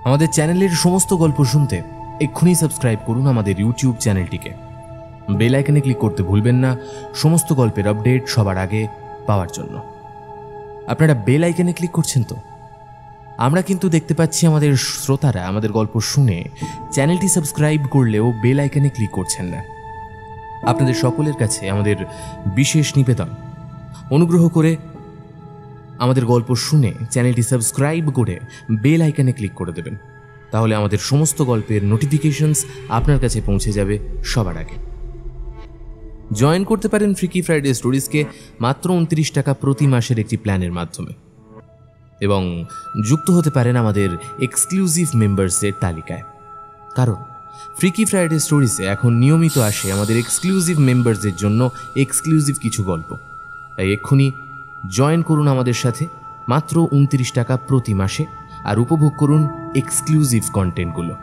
আমাদের চ্যানেলের সমস্ত গল্প শুনতে এক্ষুনি সাবস্ক্রাইব করুন আমাদের ইউটিউব চ্যানেলটিকে। বেল আইকনে ক্লিক করতে ভুলবেন না সমস্ত গল্পের আপডেট সবার আগে পাওয়ার জন্য। আপনারা বেল আইকনে ক্লিক করছেন তো? আমরা কিন্তু দেখতে পাচ্ছি আমাদের শ্রোতারা আমাদের গল্প শুনে চ্যানেলটি সাবস্ক্রাইব করলেও বেল আইকনে ক্লিক করছেন না। আপনাদের সকলের কাছে আমাদের বিশেষ নিবেদন, অনুগ্রহ করে আমাদের গল্প শুনে চ্যানেলটি সাবস্ক্রাইব করে বেল আইকনে ক্লিক করে দেবেন। তাহলে আমাদের সমস্ত গল্পের নোটিফিকেশনস আপনার কাছে পৌঁছে যাবে সবার আগে। জয়েন করতে পারেন ফ্রিকি ফ্রাইডে স্টোরিজকে মাত্র 29 টাকা প্রতি মাসের একটি প্ল্যানের মাধ্যমে, এবং যুক্ত হতে পারেন আমাদের এক্সক্লুসিভ মেম্বার্সের তালিকায়। কারণ ফ্রিকি ফ্রাইডে স্টোরিজে এখন নিয়মিত আসে আমাদের এক্সক্লুসিভ মেম্বারদের জন্য এক্সক্লুসিভ কিছু গল্প। তাই এক্ষুনি জয়েন করুন আমাদের সাথে মাত্র 29 টাকা প্রতি মাসে, আর উপভোগ করুন এক্সক্লুসিভ কন্টেন্টগুলো।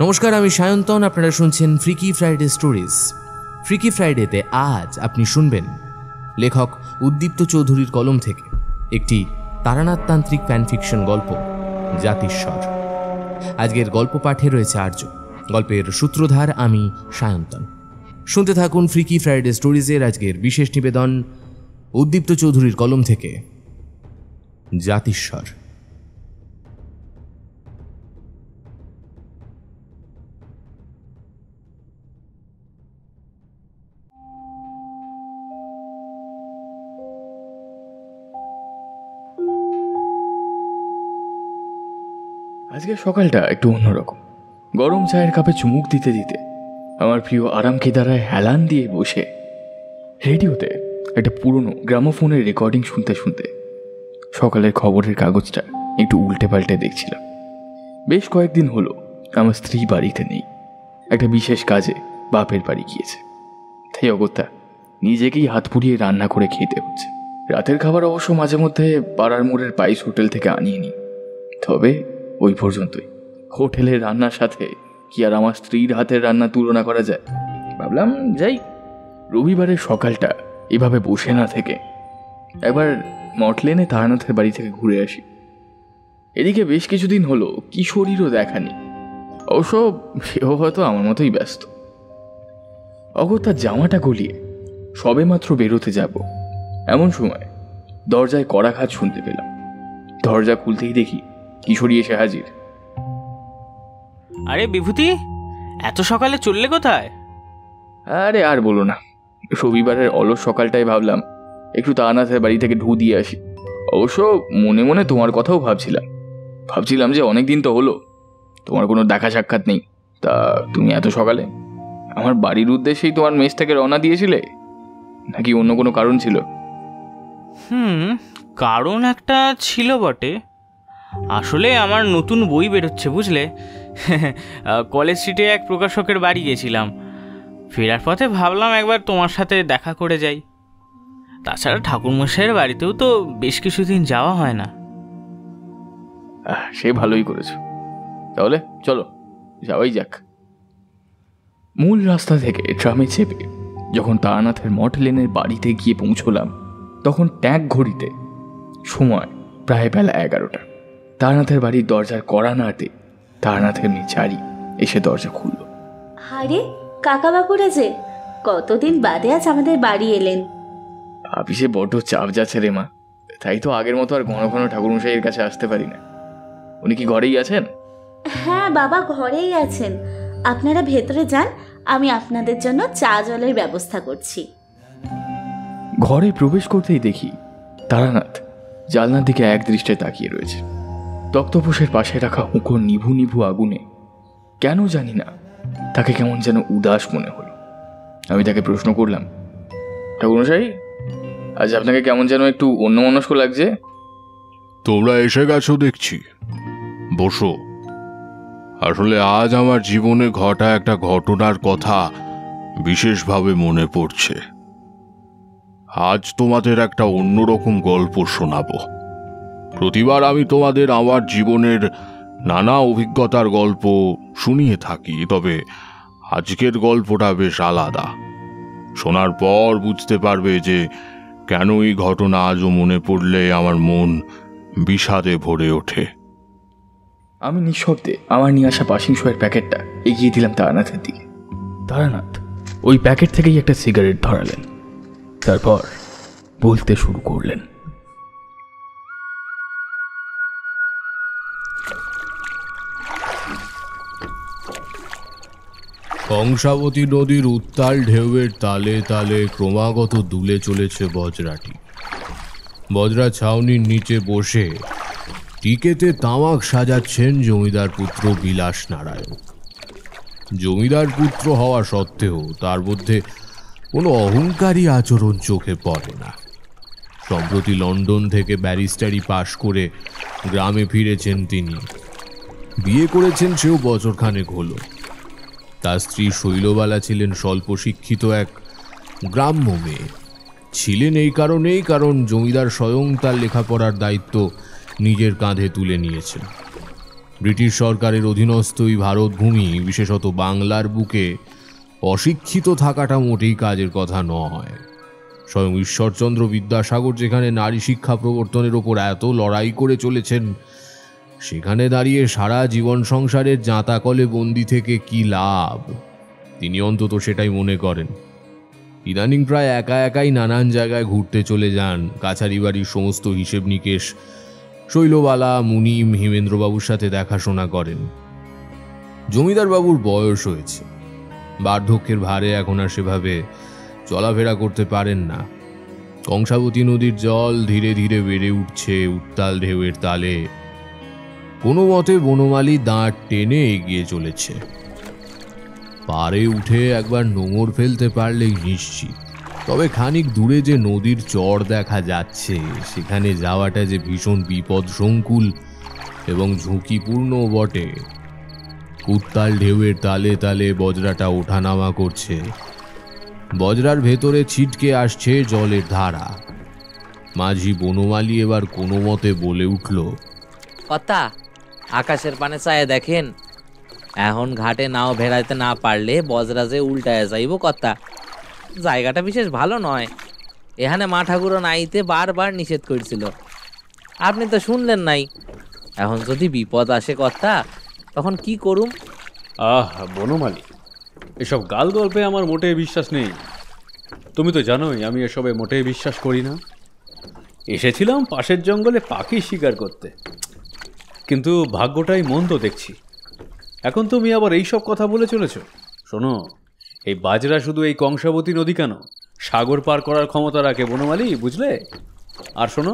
নমস্কার, আমি সায়ন্তন। আপনারা শুনছেন ফ্রিকি ফ্রাইডে স্টোরিজ। ফ্রিকি ফ্রাইডেতে আজ আপনি শুনবেন লেখক উদ্দীপ্ত চৌধুরীর কলম থেকে একটি তারানাথতান্ত্রিক ফ্যানফিকশন গল্প, জাতিস্বর। আজকের গল্প পাঠে রয়েছে আর্য, গল্পের সূত্রধার আমি সায়ন্তন। শুনতে থাকুন ফ্রিকি ফ্রাইডে স্টোরিজের আজকের বিশেষ নিবেদন, উদ্দীপ্ত চৌধুরীর কলম থেকে জাতিস্বর। আজকের সকালটা একটু অন্যরকম। গরম চায়ের কাপে চুমুক দিতে দিতে আমার প্রিয় আরাম কেদারায় হেলান দিয়ে বসে রেডিওতে একটা পুরনো গ্রামোফোনের রেকর্ডিং শুনতে শুনতে সকালের খবরের কাগজটা একটু উল্টে পাল্টে দেখছিলাম। বেশ কয়েকদিন হলো আমার স্ত্রী বাড়িতে নেই, একটা বিশেষ কাজে বাপের বাড়ি গিয়েছে। তাই অগত্যা নিজেকেই হাত পুড়িয়ে রান্না করে খেতে হচ্ছে। রাতের খাবার অবশ্য মাঝে মধ্যে পাড়ার মোড়ের পাইস হোটেল থেকে আনিয়ে নিই, তবে ওই পর্যন্তই। হোটেলের রান্নার সাথে কি আর আমার স্ত্রীর হাতের রান্না তুলনা করা যায়? ভাবলাম যাই, রবিবারের সকালটা এভাবে বসে না থেকে একবার মটলেনে তারানাথের বাড়ি থেকে ঘুরে আসি। এদিকে বেশ কিছুদিন হলো কিশোরীরও দেখানি, অবশ্য সেও হয়তো আমার মতোই ব্যস্ত। অগত্যা জামাটা গলিয়ে সবে মাত্র বেরোতে যাব, এমন সময় দরজায় কড়াঘাত শুনতে পেলাম। দরজা খুলতেই দেখি কিশোরী এসে হাজির। আরে বিভূতি, এত সকালে চললে কোথায়? আরে আর বলো না, রবিবারের অলস সকালটাই ভাবলাম একটু তারানাথের বাড়ি থেকে ঢু দিয়ে আসি। অবশ্য মনে মনে তোমার কথাও ভাবছিলাম যে অনেক দিন তো হলো তোমার কোনো দেখা সাক্ষাৎ নেই, তা তুমি এত সকালে আমার বাড়ির উদ্দেশ্যেই তোমার মেস থেকে রওনা দিয়েছিলে, নাকি অন্য কোনো কারণ ছিল? কারণ একটা ছিল বটে। আসলে আমার নতুন বই বেরোচ্ছে বুঝলে, কলেজ স্ট্রিটে এক প্রকাশকের বাড়ি গেছিলাম। ফেরার পথে ভাবলাম একবার তোমার সাথে দেখা করে যাই। তাছাড়া ঠাকুরমশাইয়ের বাড়িতেও তো বেশ কিছুদিন যাওয়া হয় না। সে ভালোই করেছো, তাহলে চলো যাওয়াই যাক। মূল রাস্তা থেকে ট্রামে চেপে যখন তারানাথের মঠ লেনের বাড়িতে গিয়ে পৌঁছলাম, তখন ট্যাঙ্ক ঘড়িতে সময় প্রায় বেলা 11টা। তারানাথের বাড়ির দরজার কড়া নাড়তে তারানাথের মেয়ে চারি এসে দরজা খুলল। আরে কাকা বাবুরা যে, কতদিন বাদে আজ আমাদের বাড়ি এলেন। অফিসে বড্ড চাপ যাচ্ছে রে মা, তাই তো আগের মতো আর ঘন ঘন ঠাকুরমশাইয়ের কাছে আসতে পারি না। উনি কি ঘরেই আছেন? হ্যাঁ বাবা, ঘরেই আছেন। আপনারা ভেতরে যান, আমি আপনাদের জন্য চা জলের ব্যবস্থা করছি। ঘরে প্রবেশ করতেই দেখি তারানাথ জানলার দিকে এক দৃষ্টে তাকিয়ে রয়েছে। তক্তপোষের পাশে রাখা হুঁকোর নিভু নিভু আগুনে কেন জানি না তাকে কেমন যেন উদাস মনে হলো। আমি তাকে প্রশ্ন করলাম, ঠাকুরমশাই, আজ আপনাকে কেমন যেন একটু অন্যমনস্ক লাগছে। তোমরা এসে গেছো দেখছি, বসো। আসলে আজ আমার জীবনে ঘটা একটা ঘটনার কথা বিশেষভাবে মনে পড়ছে। আজ তোমাদের একটা অন্যরকম গল্প শোনাবো। প্রতিবার আমি তোমাদের আমার জীবনের নানা অভিজ্ঞতার গল্প শুনিয়ে থাকি, তবে আজকের গল্পটা বেশ আলাদা। শোনার পর বুঝতে পারবে যে কেন এই ঘটনা আজও মনে পড়লে আমার মন বিষাদে ভরে ওঠে। আমি নিঃশব্দে আমার নিয়ে আসা পাসিং শোয়ের প্যাকেটটা এগিয়ে দিলাম তারানাথের দিকে। তারানাথ ওই প্যাকেট থেকেই একটা সিগারেট ধরালেন, তারপর বলতে শুরু করলেন। কংসাবতী নদীর উত্তাল ঢেউয়ের তালে তালে ক্রমাগত দুলে চলেছে বজরাটি। বজরা ছাউনির নিচে বসে টিকেতে তামাক সাজাচ্ছেন জমিদার পুত্র বিলাস নারায়ণ। জমিদার পুত্র হওয়া সত্ত্বেও তার মধ্যে কোনো অহংকারী আচরণ চোখে পড়ে না। সম্প্রতি লন্ডন থেকে ব্যারিস্টারি পাশ করে গ্রামে ফিরেছেন তিনি। বিয়ে করেছেন সেও বছরখানেক হলো। তার স্ত্রী শৈলবালা ছিলেন স্বল্প শিক্ষিত এক গ্রাম্য মেয়ে। ছিলেন এই কারণেই কারণ জমিদার স্বয়ং তার লেখাপড়ার দায়িত্ব নিজের কাঁধে তুলে নিয়েছেন। ব্রিটিশ সরকারের অধীনস্থই ভারতভূমি, বিশেষত বাংলার বুকে অশিক্ষিত থাকাটা মোটেই কাজের কথা নয়। স্বয়ং ঈশ্বরচন্দ্র বিদ্যাসাগর যেখানে নারী শিক্ষা প্রবর্তনের ওপর এত লড়াই করে চলেছেন, সেখানে দাঁড়িয়ে সারা জীবন সংসারের জাঁতাকলে বন্দি থেকে কি লাভ, তিনি অন্তত সেটাই মনে করেন। ইদানিং প্রায় একা একাই নানান জায়গায় ঘুরতে চলে যান। কাছারি বাড়ির সমস্ত হিসেব নিকেশ শৈলবালা, মুনিম, হেমেন্দ্রবাবুর সাথে দেখাশোনা করেন। জমিদারবাবুর বয়স হয়েছে, বার্ধক্যের ভারে এখন আর সেভাবে চলাফেরা করতে পারেন না। কংসাবতী নদীর জল ধীরে ধীরে বেড়ে উঠছে উত্তাল ঢেউয়ের তালে। কোনো মতে বনমালী দাঁড় টেনে এগিয়ে চলেছে। পাড়ে উঠে একবার নোঙর ফেলতে পারলেই নিশ্চিত। তবে খানিক দূরে যে নদীর চর দেখা যাচ্ছে, সেখানে যাওয়াটা যে ভীষণ বিপদ সংকুল এবং ঝুঁকিপূর্ণ বটে। উত্তাল ঢেউয়ের তালে তালে বজরাটা ওঠানামা করছে। বজরার ভেতরে ছিটকে আসছে জলের ধারা। মাঝি বনমালী এবার কোনো মতে বলে উঠল, কথা আকাশের পানে চায়ে দেখেন, এখন ঘাটে নাও ভেড়াইতে না পারলে বজরা যে উল্টায় যাইব কথা। জায়গাটা বিশেষ ভালো নয়, এখানে মা ঠাকুরও নাইতে বারবার নিষেধ করেছিল, আপনি তো শুনলেন নাই। এখন যদি বিপদ আসে কথা, তখন কি করুম? বনমালী, এসব গাল গল্পে আমার মোটেই বিশ্বাস নেই। তুমি তো জানোই আমি এসবে মোটেই বিশ্বাস করি না। এসেছিলাম পাশের জঙ্গলে পাখি শিকার করতে, কিন্তু ভাগ্যটাই মন্দ দেখছি। এখন তুমি আবার এইসব কথা বলে চলেছ। শোনো, এই বাজরা শুধু এই কংসাবতী নদী কেন, সাগর পার করার ক্ষমতা রাখে বনমালী, বুঝলে? আর শোনো,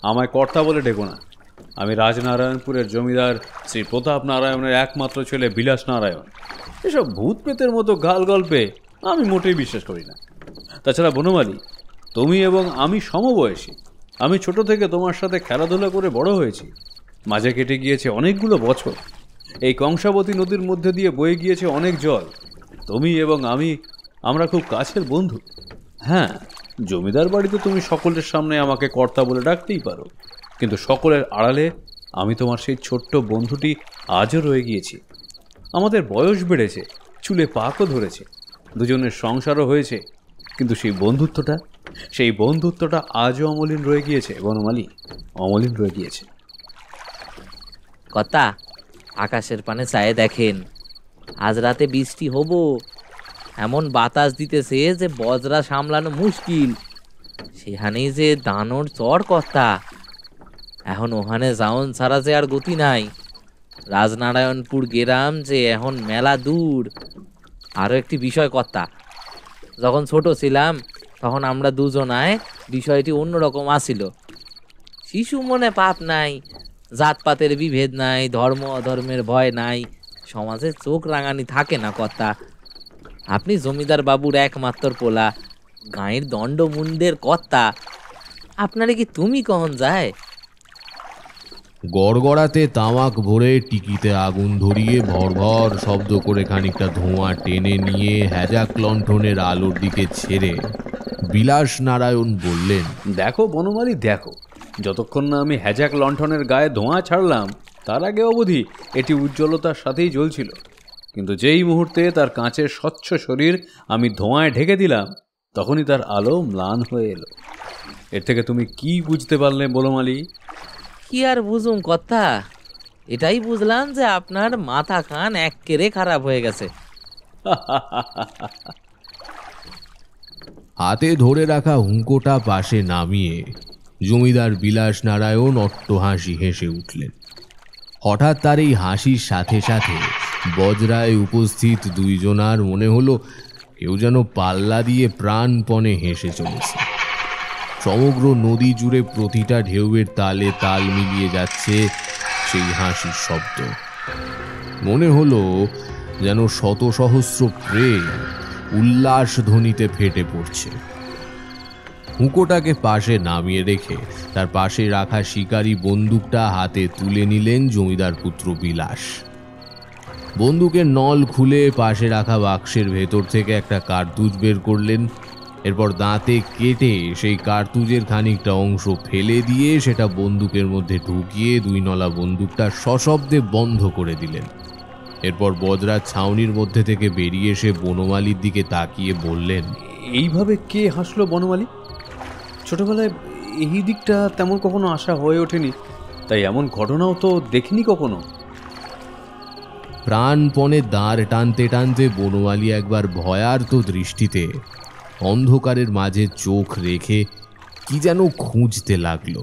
আমায় কর্তা বলে ডেকো না। আমি রাজনারায়ণপুরের জমিদার শ্রী প্রতাপ নারায়ণের একমাত্র ছেলে বিলাস নারায়ণ। এসব ভূত প্রেতের মতো গাল গল্পে আমি মোটেই বিশ্বাস করি না। তাছাড়া বনমালী, তুমি এবং আমি সমবয়সী। আমি ছোট থেকে তোমার সাথে খেলাধুলা করে বড় হয়েছি। মাঝে কেটে গিয়েছে অনেকগুলো বছর। এই কংসাবতী নদীর মধ্যে দিয়ে বয়ে গিয়েছে অনেক জল। তুমি এবং আমরা খুব কাছের বন্ধু। হ্যাঁ, জমিদার বাড়িতে তুমি সকলের সামনে আমাকে কর্তা বলে ডাকতেই পারো, কিন্তু সকলের আড়ালে আমি তোমার সেই ছোট্ট বন্ধুটি আজও রয়ে গিয়েছি। আমাদের বয়স বেড়েছে, চুলে পাকও ধরেছে, দুজনের সংসারও হয়েছে, কিন্তু সেই বন্ধুত্বটা আজও অমলিন রয়ে গিয়েছে বনমালী, অমলিন রয়ে গিয়েছে। কথা আকাশের পানে চায়ে দেখেন, আজ রাতে বৃষ্টি হব, এমন বাতাস দিতেছে যে বজরা সামলানো মুশকিল। সেখানেই যে দানর চর কথা, এখন ওখানে যাওন ছাড়া যে আর গতি নাই। রাজনারায়ণপুর গ্রাম যে এখন মেলা দূর। আরও একটি বিষয় কথা, যখন ছোট ছিলাম তখন আমরা দুজনায় বিষয়টি অন্যরকম আসিল। শিশু মনে পাপ নাই, জাতপাতের বিভেদ নাই, ধর্ম অধর্মের ভয় নাই, সমাজে চোখ রাঙানি থাকে না কথা। আপনি জমিদার বাবুর একমাত্র পোলা, গাঁয়ের দণ্ডমুন্ডের কর্তা, আপনারে কি তুমি কখন যায়? গড়গড়াতে তামাক ভরে টিকিতে আগুন ধরিয়ে ভর ভর শব্দ করে খানিকটা ধোঁয়া টেনে নিয়ে হ্যাজাক লণ্ঠনের আলোর দিকে ছেড়ে বিলাস নারায়ণ বললেন, দেখো বনমালী, দেখো, যতক্ষণ না আমি হ্যাজাক লণ্ঠনের গায়ে ধোঁয়া ছাড়লাম, তার আগে অবধি এটি উজ্জ্বলতার সাথেই জ্বলছিল। কিন্তু যেই মুহূর্তে তার কাঁচের স্বচ্ছ শরীর আমি ধোঁয়ায় ঢেকে দিলাম, তখনই তার আলো ম্লান হয়ে এলো। এর থেকে তুমি কি বুঝতে পারলে বনমালী? কি আর বুঝুম কথা, এটাই বুঝলাম যে আপনার মাথা খান এক্কেরে খারাপ হয়ে গেছে। হাতে ধরে রাখা হুঁকোটা পাশে নামিয়ে জমিদার বিলাস নারায়ণ অট্টহাসি হেসে উঠলেন। হঠাৎ তার এই হাসির সাথে সাথে বজরায় উপস্থিত দুইজনার মনে হলো কেউ যেন পাল্লা দিয়ে প্রাণপণে হেসে চলেছে। সমগ্র নদী জুড়ে প্রতিটা ঢেউয়ের তালে তাল মিলিয়ে যাচ্ছে সেই হাসির শব্দ। মনে হলো যেন শত সহস্র প্রেম উল্লাস ধ্বনিতে ফেটে পড়ছে। হুঁকোটাকে পাশে নামিয়ে রেখে তার পাশে রাখা শিকারি বন্দুকটা হাতে তুলে নিলেন জমিদার পুত্র বিলাস। বন্দুকের নল খুলে পাশে রাখা বাক্সের ভেতর থেকে একটা কার্তুজ বের করলেন। এরপর দাঁতে কেটে সেই কার্তুজের খানিকটা অংশ ফেলে দিয়ে সেটা বন্দুকের মধ্যে ঢুকিয়ে দুই নলা বন্দুকটা সশব্দে বন্ধ করে দিলেন। এরপর বজরার ছাউনির মধ্যে থেকে বেরিয়ে এসে বনমালীর দিকে তাকিয়ে বললেন, এইভাবে কে হাসলো বনমালী? ছোটবেলায় এই দিকটা তেমন কখনো আশা হয়ে ওঠেনি, তাই এমন ঘটনাও তো দেখিনি কখনো। প্রাণপণে দাঁড় টানতে টানতে বনমালী একবার ভয়ার্ত দৃষ্টিতে অন্ধকারের মাঝে চোখ রেখে কি যেন খুঁজতে লাগলো।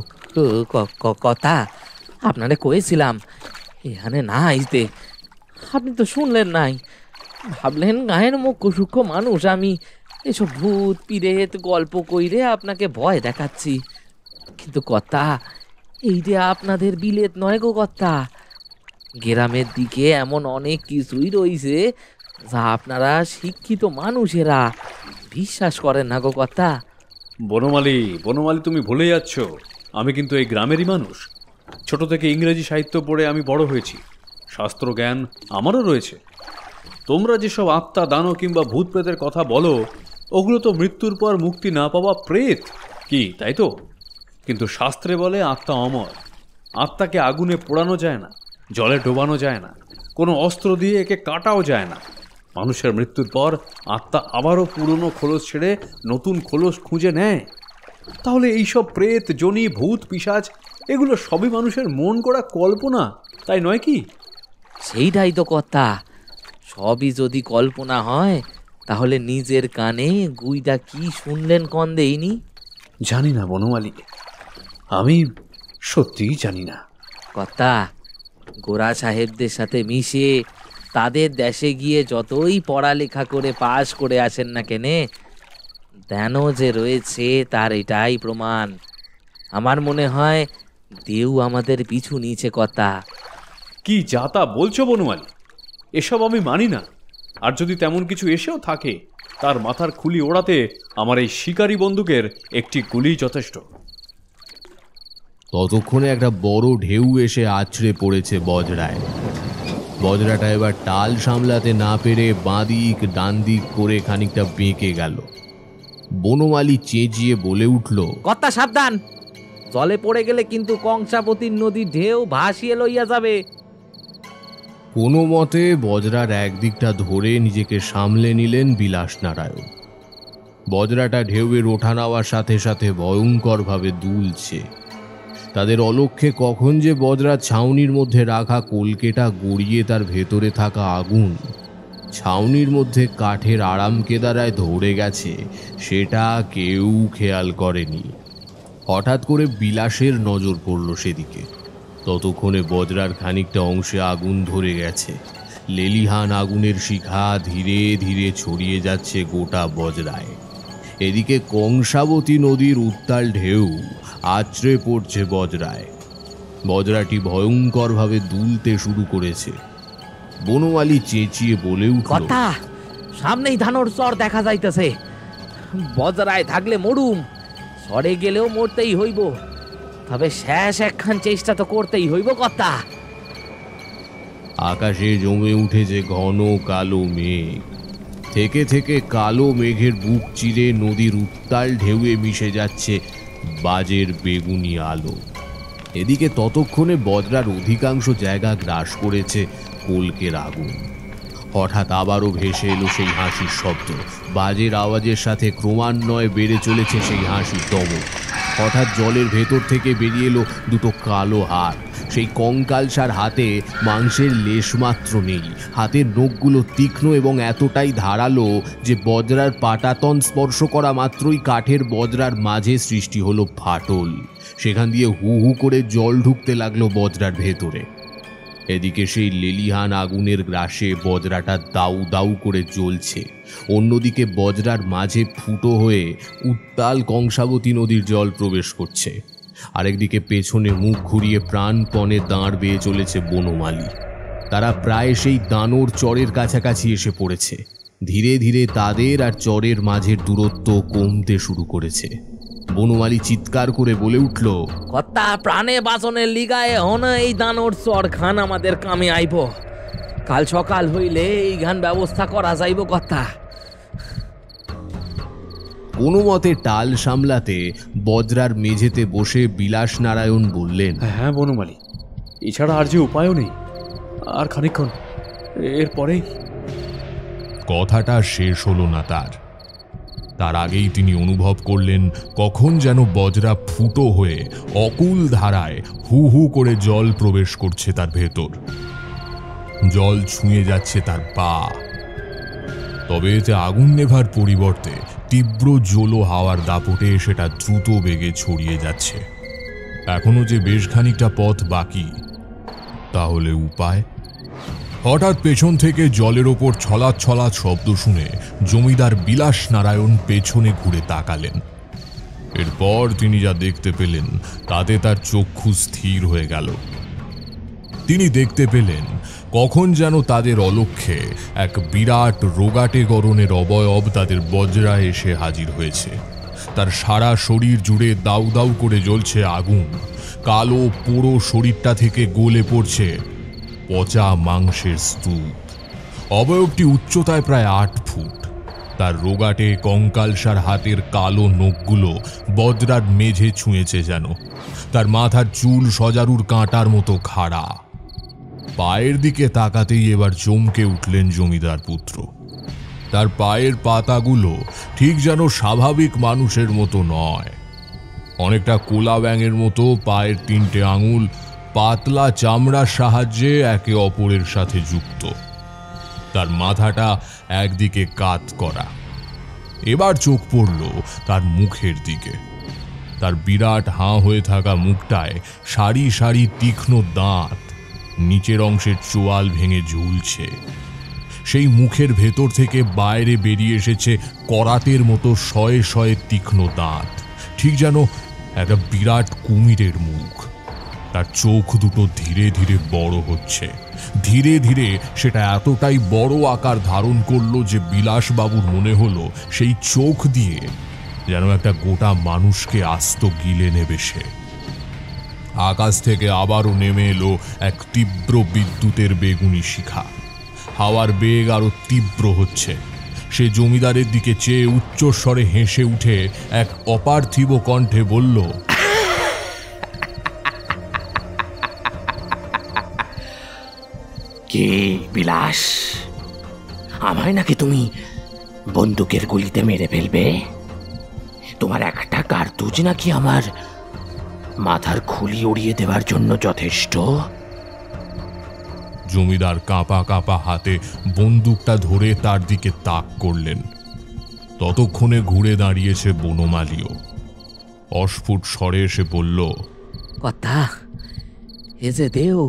কথা আপনারে কয়েছিলাম এখানে না আইতে, আপনি তো শুনলেন নাই। ভাবলেন গায়ের মুখ্য সূক্ষ্ম মানুষ আমি, এসব ভূত পিরেত গল্প কইরে আপনাকে ভয় দেখাচ্ছি। কিন্তু কথা এই যে আপনাদের বিলেত নয় গো কথা, গ্রামের দিকে এমন অনেক কিছুই রইছে যা আপনারা শিক্ষিত মানুষেরা বিশ্বাস করেন না গো কথা। বনমালী, বনমালী, তুমি ভুলে যাচ্ছ আমি কিন্তু এই গ্রামেরই মানুষ। ছোট থেকে ইংরেজি সাহিত্য পড়ে আমি বড় হয়েছি, শাস্ত্র জ্ঞান আমারও রয়েছে। তোমরা যেসব আত্মা দানো কিংবা ভূত প্রেতের কথা বলো, ওগুলো তো মৃত্যুর পর মুক্তি না পাওয়া প্রেত, কি তাই তো? কিন্তু শাস্ত্রে বলে আত্মা অমর। আত্মাকে আগুনে পোড়ানো যায় না, জলে ডোবানো যায় না, কোনো অস্ত্র দিয়ে একে কাটাও যায় না। মানুষের মৃত্যুর পর আত্মা আবারও পুরনো খোলস ছেড়ে নতুন খোলস খুঁজে নেয়। তাহলে এইসব প্রেত, জনি, ভূত, পিশাচ এগুলো সবই মানুষের মন করা কল্পনা, তাই নয় কি? সেইটাই তো কথা। সবই যদি কল্পনা হয় তাহলে নিজের কানে গুইটা কি শুনলেন কন দেইনি? জানি না বনমালী, আমি সত্যিই জানি না। কথা গোরা সাহেবদের সাথে মিশে তাদের দেশে গিয়ে যতই পড়ালেখা করে পাশ করে আসেন না কেনে, ধ্যানও যে রয়েছে তার এটাই প্রমাণ। আমার মনে হয় দেউ আমাদের পিছু নিচে কথা। কি যাতা বলছো বনমালী? এসব আমি মানি না। আর যদি তেমন কিছু এসেও থাকে, তার মাথার খুলি ওড়াতে আমার এই শিকারি বন্দুকের একটি গুলি যথেষ্ট। ততক্ষণে একটা বড় ঢেউ এসে আছড়ে পড়েছে বজরায়। বজরাটা এবার টাল সামলাতে না পেরে বাঁদিক ডান দিক করে খানিকটা বেঁকে গেল। বনমালী চেঁচিয়ে বলে উঠল, কথা সাবধান, জলে পড়ে গেলে কিন্তু কংসাবতীর নদীর ঢেউ ভাসিয়ে লইয়া যাবে। কোনো মতে বজরার একদিকটা ধরে নিজেকে সামলে নিলেন বিলাস নারায়ণ। বজরাটা ঢেউয়ের ওঠা নাওয়ার সাথে সাথে ভয়ঙ্করভাবে দুলছে। তাদের অলক্ষ্যে কখন যে বজরার ছাউনির মধ্যে রাখা কলকেটা গড়িয়ে তার ভেতরে থাকা আগুন ছাউনির মধ্যে কাঠের আরাম কেদারায় ধরে গেছে, সেটা কেউ খেয়াল করেনি। হঠাৎ করে বিলাসের নজর পড়ল সেদিকে। ততক্ষণে বজরার খানিকটা অংশে আগুন ধরে গেছে। লেলিহান আগুনের শিখা ধীরে ধীরে ছড়িয়ে যাচ্ছে গোটা বজরায়। এদিকে কংসাবতী নদীর উত্তাল ঢেউ আছড়ে পড়ছে বজরায়। বজরাটি ভয়ঙ্করভাবে দুলতে শুরু করেছে। বনমালী চেঁচিয়ে বলে উঠল, কথা সামনেই ধানোর চর দেখা যাইতেছে। বজরায় থাকলে মরুম, সরে গেলেও মরতেই হইব, তবে শেষ একখান চেষ্টা তো করতেই হইব কথা। আকাশে জমে উঠেছে ঘন কালো মেঘ। থেকে থেকে কালো মেঘের বুক চিরে নদীর উত্তাল ঢেউয়ে মিশে যাচ্ছে বাজের বেগুনি আলো। এদিকে ততক্ষণে বজরার অধিকাংশ জায়গা গ্রাস করেছে কলকের আগুন। হঠাৎ আবারও ভেসে এলো সেই হাসির শব্দ। বাজের আওয়াজের সাথে ক্রমান্বয়ে বেড়ে চলেছে সেই হাসির দমক। হঠাৎ জলের ভেতর থেকে বেরিয়ে এলো দুটো কালো হাত। সেই কঙ্কালসার হাতে মাংসের লেশমাত্র নেই। হাতের নখগুলো তীক্ষ্ণ এবং এতটাই ধারালো যে বজ্রার পাটাতন স্পর্শ করা মাত্রই কাঠের বজ্রার মাঝে সৃষ্টি হলো ফাটল। সেখান দিয়ে হু হু করে জল ঢুকতে লাগলো বজ্রার ভেতরে। এদিকে সেই লেলিহান আগুনের গ্রাসে বজ্রাটা দাউ দাউ করে জ্বলছে। অন্যদিকে বজ্রার মাঝে ফুটো হয়ে উত্তাল কংসাবতী নদীর জল প্রবেশ করছে। আরেকদিকে পেছনে মুখ ঘুরিয়ে প্রাণপণে দাঁড় বেয়ে চলেছে বনমালী। তারা প্রায় সেই দানোর চরের কাছাকাছি এসে পড়েছে। ধীরে ধীরে তাদের আর চরের মাঝের দূরত্ব কমতে শুরু করেছে। বনমালী চিৎকার করে বলে উঠল, কর্তা, প্রাণে বাঁচনের লিগায় হন এই দানোর চর খান আমাদের কামে আইব। কাল সকাল হইলে এই গান ব্যবস্থা করা যাইব কর্তা। কোনো মতে টাল সামলাতে বজ্রার মেঝেতে বসে বিলাস নারায়ণ বললেন, হ্যাঁ বনমালী, এছাড়া আর যে উপায়ও নেই। আর খানিকক্ষণ, এরপরেই। কথাটা শেষ হলো না তার আগেই তিনি অনুভব করলেন কখন যেন বজ্রা ফুটো হয়ে অকুল ধারায় হু হু করে জল প্রবেশ করছে তার ভেতর। জল ছুঁয়ে যাচ্ছে তার পা। তবে এতে আগুন নেভার পরিবর্তে তীব্র জোলো হাওয়ার দাপটে সেটা দ্রুত বেগে ছড়িয়ে যাচ্ছে। এখনো যে বেশ খানিকটা পথ বাকি। তাহলে উপায়? হঠাৎ পেছন থেকে জলের ওপর ছলাৎ ছলাৎ শব্দ শুনে জমিদার বিলাস নারায়ণ পেছনে ঘুরে তাকালেন। এরপর তিনি যা দেখতে পেলেন তাতে তার চক্ষু স্থির হয়ে গেল। তিনি দেখতে পেলেন কখন যেন তাদের অলক্ষ্যে এক বিরাট রোগাটে গড়নের অবয়ব তাদের বজ্রায় এসে হাজির হয়েছে। তার সারা শরীর জুড়ে দাউ দাউ করে জ্বলছে আগুন। কালো পোড়ো শরীরটা থেকে গলে পড়ছে পচা মাংসের স্তূপ। অবয়বটি উচ্চতায় প্রায় 8 ফুট। তার রোগাটে কঙ্কালসার হাতের কালো নখগুলো বজ্রার মেঝে ছুঁয়েছে যেন। তার মাথার চুল সজারুর কাঁটার মতো খাড়া। পায়ের দিকে তাকাতেই এবার চমকে উঠলেন জমিদার পুত্র। তার পায়ের পাতাগুলো ঠিক যেন স্বাভাবিক মানুষের মতো নয়। অনেকটা কোলা ব্যাঙের মতো পায়ের 3টে আঙুল পাতলা চামড়ার সাহায্যে একে অপরের সাথে যুক্ত। তার মাথাটা একদিকে কাত করা। এবার চোখ পড়ল তার মুখের দিকে। তার বিরাট হাঁ হয়ে থাকা মুখটায় সারি সারি তীক্ষ্ণ দাঁত নিচের অংশের চোয়াল ভেঙে ঝুলছে। সেই মুখের ভেতর থেকে বাইরে বেরিয়ে এসেছে করাতের মতো শয়ে শয়ে তীক্ষ্ণ দাঁত, ঠিক যেন একটা বিরাট কুমিরের মুখ। তার চোখ দুটো ধীরে ধীরে বড় হচ্ছে। ধীরে ধীরে সেটা এতটাই বড় আকার ধারণ করলো যে বিলাসবাবুর মনে হলো সেই চোখ দিয়ে যেন একটা গোটা মানুষকে আস্ত গিলে নেবে সে। আকাশ থেকে আবারও নেমে এলো এক তীব্র বিদ্যুতের বেগুনি শিখা। হাওয়ার বেগ আরো তীব্র হচ্ছে। সে জমিদারের দিকে চেয়ে উচ্চস্বরে হেসে উঠে এক অপার্থিব কণ্ঠে বলল, কে বিলাস, আমায় নাকি তুমি বন্দুকের গুলিতে মেরে ফেলবে? তোমার একটা কার্তুজ নাকি আমার মাথার খুলি উড়িয়ে দেওয়ার জন্য যথেষ্ট? জমিদার কাঁপা কাঁপা হাতে বন্দুকটা ধরে তার দিকে তাক করলেন। ততক্ষণে ঘুরে দাঁড়িয়েছে বনমালীও। অস্ফুট স্বরে এসে বলল, কথা এ যে দেও,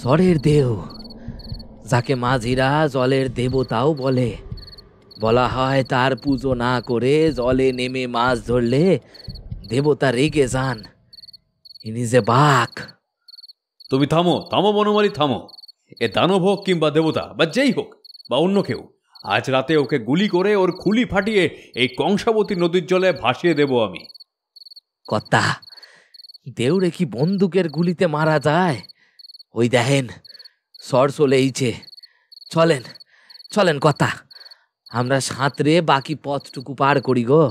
স্বরের দেও, যাকে মাঝিরা জলের দেবতাও বলে। বলা হয় তার পুজো না করে জলে নেমে মাছ ধরলে দেবতা রেগে যান। ইনি যে বাঘ। তুমি থামো থামো বনমালী, থামো। এ দানব হোক কিংবা দেবতা বা যেই হোক বা অন্য কেউ, আজ রাতে ওকে গুলি করে ওর খুলি ফাটিয়ে এই কংসাবতী নদীর জলে ভাসিয়ে দেব আমি। কর্তা, দেউরে কি বন্দুকের গুলিতে মারা যায়? ওই দেখেন সর চলেইছে। চলেন চলেন কর্তা, আমরা সাঁতরে বাকি পথটুকু পার করি গো।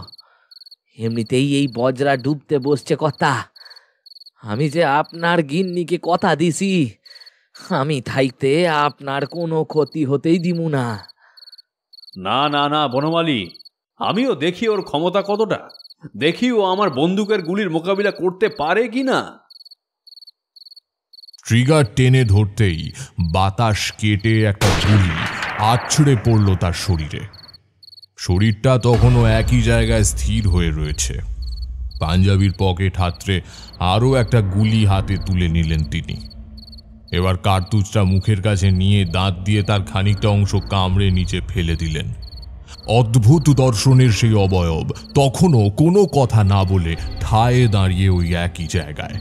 এমনিতেই এই বজ্রা ডুবতে বসছে কর্তা। আমি যে আপনার গিন্নিকে কথা দিছি, আমি থাইতে আপনার কোনো ক্ষতি হতেই দিমু না। না না না বনমালী, আমিও দেখি ওর ক্ষমতা কতটা। দেখি ও আমার বন্দুকের গুলির মোকাবিলা করতে পারে কিনা। ট্রিগার টেনে ধরতেই বাতাস কেটে একটা গুলি আছড়ে পড়ল তার শরীরে। শরীরটা তখনও একই জায়গায় স্থির হয়ে রয়েছে। পাঞ্জাবির পকেট হাতড়ে আরও একটা গুলি হাতে তুলে নিলেন তিনি। এবার কার্তুজটা মুখের কাছে নিয়ে দাঁত দিয়ে তার খানিকটা অংশ কামড়ে নিচে ফেলে দিলেন। অদ্ভুত দর্শনের সেই অবয়ব তখনও কোনো কথা না বলে ঠায়ে দাঁড়িয়ে ওই একই জায়গায়।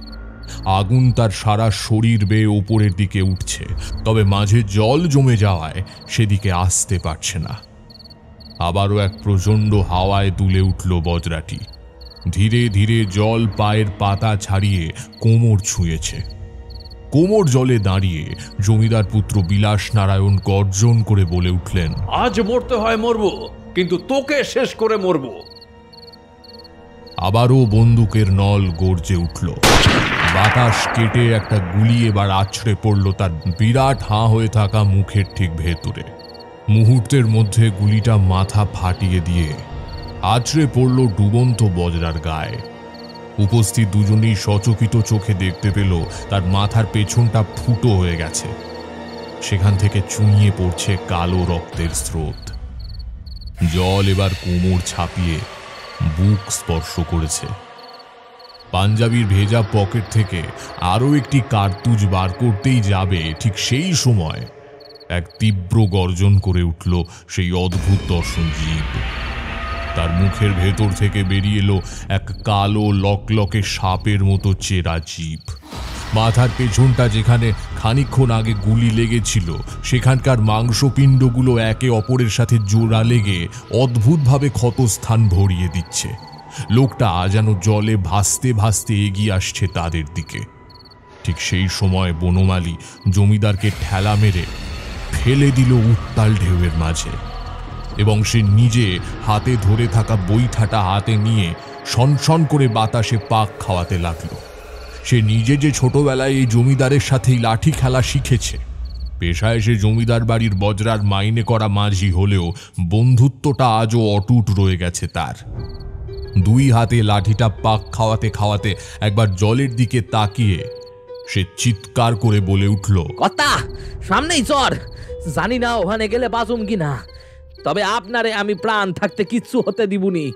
আগুন তার সারা শরীর বেয়ে ওপরের দিকে উঠছে, তবে মাঝে জল জমে যাওয়ায় সেদিকে আসতে পারছে না। আবারও এক প্রচণ্ড হাওয়ায় দুলে উঠল বজরাটি। ধীরে ধীরে জল পায়ের পাতা ছাড়িয়ে কোমর ছুঁয়েছে। কোমর জলে দাঁড়িয়ে জমিদার পুত্র বিলাস নারায়ণ গর্জন করে বলে উঠলেন, আজ মরতে হয় মরবো, কিন্তু তোকে শেষ করে মরবো। আবারও বন্দুকের নল গর্জে উঠল। বাতাস কেটে একটা গুলি এবার আছড়ে পড়ল তার বিরাট হাঁ হয়ে থাকা মুখের ঠিক ভেতরে। মুহূর্তের মধ্যে গুলিটা মাথা ফাটিয়ে দিয়ে আছড়ে পড়ল ডুবন্ত বজরার গায়ে। উপস্থিত দুজনেই সচকিত চোখে দেখতে পেল তার মাথার পেছনটা ফুটো হয়ে গেছে। সেখান থেকে চুইয়ে পড়ছে কালো রক্তের স্রোত। জল এবার কোমর ছাপিয়ে বুক স্পর্শ করেছে। পাঞ্জাবির ভেজা পকেট থেকে আরও একটি কার্তুজ বার করতেই যাবে, ঠিক সেই সময় এক তীব্র গর্জন করে উঠল সেই অদ্ভুত দর্শন জীব। তার মুখের ভেতর থেকে বেরিয়ে এলো এক কালো লকলকে সাপের মতো চেরা জীব। মাথার পেছনটা যেখানে খানিকক্ষণ আগে গুলি লেগেছিল, সেখানকার মাংসপিণ্ডগুলো একে অপরের সাথে জোড়া লেগে অদ্ভুতভাবে ক্ষতস্থান ভরিয়ে দিচ্ছে। লোকটা যেন জলে ভাসতে ভাসতে এগিয়ে আসছে তাদের দিকে। ঠিক সেই সময় বনমালী জমিদারকে ঠেলা মেরে ফেলে দিল উত্তাল ঢেউয়ের মাঝে, এবং সে নিজে হাতে ধরে থাকা বৈঠাটা হাতে নিয়ে সনসন করে বাতাসে পাক খাওয়াতে লাগলো। সে নিজে যে ছোটবেলায় এই জমিদারের সাথেই লাঠি খেলা শিখেছে। পেশায় সে জমিদার বাড়ির বজরার মাইনে করা মাঝি হলেও বন্ধুত্বটা আজও অটুট রয়ে গেছে তার। দুই হাতে লাঠিটা পাক খাওয়াতে খাওয়াতে একবার জলের দিকে তাকিয়ে সে চিৎকার করে বলে উঠল, কর্তা, সামনেই চর। জানি না ওখানে গেলে বাঁচুম কিনা, তবে আপনারে আমি প্রাণ থাকতে কিচ্ছু হতে দিবনি।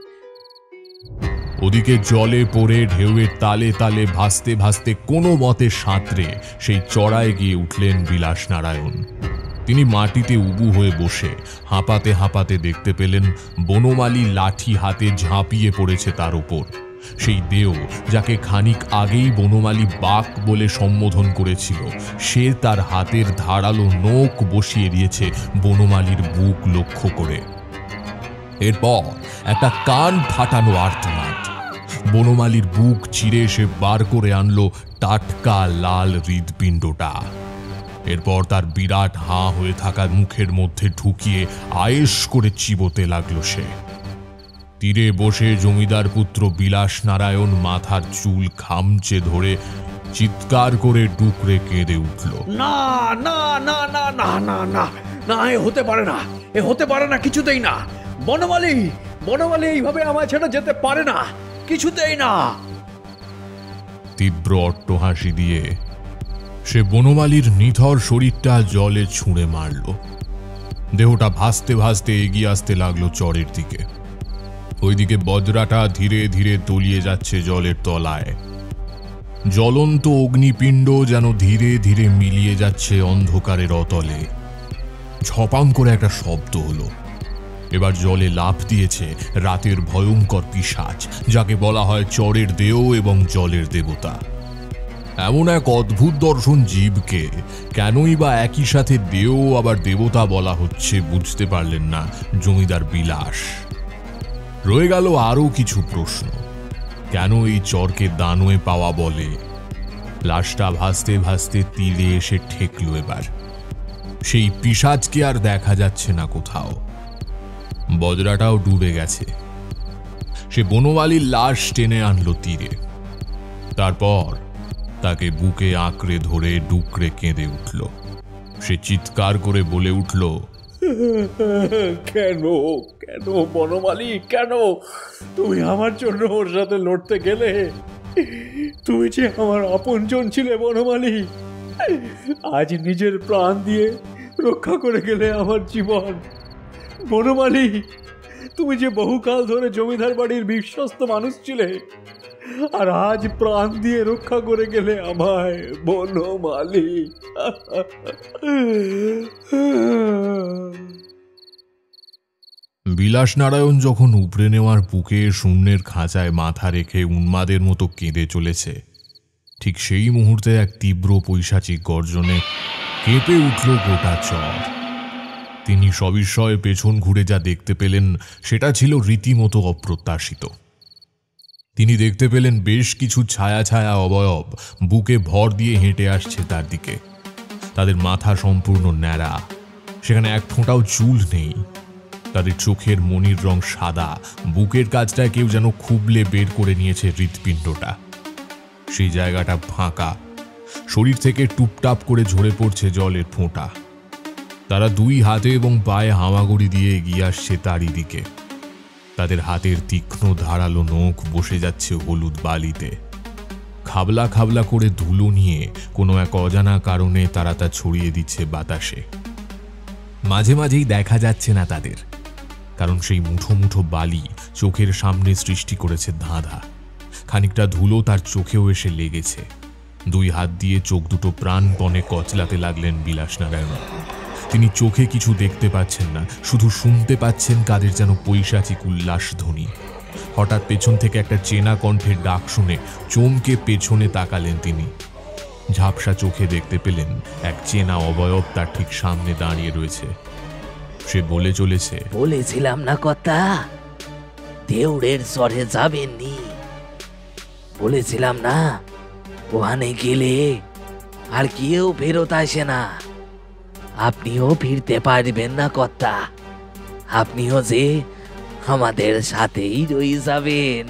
ওদিকে জলে পড়ে ঢেউয়ের তালে তালে ভাসতে ভাসতে কোনো মতে সাঁতরে সেই চড়ায় গিয়ে উঠলেন বিলাস নারায়ণ। তিনি মাটিতে উবু হয়ে বসে হাঁপাতে হাঁপাতে দেখতে পেলেন বনমালী লাঠি হাতে ঝাঁপিয়ে পড়েছে তার উপর। সেই দেও যাকে খানিক আগেই বনমালী বাঘ বলে সম্বোধন করেছিল, সে তার হাতের ধারালো নখ বসিয়ে দিয়েছে বনমালীর বুক লক্ষ্য করে। এরপর একটা কান ফাটানো আর্তনাদ। বনমালীর বুক চিরে এসে বার করে আনলো টাটকা লাল হৃৎপিণ্ডটা। এরপর তার বিরাট হাঁ হয়ে থাকা মুখের মধ্যে ঢুকিয়ে আয়েশ করে চিবোতে লাগলো সে। তীরে বসে জমিদার পুত্র বিলাস নারায়ণ মাথার চুল খামচে ধরে চিৎকার করে ডুকরে কেঁদে উঠল, না না না না না না না না, এ হতে পারে না, এ হতে পারে না, কিছুতেই না। বনমালী, বনমালী এইভাবে আমায় ছেড়ে যেতে পারে না, কিছুতেই না। তীব্র অট্টহাসি দিয়ে সে বনমালীর নিথর শরীরটা জলে ছুঁড়ে মারল। দেহটা ভাসতে ভাসতে এগিয়ে আসতে লাগলো চরের দিকে। ওইদিকে বজরাটা ধীরে ধীরে তলিয়ে যাচ্ছে জলের তলায়। জ্বলন্ত অগ্নিপিণ্ড যেন ধীরে ধীরে মিলিয়ে যাচ্ছে অন্ধকারের অতলে। ঝপাং করে একটা শব্দ হলো। এবার জলে লাফ দিয়েছে রাতের ভয়ঙ্কর পিশাচ, যাকে বলা হয় চরের দেও এবং জলের দেবতা। এমন এক অদ্ভুত দর্শন জীবকে কেনই বা একই সাথে দেও আবার দেবতা বলা হচ্ছে বুঝতে পারলেন না জমিদার বিলাস। রয়ে গেল আরও কিছু প্রশ্ন। কেন এই চরকে দানয়ে পাওয়া বলে? লাশটা ভাসতে ভাসতে তীরে এসে ঠেকল। এবার সেই পিশাচকে আর দেখা যাচ্ছে না কোথাও। বজরাটাও ডুবে গেছে। সে বনমালীর লাশ টেনে আনলো তীরে। তারপর তাকে বুকে আঁকড়ে ধরে ডুকরে কেঁদে উঠল। সে চিৎকার করে বলে উঠল, কেন কেন বনমালী, কেন তুমি আমার জন্য ওর সাথে লড়তে গেলে? তুমি যে আমার আপনজন ছিলে বনমালী, আজ নিজের প্রাণ দিয়ে রক্ষা করে গেলে আমার জীবন। বনমালী, তুমি যে বহুকাল ধরে জমিদার বাড়ির বিশ্বস্ত মানুষ ছিলে, আর আজ প্রাণ দিয়ে রক্ষা করে গেলে আমায় বনমালী। বিলাস নারায়ণ যখন উপড়ে নেওয়ার বুকে শূন্যের খাঁচায় মাথা রেখে উন্মাদের মতো কেঁদে চলেছে, ঠিক সেই মুহূর্তে এক তীব্র পৈশাচিক গর্জনে কেঁপে উঠল গোটা চর। তিনি সবিস্ময়ে পেছন ঘুরে যা দেখতে পেলেন সেটা ছিল রীতিমতো অপ্রত্যাশিত। তিনি দেখতে পেলেন বেশ কিছু ছায়া ছায়া অবয়ব বুকে ভর দিয়ে হেঁটে আসছে তার দিকে। তাদের মাথা সম্পূর্ণ ন্যাড়া, সেখানে এক ফোঁটাও চুল নেই। তাদের চোখের মনির রং সাদা, বুকের কাছটায় কেউ যেন খুবলে বের করে নিয়েছে হৃৎপিণ্ডটা। সেই জায়গাটা ফাঁকা, শরীর থেকে টুপটাপ করে ঝরে পড়ছে জলের ফোঁটা। তারা দুই হাতে এবং পায়ে হামাগুড়ি দিয়ে এগিয়ে আসছে তারই দিকে। তাদের হাতের তীক্ষ্ণ ধারালো নখ বসে যাচ্ছে হলুদ বালিতে। খাবলা খাবলা করে ধুলো নিয়ে কোনো এক অজানা কারণে তারা তা ছড়িয়ে দিচ্ছে বাতাসে। মাঝে মাঝেই দেখা যাচ্ছে না তাদের, কারণ সেই মুঠো মুঠো বালি চোখের সামনে সৃষ্টি করেছে ধাঁধা। খানিকটা ধুলো তার চোখেও এসে লেগেছে। দুই হাত দিয়ে চোখ দুটো প্রাণপণে কচলাতে লাগলেন বিলাস নারায়ণ। তিনি চোখে কিছু দেখতে পাচ্ছেন না, শুধু শুনতে পাচ্ছেন কাদের যেন পৈশাচিক উল্লাস ধ্বনি। হঠাৎ পেছন থেকে একটা চেনা কণ্ঠের ডাক শুনে চমকে পেছনে তাকালেন তিনি। ঝাপসা চোখে দেখতে পেলেন এক চেনা অবয়ব তার ঠিক সামনে দাঁড়িয়ে রয়েছে। সে বলে চলেছে, বলেছিলাম না কথা, দেউড়ের চরে যাবেননি? বলেছিলাম না ওখানে গেলে আর কেউ ফেরত আসে না। আপনিও ফিরতে পারবেন না কর্তা, আপনিও যে আমাদের সাথেই রয়ে যাবেন।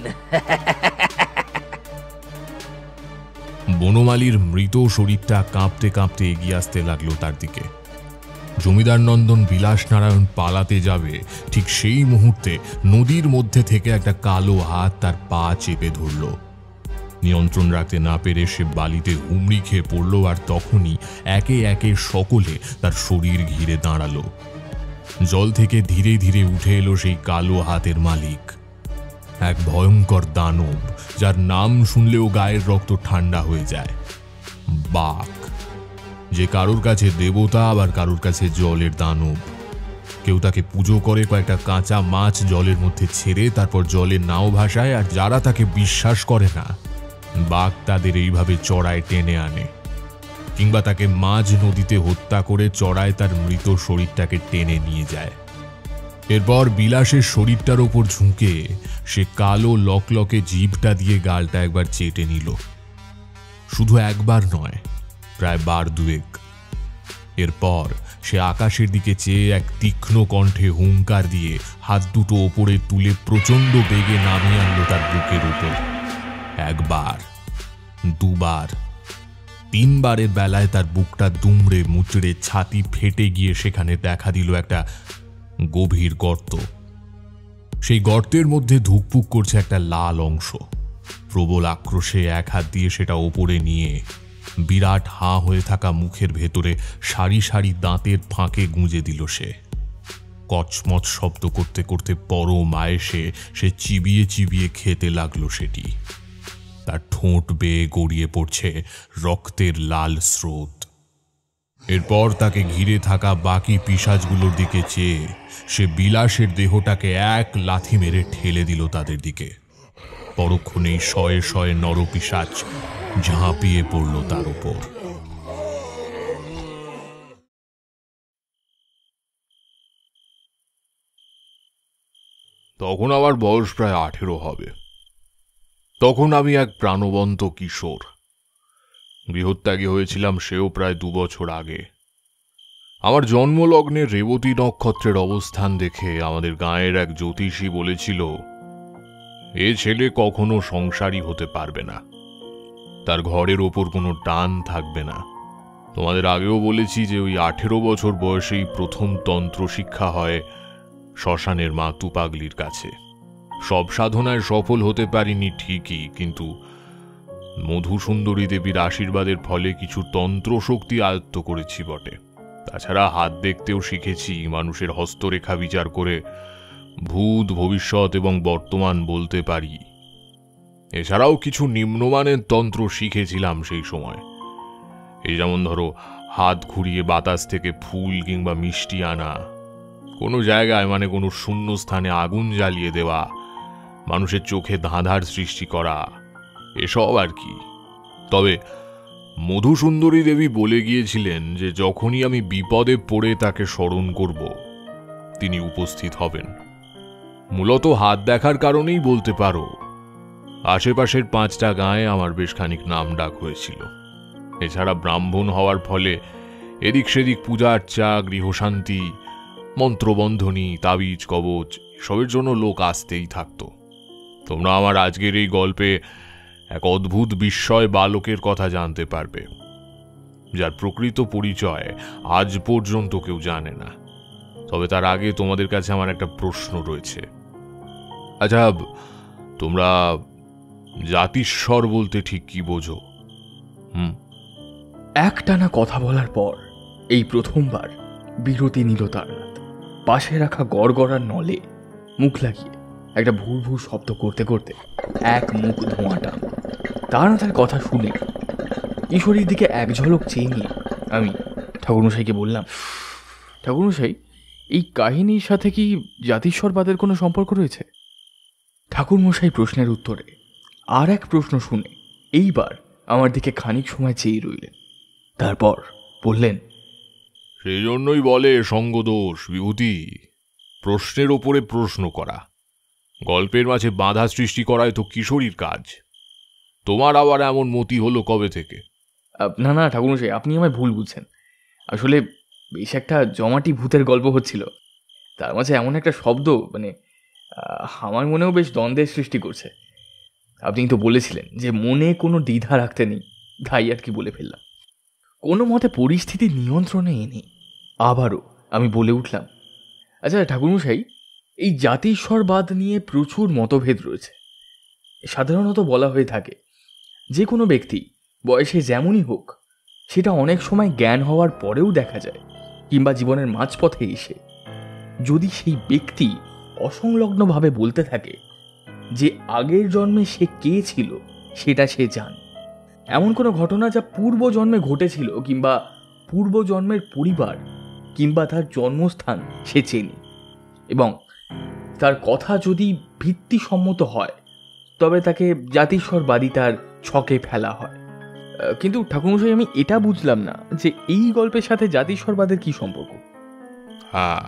বনমালীর মৃত শরীরটা কাঁপতে কাঁপতে এগিয়ে আসতে লাগলো তার দিকে। জমিদার নন্দন বিলাস নারায়ণ পালাতে যাবে, ঠিক সেই মুহূর্তে নদীর মধ্যে থেকে একটা কালো হাত তার পা চেপে ধরল। নিয়ন্ত্রণ রাখতে না পেরে সে বালিতে হুমড়ি খেয়ে পড়ল, আর তখনই একে একে সকলে তার শরীর ঘিরে দাঁড়ালো। জল থেকে ধীরে ধীরে উঠে এলো সেই কালো হাতের মালিক, এক ভয়ঙ্কর দানব, যার নাম শুনলেও গায়ের রক্ত ঠান্ডা হয়ে যায়। বাঘ, যে কারোর কাছে দেবতা, আবার কারোর কাছে জলের দানব। কেউ তাকে পুজো করে কয়েকটা কাঁচা মাছ জলের মধ্যে ছেড়ে তারপর জলে নাও ভাসায়, আর যারা তাকে বিশ্বাস করে না, বাঘ তাদের এইভাবে চড়ায় টেনে আনে, কিংবা তাকে মাঝ নদীতে হত্যা করে চড়ায় তার মৃত শরীরটাকে টেনে নিয়ে যায়। এরপর বিলাসের শরীরটার ওপর ঝুঁকে সে কালো লকলকে জিভটা দিয়ে গালটা একবার চেটে নিল। শুধু একবার নয়, প্রায় বার দুয়েক। এরপর সে আকাশের দিকে চেয়ে এক তীক্ষ্ণ কণ্ঠে হুঙ্কার দিয়ে হাত দুটো ওপরে তুলে প্রচণ্ড বেগে নামিয়ে আনলো তার বুকের উপর। একবার, দুবার, তিনবারের বেলায় তার বুকটা দুমড়ে মুচড়ে ছাতি ফেটে গিয়ে সেখানে দেখা দিল একটা গভীর গর্ত। সেই গর্তের মধ্যে ধুকপুক করছে একটা লাল অংশ। প্রবল আক্রোশে এক হাত দিয়ে সেটা ওপরে নিয়ে বিরাট হাঁ হয়ে থাকা মুখের ভেতরে সারি সারি দাঁতের ফাঁকে গুঁজে দিল সে। কচমচ শব্দ করতে করতে পরম আয়েসে সে চিবিয়ে চিবিয়ে খেতে লাগলো সেটি। তার ঠোঁট বেয়ে গড়িয়ে পড়ছে রক্তের লাল স্রোত। এরপর তাকে ঘিরে থাকা বাকি পিশাচগুলোর দিকে চেয়ে সে বিলাসের দেহটাকে এক লাথি মেরে ঠেলে দিল তাদের দিকে। পরক্ষণেই শয়ে শয়ে নরপিশাচ ঝাঁপিয়ে পড়ল তার উপর। তখন আমার বয়স প্রায় 18 হবে। তখন আমি এক প্রাণবন্ত কিশোর। গৃহত্যাগী হয়েছিলাম সেও প্রায় 2 বছর আগে। আমার জন্মলগ্নে রেবতী নক্ষত্রের অবস্থান দেখে আমাদের গাঁয়ের এক জ্যোতিষী বলেছিল, এ ছেলে কখনো সংসারী হতে পারবে না, তার ঘরের ওপর কোনো টান থাকবে না। তোমাদের আগেও বলেছি যে ওই 18 বছর বয়সেই প্রথম তন্ত্র শিক্ষা হয় শ্মশানের মা তুপাগলির কাছে। সব সাধনায় সফল হতে পারিনি ঠিকই, কিন্তু মধুসুন্দরী দেবীর আশীর্বাদের ফলে কিছু তন্ত্র শক্তি আয়ত্ত করেছি বটে। তাছাড়া হাত দেখতেও শিখেছি, মানুষের হস্তরেখা বিচার করে ভূত, ভবিষ্যৎ এবং বর্তমান বলতে পারি। এছাড়াও কিছু নিম্নমানের তন্ত্র শিখেছিলাম সেই সময়। এই যেমন ধরো, হাত ঘুরিয়ে বাতাস থেকে ফুল কিংবা মিষ্টি আনা, কোনো জায়গায় মানে কোনো শূন্য স্থানে আগুন জ্বালিয়ে দেওয়া, মানুষের চোখে ধাঁধার সৃষ্টি করা, এসব আর কি। তবে মধুসুন্দরী দেবী বলে গিয়েছিলেন যে যখনই আমি বিপদে পড়ে তাকে স্মরণ করব, তিনি উপস্থিত হবেন। মূলত হাত দেখার কারণেই বলতে পারো আশেপাশের 5টা গাঁয়ে আমার বেশ খানিক নাম ডাক হয়েছিল। এছাড়া ব্রাহ্মণ হওয়ার ফলে এদিক সেদিক পূজা আর্চা, গৃহশান্তি, মন্ত্রবন্ধনী, তাবিজ, কবচ সবের জন্য লোক আসতেই থাকত। তোমরা আমার আজকের এই গল্পে এক অদ্ভুত বিস্ময় বালকের কথা জানতে পারবে, যার প্রকৃত পরিচয় আজ পর্যন্ত কেউ জানে না। তবে তার আগে তোমাদের কাছে আমার একটা প্রশ্ন রয়েছে। আচ্ছা, তোমরা জাতিস্বর বলতে ঠিক কি বোঝো? একটানা কথা বলার পর এই প্রথমবার বিরতি নিল তারনাথ। পাশে রাখা গড়গড়ার নলে মুখ লাগিয়ে একটা ভুর ভুর শব্দ করতে করতে এক মুখ ধোঁয়া টান। তারনাথের কথা শুনে কিশোরীর দিকে এক ঝলক চেয়ে নিয়ে আমি ঠাকুরমশাইকে বললাম, ঠাকুরমশাই, এই কাহিনীর সাথে কি জাতিস্বরবাদের কোনো সম্পর্ক রয়েছে? ঠাকুরমশাই প্রশ্নের উত্তরে আর এক প্রশ্ন শুনে এইবার আমার দিকে খানিক সময় চেয়ে রইলেন। তারপর বললেন, সেই জন্যই বলে সঙ্গদোষ বিভূতি। প্রশ্নের ওপরে প্রশ্ন করা, গল্পের মাঝে বাধা সৃষ্টি করাই তো কিশোরীর কাজ। তোমার আবার এমন মতি হলো কবে থেকে? না না ঠাকুরমশাই, আপনি আমায় ভুল বুঝছেন। আসলে বেশ একটা জমাটি ভূতের গল্প হচ্ছিল, তার মাঝে এমন একটা শব্দ আমার মনেও বেশ দ্বন্দ্বের সৃষ্টি করছে। আপনি তো বলেছিলেন যে মনে কোনো দ্বিধা রাখতে নেই, তাই আর কি বলে ফেললাম। কোনো মতে পরিস্থিতি নিয়ন্ত্রণে এনে আবারও আমি বলে উঠলাম, আচ্ছা ঠাকুরমশাই, এই জাতিস্বরবাদ নিয়ে প্রচুর মতভেদ রয়েছে। সাধারণত বলা হয়ে থাকে যে কোনো ব্যক্তি বয়সে যেমনই হোক, সেটা অনেক সময় জ্ঞান হওয়ার পরেও দেখা যায়, কিংবা জীবনের মাঝপথে এসে যদি সেই ব্যক্তি অসংলগ্নভাবে বলতে থাকে যে আগের জন্মে সে কে ছিল সেটা সে জানে। এমন কোনো ঘটনা যা পূর্বজন্মে ঘটেছিল, কিংবা পূর্বজন্মের পরিবার কিংবা তার জন্মস্থান সে চেনে, এবং তার কথা যদি ভিত্তিসম্মত হয় তবে তাকে জাতিস্বরবাদী তার ছকে ফেলা হয়। কিন্তু ঠাকুরমশাই, আমি এটা বুঝলাম না যে এই গল্পের সাথে জাতিস্বরবাদের কি সম্পর্ক? হ্যাঁ,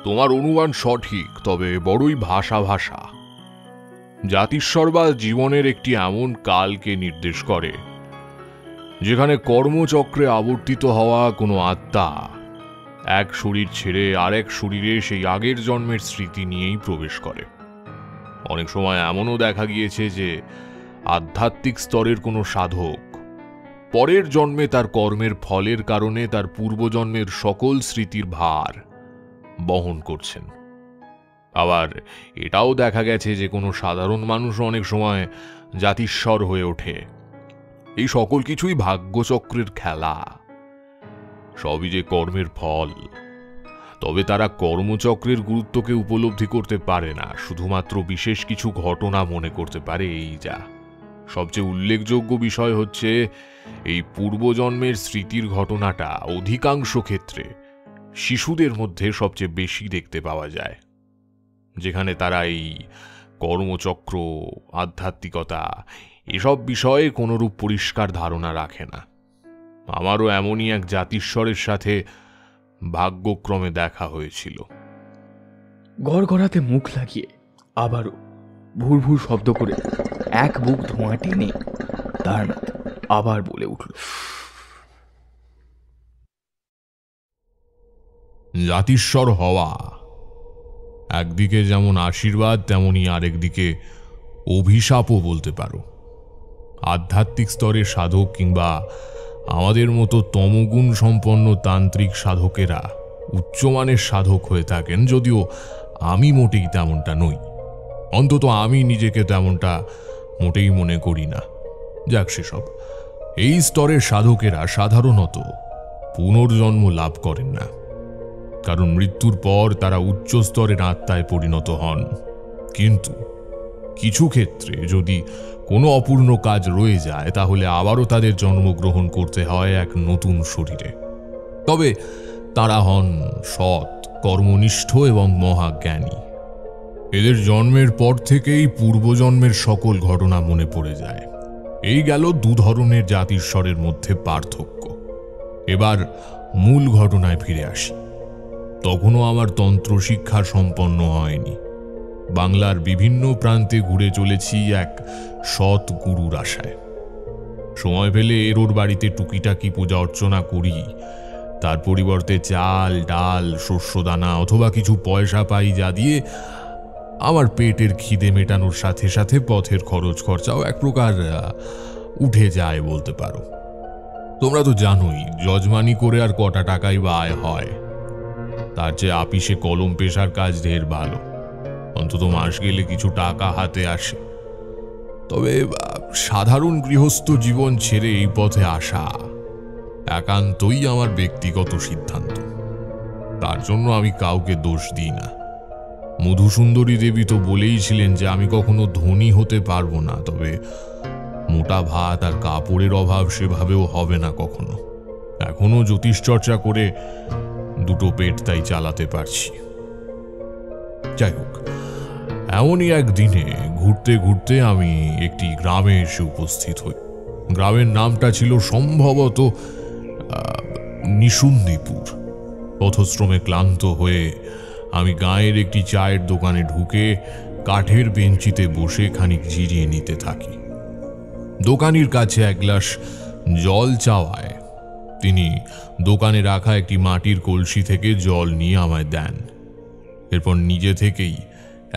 তোমার অনুমান সঠিক, তবে বড়ই ভাষা ভাষা। জাতিস্বরবাদ জীবনের একটি এমন কালকে নির্দেশ করে যেখানে কর্মচক্রে আবর্তিত হওয়া কোনো আত্মা এক শরীর ছেড়ে আরেক শরীরে সেই আগের জন্মের স্মৃতি নিয়েই প্রবেশ করে। অনেক সময় এমনও দেখা গিয়েছে যে আধ্যাত্মিক স্তরের কোনো সাধক পরের জন্মে তার কর্মের ফলের কারণে তার পূর্বজন্মের সকল স্মৃতির ভার বহন করছেন। আবার এটাও দেখা গেছে যে কোনো সাধারণ মানুষ অনেক সময় জাতিস্বর হয়ে ওঠে। এই সকল কিছুই ভাগ্যচক্রের খেলা, সবই যে কর্মের ফল। তবে তারা কর্মচক্রের গুরুত্বকে উপলব্ধি করতে পারে না, শুধুমাত্র বিশেষ কিছু ঘটনা মনে করতে পারে, এই যা। সবচেয়ে উল্লেখযোগ্য বিষয় হচ্ছে এই পূর্বজন্মের স্মৃতির ঘটনাটা অধিকাংশ ক্ষেত্রে শিশুদের মধ্যে সবচেয়ে বেশি দেখতে পাওয়া যায়, যেখানে তারা এই কর্মচক্র, আধ্যাত্মিকতা এসব বিষয়ে কোনোরূপ পরিষ্কার ধারণা রাখে না। আমারও এমনই এক জাতিস্বরের সাথে ভাগ্যক্রমে দেখা হয়েছিল। গড়গড়াতে মুখ লাগিয়ে আবারও ভুর ভুর শব্দ করে এক বুক ধোঁয়া টেনে তারনাথ আবার বলে উঠল, জাতিস্বর হওয়া একদিকে যেমন আশীর্বাদ, তেমনি আরেকদিকে অভিশাপও বলতে পারো। আধ্যাত্মিক স্তরে সাধক কিংবা আমাদের মতো তমগুণ সম্পন্ন তান্ত্রিক সাধকেরা উচ্চমানের সাধক হয়ে থাকেন, যদিও আমি মোটেই তেমনটা নই। অন্তত আমি নিজেকে তেমনটা মোটেই মনে করি না। যাক সেসব। এই স্তরের সাধকেরা সাধারণত পুনর্জন্ম লাভ করেন না, কারণ মৃত্যুর পর তারা উচ্চ স্তরের আত্মায় পরিণত হন। কিন্তু কিছু ক্ষেত্রে যদি কোনো অপূর্ণ কাজ রয়ে যায়, তাহলে আবারও তাদের জন্মগ্রহণ করতে হয় এক নতুন শরীরে। তবে তারা হন সৎ, কর্মনিষ্ঠ এবং মহাজ্ঞানী। এদের জন্মের পর থেকেই পূর্বজন্মের সকল ঘটনা মনে পড়ে যায়। এই গেল দু ধরনের জাতিস্বরের মধ্যে পার্থক্য। এবার মূল ঘটনায় ফিরে আসি। তখনও আমার তন্ত্র শিক্ষা সম্পন্ন হয়নি। বাংলার বিভিন্ন প্রান্তে ঘুরে চলেছি এক সৎ গুরুর আশায়। সময় পেলে এর বাড়িতে টুকিটাকি পূজা অর্চনা করি। তার পরিবর্তে চাল, ডাল, শস্যদানা অথবা কিছু পয়সা পাই, যা দিয়ে আমার পেটের খিদে মেটানোর সাথে সাথে পথের খরচ খরচাও এক প্রকার উঠে যায় বলতে পারো। তোমরা তো জানোই, যজমানি করে আর কটা টাকাই বা আয় হয়। তার চেয়ে আপিসে কলম পেশার কাজ ঢের ভালো। অন্তত মাস গেলে কিছু টাকা হাতে আসে। তবে সাধারণ গৃহস্থ জীবন ছেড়ে এই পথে আসা একান্তই আমার ব্যক্তিগত সিদ্ধান্ত। তার জন্য আমি কাউকে দোষ দিই না। মধুসুন্দরী দেবী তো বলেইছিলেন যে আমি কখনো ধনী হতে পারবো না, তবে মোটা ভাত আর কাপড়ের অভাব সেভাবেও হবে না কখনো। এখনো জ্যোতিষ চর্চা করে দুটো পেট তাই চালাতে পারছি। যাই হোক, এমনই একদিনে ঘুরতে ঘুরতে আমি একটি গ্রামে এসে উপস্থিত হই। গ্রামের নামটা ছিল সম্ভবত নিশুন্দিপুর। পথশ্রমে ক্লান্ত হয়ে আমি গাঁয়ের একটি চায়ের দোকানে ঢুকে কাঠের বেঞ্চিতে বসে খানিক জিরিয়ে নিতে থাকি। দোকানির কাছে এক গ্লাস জল চাওয়ায় তিনি দোকানে রাখা একটি মাটির কলসি থেকে জল নিয়ে আমায় দেন। এরপর নিজে থেকেই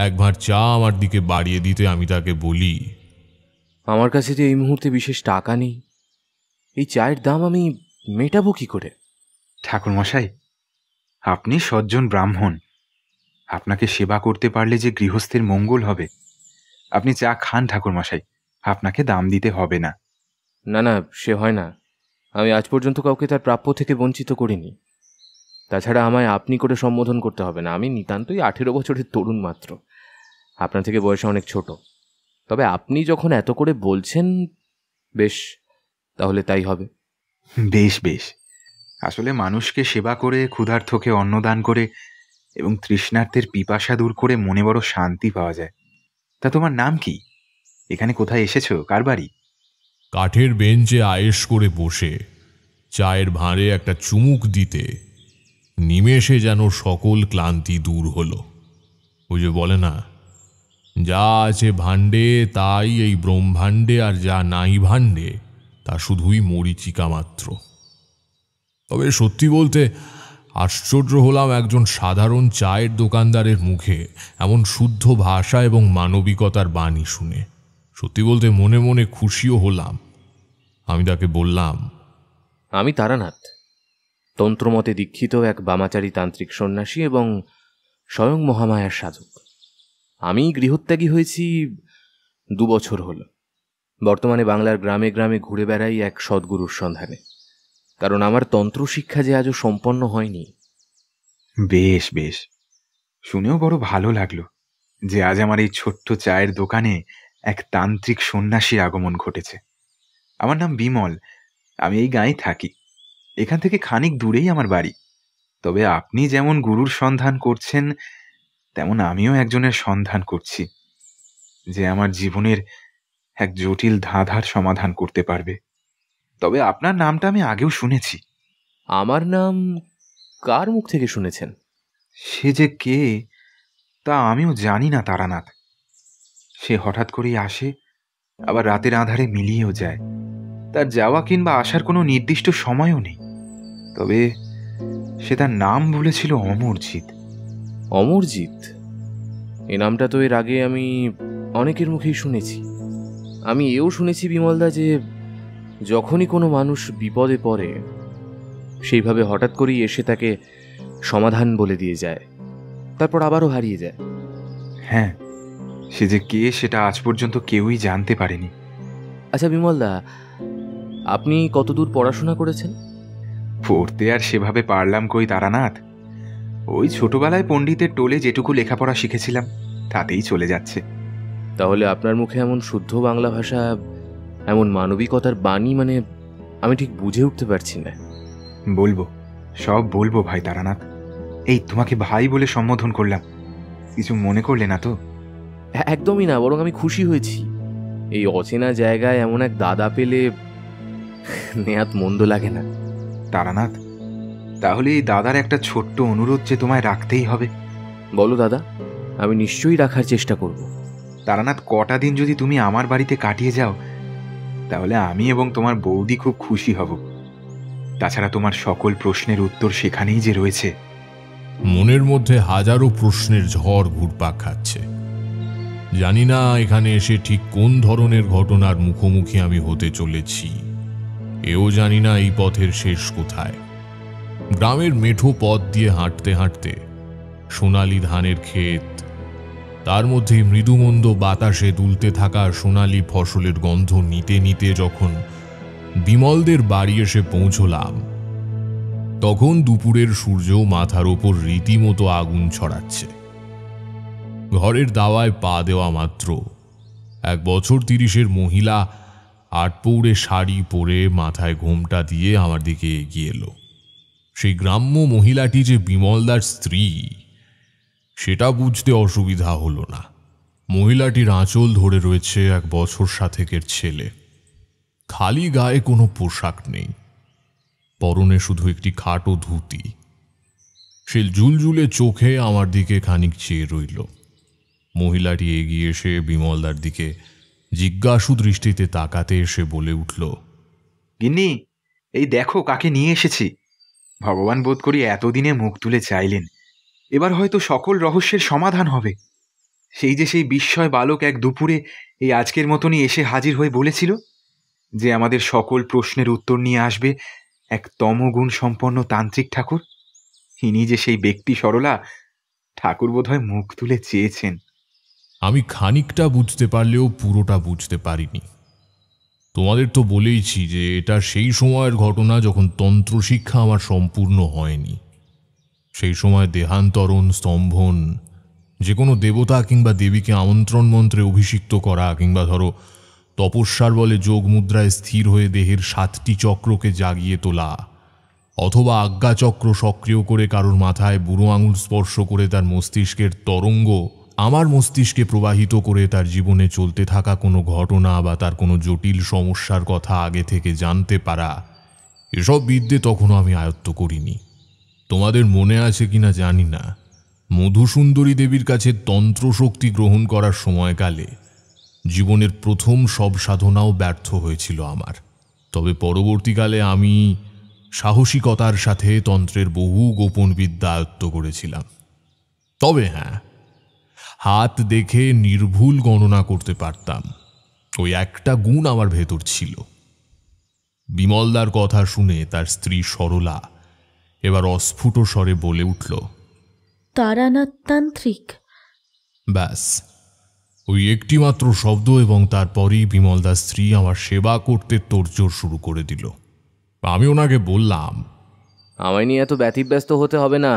এক ভাঁড় চা আমার দিকে বাড়িয়ে দিতে আমি তাকে বলি, আমার কাছে যে এই মুহূর্তে বিশেষ টাকা নেই, এই চায়ের দাম আমি মেটাবো কি করে? ঠাকুরমশাই, আপনি সজ্জন ব্রাহ্মণ। আপনাকে সেবা করতে পারলে যে গৃহস্থের মঙ্গল হবে। আপনি চা খান ঠাকুরমশাই, আপনাকে দাম দিতে হবে না। না না, সে হয় না। আমি আজ পর্যন্ত কাউকে তার প্রাপ্য থেকে বঞ্চিত করিনি। তাছাড়া আমায় আপনি করে সম্বোধন করতে হবে না। আমি নিতান্তই 18 বছরের তরুণ মাত্র। আপনার থেকে বয়সে অনেক ছোট। তবে আপনি যখন এত করে বলছেন, বেশ, তাহলে তাই হবে। বেশ বেশ। আসলে মানুষকে সেবা করে, ক্ষুধার্তকে অন্নদান করে এবং তৃষ্ণার্তের পিপাসা দূর করে মনে বড় শান্তি পাওয়া যায়। তা তোমার নাম কি? এখানে কোথায় এসেছো? কার বাড়ি? কাঠের বেঞ্চে আয়েশ করে বসে চায়ের ভাঁড়ে একটা চুমুক দিতে নিমেষে যেন সকল ক্লান্তি দূর হলো। ওই যে বলে না, যা আছে ভাণ্ডে তাই এই ব্রহ্মাণ্ডে, আর যা নাই ভাণ্ডে তা শুধুই মরীচিকা মাত্র। তবে সত্যি বলতে আশ্চর্য হলাম একজন সাধারণ চায়ের দোকানদারের মুখে এমন শুদ্ধ ভাষা এবং মানবিকতার বাণী শুনে। সত্যি বলতে মনে মনে খুশিও হলাম। আমি তাকে বললাম, আমি তারানাথ, তন্ত্রমতে দীক্ষিত এক বামাচারী তান্ত্রিক সন্ন্যাসী এবং স্বয়ং মহামায়ার সাধক। আমি গৃহত্যাগী হয়েছি 2 বছর হল। বর্তমানে বাংলার গ্রামে গ্রামে ঘুরে বেড়াই এক সদ্গুরুর সন্ধানে, কারণ আমার তন্ত্র শিক্ষা যে আজও সম্পন্ন হয়নি। বেশ বেশ, শুনেও বড় ভালো লাগলো যে আজ আমার এই ছোট্ট চায়ের দোকানে এক তান্ত্রিক সন্ন্যাসীর আগমন ঘটেছে। আমার নাম বিমল। আমি এই গাঁয়ে থাকি। এখান থেকে খানিক দূরেই আমার বাড়ি। তবে আপনি যেমন গুরুর সন্ধান করছেন, তেমন আমিও একজনের সন্ধান করছি, যে আমার জীবনের এক জটিল ধাঁধার সমাধান করতে পারবে। তবে আপনার নামটা আমি আগেও শুনেছি। আমার নাম কার মুখ থেকে শুনেছেন? সে যে কে তা আমিও জানি না তারানাথ। সে হঠাৎ করেই আসে, আবার রাতের আঁধারে মিলিয়েও যায়। তার যাওয়া কিংবা আসার কোনো নির্দিষ্ট সময়ও নেই। তবে সে তার নাম বলেছিল অমরজিৎ। অমরজিৎ? এ নামটা তো এর আগে আমি অনেকের মুখেই শুনেছি। আমি এও শুনেছি বিমলদা, যখনই কোনো মানুষ বিপদে পড়ে সেইভাবে হঠাৎ করেই এসে তাকে সমাধান বলে দিয়ে যায়, তারপর আবারও হারিয়ে যায়। হ্যাঁ, সে যে কে সেটা আজ পর্যন্ত কেউই জানতে পারেনি। আচ্ছা বিমলদা, আপনি কতদূর পড়াশোনা করেছেন? পড়তে আর সেভাবে পারলাম কই তারানাথ। ওই ছোটবেলায় পণ্ডিতের টোলে যেটুকু লেখাপড়া শিখেছিলাম তাতেই চলে যাচ্ছে। তাহলে আপনার মুখে এমন শুদ্ধ বাংলা ভাষা, এমন মানবিকতার বাণী, মানে আমি ঠিক বুঝে উঠতে পারছি না। বলবো, সব বলবো ভাই তারানাথ। এই তোমাকে ভাই বলে সম্বোধন করলাম, কিছু মনে করলে না তো? একদমই না, বরং আমি খুশি হয়েছি। এই অচেনা জায়গায় এমন এক দাদা পেলে নেহাত মন্দ লাগে না। তারানাথ, তাহলে এই দাদার একটা ছোট্ট অনুরোধ যে তোমায় রাখতেই হবে। বলো দাদা, আমি নিশ্চয়ই রাখার চেষ্টা করব। তারানাথ, কটা দিন যদি তুমি আমার বাড়িতে কাটিয়ে যাও তাহলে আমি এবং তোমার বৌদি খুব খুশি হব। তাছাড়া তোমার সকল প্রশ্নের উত্তর সেখানেই যে রয়েছে। মনের মধ্যে হাজারো প্রশ্নের ঝড় ঘুরপাক খাচ্ছে। জানি না এখানে এসে ঠিক কোন ধরনের ঘটনার মুখোমুখি আমি হতে চলেছি। এও জানি না এই পথের শেষ কোথায়। গ্রামের মেঠো পথ দিয়ে হাঁটতে হাঁটতে সোনালি ধানের ক্ষেত, তার মধ্যে মৃদুমন্দ বাতাসে দুলতে থাকা সোনালি ফসলের গন্ধ নিতে নিতে যখন বিমলদের বাড়ি এসে পৌঁছলাম, তখন দুপুরের সূর্য মাথার ওপর রীতিমতো আগুন ছড়াচ্ছে। ঘরের দাওয়ায় পা দেওয়া মাত্র 1 বছর 30-এর মহিলা আটপৌড়ে শাড়ি পরে মাথায় ঘোমটা দিয়ে আমার দিকে এগিয়ে এলো। সেই গ্রাম্য মহিলাটি যে বিমলদার স্ত্রী সেটা বুঝতে অসুবিধা হলো না। মহিলাটির আঁচল ধরে রয়েছে 1 বছর 7-এর ছেলে। খালি গায়ে কোনো পোশাক নেই, পরনে শুধু একটি খাটো ধুতি। সে জুলজুলে চোখে আমার দিকে খানিক চেয়ে রইল। মহিলাটি এগিয়ে এসে বিমলদার দিকে জিজ্ঞাসু দৃষ্টিতে তাকাতে এসে বলে উঠল, গিন্নি, এই দেখো কাকে নিয়ে এসেছি। ভগবান বোধ করি এতদিনে মুখ তুলে চাইলেন, এবার হয়তো সকল রহস্যের সমাধান হবে। সেই বিস্ময় বালক এক দুপুরে এই আজকের মতনই এসে হাজির হয়ে বলেছিল যে আমাদের সকল প্রশ্নের উত্তর নিয়ে আসবে এক তমগুণ সম্পন্ন তান্ত্রিক ঠাকুর। ইনি যে সেই ব্যক্তি সরলা, ঠাকুর বোধহয় মুখ তুলে চেয়েছেন। আমি খানিকটা বুঝতে পারলেও পুরোটা বুঝতে পারিনি। তোমাদের তো বলেইছি যে এটা সেই সময়ের ঘটনা যখন তন্ত্র শিক্ষা আমার সম্পূর্ণ হয়নি। সেই সময় দেহান্তরণ, স্তম্ভন, যে কোনো দেবতা কিংবা দেবীকে আমন্ত্রণ মন্ত্রে অভিষিক্ত করা, কিংবা ধরো তপস্যার বলে যোগ মুদ্রায় স্থির হয়ে দেহের 7টি চক্রকে জাগিয়ে তোলা, অথবা আজ্ঞাচক্র সক্রিয় করে কারোর মাথায় বুড়ো আঙুল স্পর্শ করে তার মস্তিষ্কের তরঙ্গ আমার মস্তিষ্কে প্রবাহিত করে তার জীবনে চলতে থাকা কোনো ঘটনা বা তার কোনো জটিল সমস্যার কথা আগে থেকে জানতে পারা, এসব বিদ্যে তখনও আমি আয়ত্ত করিনি। তোমাদের মনে আছে কিনা জানি না, মধুসুন্দরী দেবীর কাছে তন্ত্রশক্তি গ্রহণ করার সময়কালে জীবনের প্রথম সব সাধনাও ব্যর্থ হয়েছিল আমার। তবে পরবর্তীকালে আমি সাহসিকতার সাথে তন্ত্রের বহু গোপন বিদ্যা আয়ত্ত করেছিলাম। তবে হ্যাঁ, হাত দেখে নির্ভুল গণনা করতে পারতাম, ওই একটা গুণ আমার ভেতর ছিল। বিমলদার কথা শুনে তার স্ত্রী সরলা এবার অস্ফুট স্বরে বলে উঠল, তারানাথ তান্ত্রিক। ব্যাস, ওই একটিমাত্র শব্দ এবং তারপরই বিমলদার স্ত্রী আমার সেবা করতে তোড়জোড় শুরু করে দিল। আমি ওনাকে বললাম, আমায় নিয়ে এত ব্যতিব্যস্ত হতে হবে না।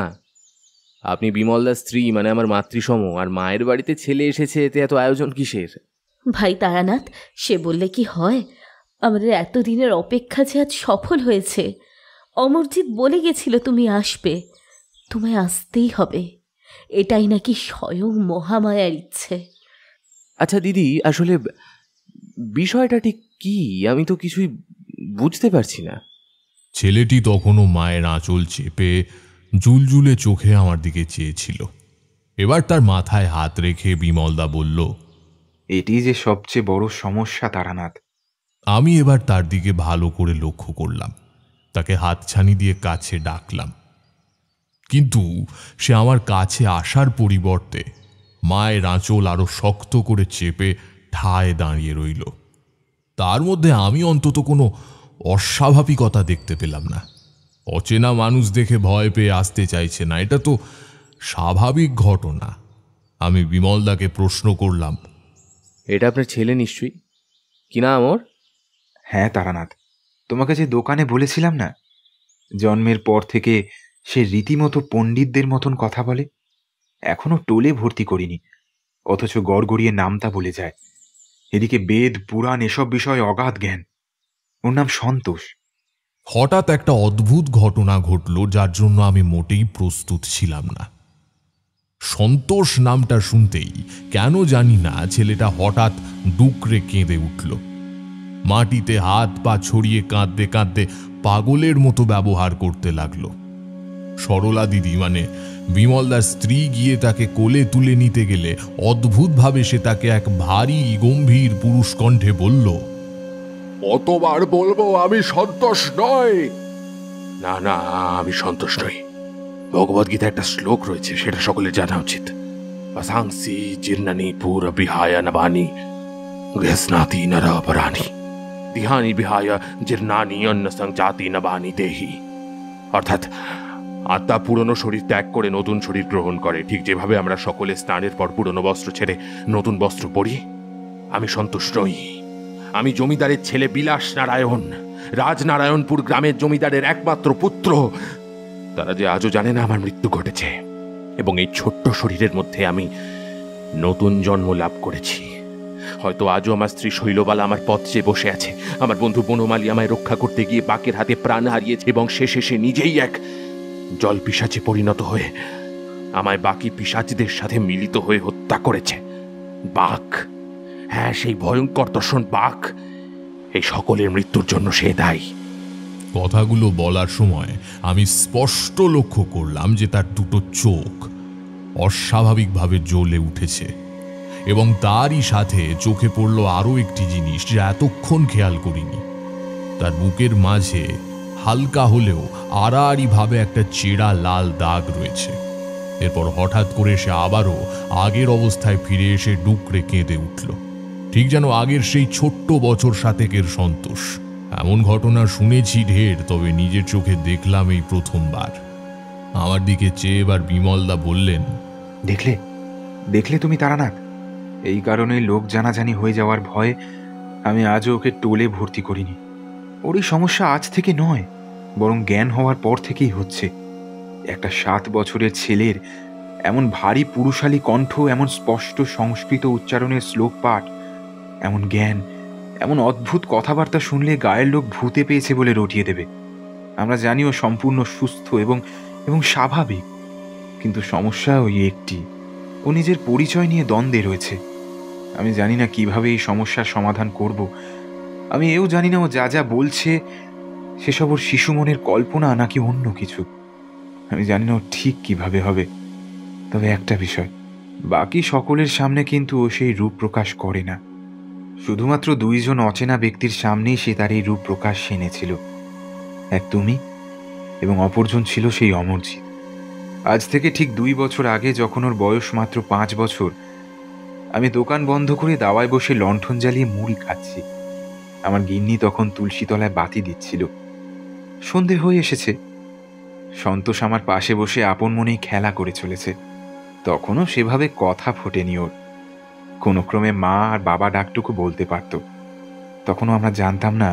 আপনি বিমলদার স্ত্রী, মানে আমার মাতৃসম, আর মায়ের বাড়িতে ছেলে এসেছে, এতে এত আয়োজন কিসের? ভাই তারানাথ, সে বললে কি হয়? আমাদের এতদিনের অপেক্ষা যে আজ সফল হয়েছে। অমরজিৎ বলে গেছিল তুমি আসবে, তোমায় আসতেই হবে। এটাই নাকি স্বয়ং মহামায়ার ইচ্ছে। আচ্ছা দিদি, আসলে বিষয়টা ঠিক কি? আমি তো কিছুই বুঝতে পারছি না। ছেলেটি তখনও মায়ের আঁচল চেপে জুলজুলে চোখে আমার দিকে চেয়েছিল। এবার তার মাথায় হাত রেখে বিমলদা বলল, এটি যে সবচেয়ে বড় সমস্যা তারানাথ। আমি এবার তার দিকে ভালো করে লক্ষ্য করলাম, তাকে হাতছানি দিয়ে কাছে ডাকলাম, কিন্তু সে আমার কাছে আসার পরিবর্তে মায়ের আঁচল আরো শক্ত করে চেপে ঠায় দাঁড়িয়ে রইল। তার মধ্যে আমি অন্তত কোনো অস্বাভাবিকতা দেখতে পেলাম না। অচেনা মানুষ দেখে ভয় পেয়ে আসতে চাইছে না, এটা তো স্বাভাবিক ঘটনা। আমি বিমলদাকে প্রশ্ন করলাম, এটা আপনার ছেলে নিশ্চয়ই, কি না ওর? হ্যাঁ তারানাথ, তোমাকে যে দোকানে বলেছিলাম না, জন্মের পর থেকে সে রীতিমতো পণ্ডিতদের মতন কথা বলে। এখনো টোলে ভর্তি করিনি, অথচ গড়গড়িয়ে নামতা বলে যায়। এদিকে বেদ পুরাণ এসব বিষয়ে অগাধ জ্ঞান। ওর নাম সন্তোষ। হঠাৎ একটা অদ্ভুত ঘটনা ঘটল, যার জন্য আমি মোটেই প্রস্তুত ছিলাম না। সন্তোষ নামটা শুনতেই কেন জানি না ছেলেটা হঠাৎ ডুকরে কেঁদে উঠল। মাটিতে হাত পা ছড়িয়ে কাঁদতে কাঁদতে পাগলের মতো ব্যবহার করতে লাগলো। সরলা দিদি মানে বিমলদার স্ত্রী গিয়ে তাকে কোলে তুলে নিতে গেলে অদ্ভুতভাবে সে তাকে এক ভারী গম্ভীর পুরুষ কণ্ঠে বলল, কতবার বলবো আমি সন্তোষ নয়। না না, আমি সন্তোষ নই। ভগবদ্গীতা একটা শ্লোক রয়েছে, সেটা সকলের জানা উচিত। অসাংসি জীর্ণানি পুরা বিহায়া নবানি গৃহস্নাতি নরাপরানি দিহানি বিহায়া জীর্ণানি অন্য সংজাতি নবানি দেহি। অর্থাৎ আত্মা পুরনো শরীর ত্যাগ করে নতুন শরীর গ্রহণ করে, ঠিক যেভাবে আমরা সকলে স্নানের পর পুরনো বস্ত্র ছেড়ে নতুন বস্ত্র পরি। আমি সন্তোষ নই। আমি জমিদারের ছেলে বিলাস নারায়ণ, রাজনারায়ণপুর গ্রামের জমিদারের একমাত্র পুত্র। তারা যে আজও জানে না আমার মৃত্যু ঘটেছে, এবং এই ছোট্ট শরীরের মধ্যে আমি নতুন জন্ম লাভ করেছি। হয়তো আজও আমার স্ত্রী শৈলবালা আমার পথ চেয়ে বসে আছে, আমার বন্ধু বনমালী আমায় রক্ষা করতে গিয়ে বাকের হাতে প্রাণ হারিয়েছে, এবং শেষে সে নিজেই এক জল পিশাচে পরিণত হয়ে আমায় বাকি পিশাচদের সাথে মিলিত হয়ে হত্যা করেছে। বাঘ, হ্যাঁ সেই ভয়ঙ্কর দর্শন বাঘ, এই সকলের মৃত্যুর জন্য সে দায়ী। কথাগুলো বলার সময় আমি স্পষ্ট লক্ষ্য করলাম যে তার দুটো চোখ অস্বাভাবিকভাবে জ্বলে উঠেছে, এবং তারই সাথে চোখে পড়ল আরও একটি জিনিস যা এতক্ষণ খেয়াল করিনি। তার বুকের মাঝে হালকা হলেও আড়াআড়িভাবে একটা চেরা লাল দাগ রয়েছে। এরপর হঠাৎ করে সে আবারও আগের অবস্থায় ফিরে এসে ডুকরে কেঁদে উঠল, ঠিক যেন আগের সেই ছোট্ট বছর সাতেকের সন্তোষ। এমন ঘটনা শুনেছি ঢের, তবে নিজের চোখে দেখলাম এই প্রথমবার। আমার দিকে চেয়ে এবার বিমলদা বললেন, দেখলে দেখলে তুমি তারানাথ, এই কারণে লোক জানাজানি হয়ে যাওয়ার ভয়ে আমি আজও ওকে টোলে ভর্তি করিনি। ওর এই সমস্যা আজ থেকে নয়, বরং জ্ঞান হওয়ার পর থেকেই হচ্ছে। একটা 7 বছরের ছেলের এমন ভারী পুরুষালী কণ্ঠ, এমন স্পষ্ট সংস্কৃত উচ্চারণের শ্লোক পাঠ, এমন জ্ঞান, এমন অদ্ভুত কথাবার্তা শুনলে গায়ের লোক ভূতে পেয়েছে বলে রটিয়ে দেবে। আমরা জানি ও সম্পূর্ণ সুস্থ এবং স্বাভাবিক, কিন্তু সমস্যা ওই একটি, ও নিজের পরিচয় নিয়ে দ্বন্দ্বে রয়েছে। আমি জানি না কিভাবে এই সমস্যার সমাধান করব। আমি এও জানি না ও যা যা বলছে সেসব ওর শিশু মনের কল্পনা নাকি অন্য কিছু। আমি জানি না ও ঠিক কিভাবে হবে। তবে একটা বিষয়, বাকি সকলের সামনে কিন্তু ও সেই রূপ প্রকাশ করে না। শুধুমাত্র 2 জন অচেনা ব্যক্তির সামনেই সে তার এই রূপ প্রকাশ এনেছিল। এক তুমি, এবং অপরজন ছিল সেই অমরজিৎ। আজ থেকে ঠিক 2 বছর আগে, যখন ওর বয়স মাত্র 5 বছর, আমি দোকান বন্ধ করে দাওয়ায় বসে লণ্ঠন জ্বালিয়ে মুড়ি খাচ্ছি। আমার গিন্নি তখন তুলসীতলায় বাতি দিচ্ছিল। সন্ধে হয়ে এসেছে। সন্তোষ আমার পাশে বসে আপন মনেই খেলা করে চলেছে। তখনও সেভাবে কথা ফোটেনি ওর। কোনো ক্রমে মা আর বাবা ডাকটুকু বলতে পারত। তখনও আমরা জানতাম না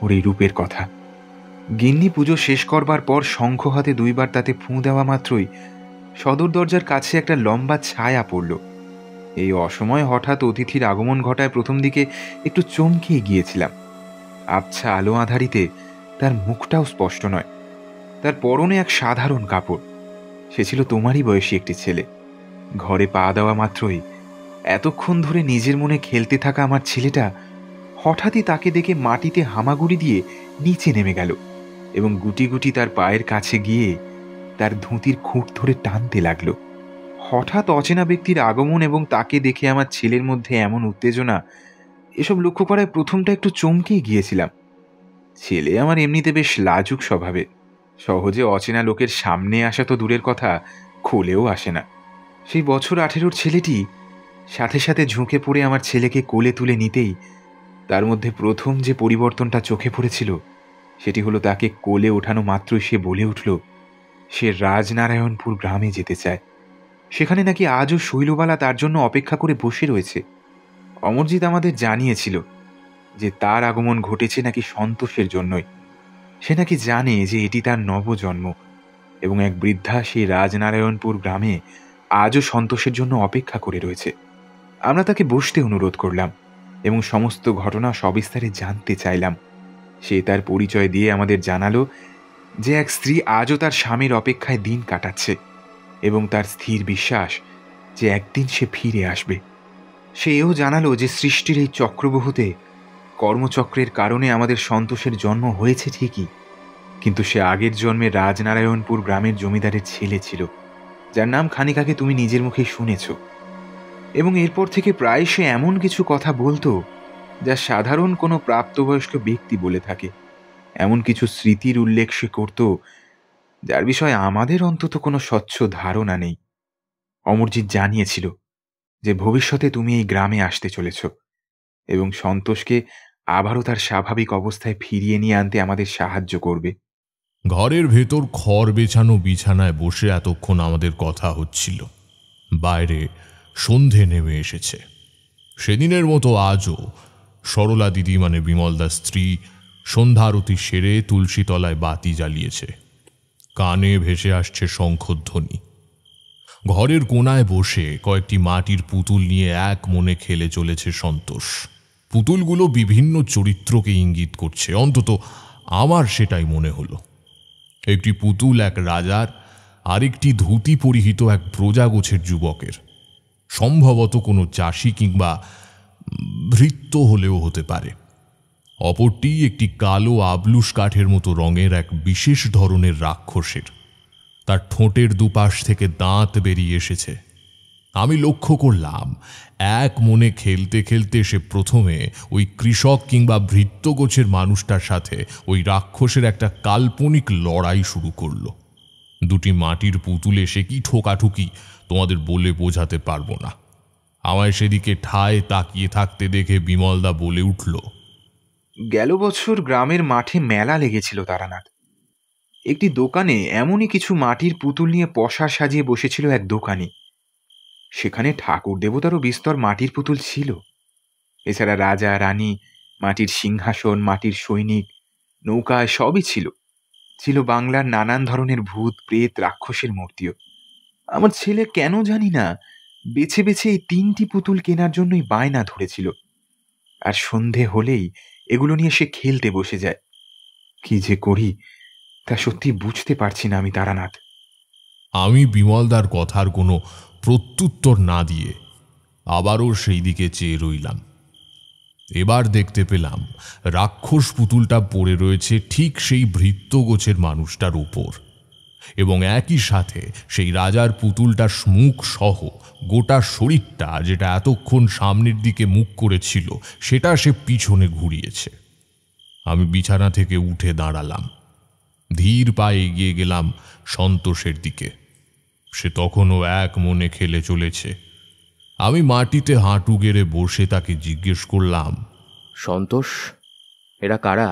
ওর এই রূপের কথা। গিন্নি পুজো শেষ করবার পর শঙ্খ হাতে 2 বার তাতে ফুঁ দেওয়া মাত্রই সদর দরজার কাছে একটা লম্বা ছায়া পড়ল। এই অসময়ে হঠাৎ অতিথির আগমন ঘটায় প্রথম দিকে একটু চমকে গিয়েছিলাম। আবছা আলো আধারিতে তার মুখটাও স্পষ্ট নয়। তার পরনে এক সাধারণ কাপড়। সে ছিল তোমারই বয়সী একটি ছেলে। ঘরে পা দেওয়া মাত্রই এতক্ষণ ধরে নিজের মনে খেলতে থাকা আমার ছেলেটা হঠাৎই তাকে দেখে মাটিতে হামাগুড়ি দিয়ে নিচে নেমে গেল, এবং গুটি গুটি তার পায়ের কাছে গিয়ে তার ধুতির খুঁট ধরে টানতে লাগলো। হঠাৎ অচেনা ব্যক্তির আগমন এবং তাকে দেখে আমার ছেলের মধ্যে এমন উত্তেজনা, এসব লক্ষ্য করায় প্রথমটা একটু চমকেই গিয়েছিলাম। ছেলে আমার এমনিতে বেশ লাজুক স্বভাবের। সহজে অচেনা লোকের সামনে আসা তো দূরের কথা, কোলেও আসে না। সেই বছর 18-র ছেলেটি সাথে সাথে ঝুঁকে পড়ে আমার ছেলেকে কোলে তুলে নিতেই তার মধ্যে প্রথম যে পরিবর্তনটা চোখে পড়েছিল সেটি হলো তাকে কোলে ওঠানো মাত্রই সে বলে উঠল সে রাজনারায়ণপুর গ্রামে যেতে চায়। সেখানে নাকি আজও শৈলবালা তার জন্য অপেক্ষা করে বসে রয়েছে। অমরজিৎ আমাদের জানিয়েছিল যে তার আগমন ঘটেছে নাকি সন্তোষের জন্যই। সে নাকি জানে যে এটি তার নবজন্ম এবং এক বৃদ্ধা সেই রাজনারায়ণপুর গ্রামে আজও সন্তোষের জন্য অপেক্ষা করে রয়েছে। আমরা তাকে বসতে অনুরোধ করলাম এবং সমস্ত ঘটনা সবিস্তারে জানতে চাইলাম। সে তার পরিচয় দিয়ে আমাদের জানালো যে এক স্ত্রী আজও তার স্বামীর অপেক্ষায় দিন কাটাচ্ছে এবং তার স্থির বিশ্বাস যে একদিন সে ফিরে আসবে। সে এও জানালো যে সৃষ্টির এই চক্রবহুতে কর্মচক্রের কারণে আমাদের সন্তোষের জন্ম হয়েছে ঠিকই, কিন্তু সে আগের জন্মে রাজনারায়ণপুর গ্রামের জমিদারের ছেলে ছিল, যার নাম খানিক আগে তুমি নিজের মুখেই শুনেছ। এবং এরপর থেকে প্রায় সে এমন কিছু কথা বলতো যা সাধারণ কোনো প্রাপ্তবয়স্ক ব্যক্তি বলে থাকে। এমন কিছু স্মৃতির উল্লেখ সে করত যার বিষয়ে আমাদের অন্তত কোনো স্বচ্ছ ধারণা নেই। অমরজিৎ জানিয়েছিল যে ভবিষ্যতে তুমি এই গ্রামে আসতে চলেছ এবং সন্তোষকে আবারও তার স্বাভাবিক অবস্থায় ফিরিয়ে নিয়ে আনতে আমাদের সাহায্য করবে। ঘরের ভেতর খড় বেছানো বিছানায় বসে এতক্ষণ আমাদের কথা হচ্ছিল। বাইরে সন্ধে নেমে এসেছে। সেদিনের মতো আজও সরলা দিদি মানে বিমলদার স্ত্রী সন্ধ্যা আরতি সেরে তুলসী তলায় বাতি জ্বালিয়েছে। কানে ভেসে আসছে শঙ্খধ্বনি। ঘরের কোনায় বসে কয়েকটি মাটির পুতুল নিয়ে এক মনে খেলে চলেছে সন্তোষ। পুতুলগুলো বিভিন্ন চরিত্রকে ইঙ্গিত করছে, অন্তত আমার সেটাই মনে হলো। একটি পুতুল এক রাজার, আরেকটি ধুতি পরিহিত এক প্রজাগোছের যুবকের, সম্ভবত কোনো চাষি কিংবা ভৃত্য হলেও হতে পারে। অপরটি একটি কালো আবলুস কাঠের মতো রঙের এক বিশেষ ধরনের রাক্ষসের। তার ঠোঁটের দুপাশ থেকে দাঁত বেরিয়ে এসেছে। আমি লক্ষ্য করলাম এক মনে খেলতে খেলতে সে প্রথমে ওই কৃষক কিংবা ভৃত্যগোছের মানুষটার সাথে ওই রাক্ষসের একটা কাল্পনিক লড়াই শুরু করলো। দুটি মাটির পুতুল এসে কি ঠোকাঠুকি তোমাদের বলে বোঝাতে পারবো না। আমায় সেদিকে ঠায় তাকিয়ে থাকতে দেখে বিমলদা বলে উঠল, গেল বছর গ্রামের মাঠে মেলা লেগেছিল তারানাথ। একটি দোকানে এমনই কিছু মাটির পুতুল নিয়ে পসার সাজিয়ে বসেছিল এক দোকানি। সেখানে ঠাকুর দেবতারও বিস্তর মাটির পুতুল ছিল। এছাড়া রাজা রানী, মাটির সিংহাসন, মাটির সৈনিক, নৌকায় সবই ছিল। ছিল বাংলার নানান ধরনের ভূত, প্রেত, রাক্ষসের মূর্তিও। আমার ছেলে কেন জানি না বেছে বেছে এই 3টি পুতুল কেনার জন্যই বায়না ধরেছিল। আর সন্ধে হলেই এগুলো নিয়ে সে খেলতে বসে যায়। কি যে করি তা সত্যি বুঝতে পারছি না আমি তারানাথ। আমি বিমলদার কথার কোনো প্রত্যুত্তর না দিয়ে আবারও সেই দিকে চেয়ে রইলাম। এবার দেখতে পেলাম রাক্ষস পুতুলটা পড়ে রয়েছে ঠিক সেই ভৃত্যগোছের মানুষটার উপর, এবং একই সাথে সেই রাজার পুতুলটার মুখ সহ গোটা শরীরটা, যেটা এতক্ষণ সামনের দিকে মুখ করেছিল, সেটা সে পিছনে ঘুরিয়েছে। আমি বিছানা থেকে উঠে দাঁড়ালাম, ধীর পায়ে এগিয়ে গেলাম সন্তোষের দিকে। সে তখনও এক মনে খেলে চলেছে। আমি মাটিতে হাঁটু গেড়ে বসে তাকে জিজ্ঞেস করলাম, সন্তোষ, এরা কারা?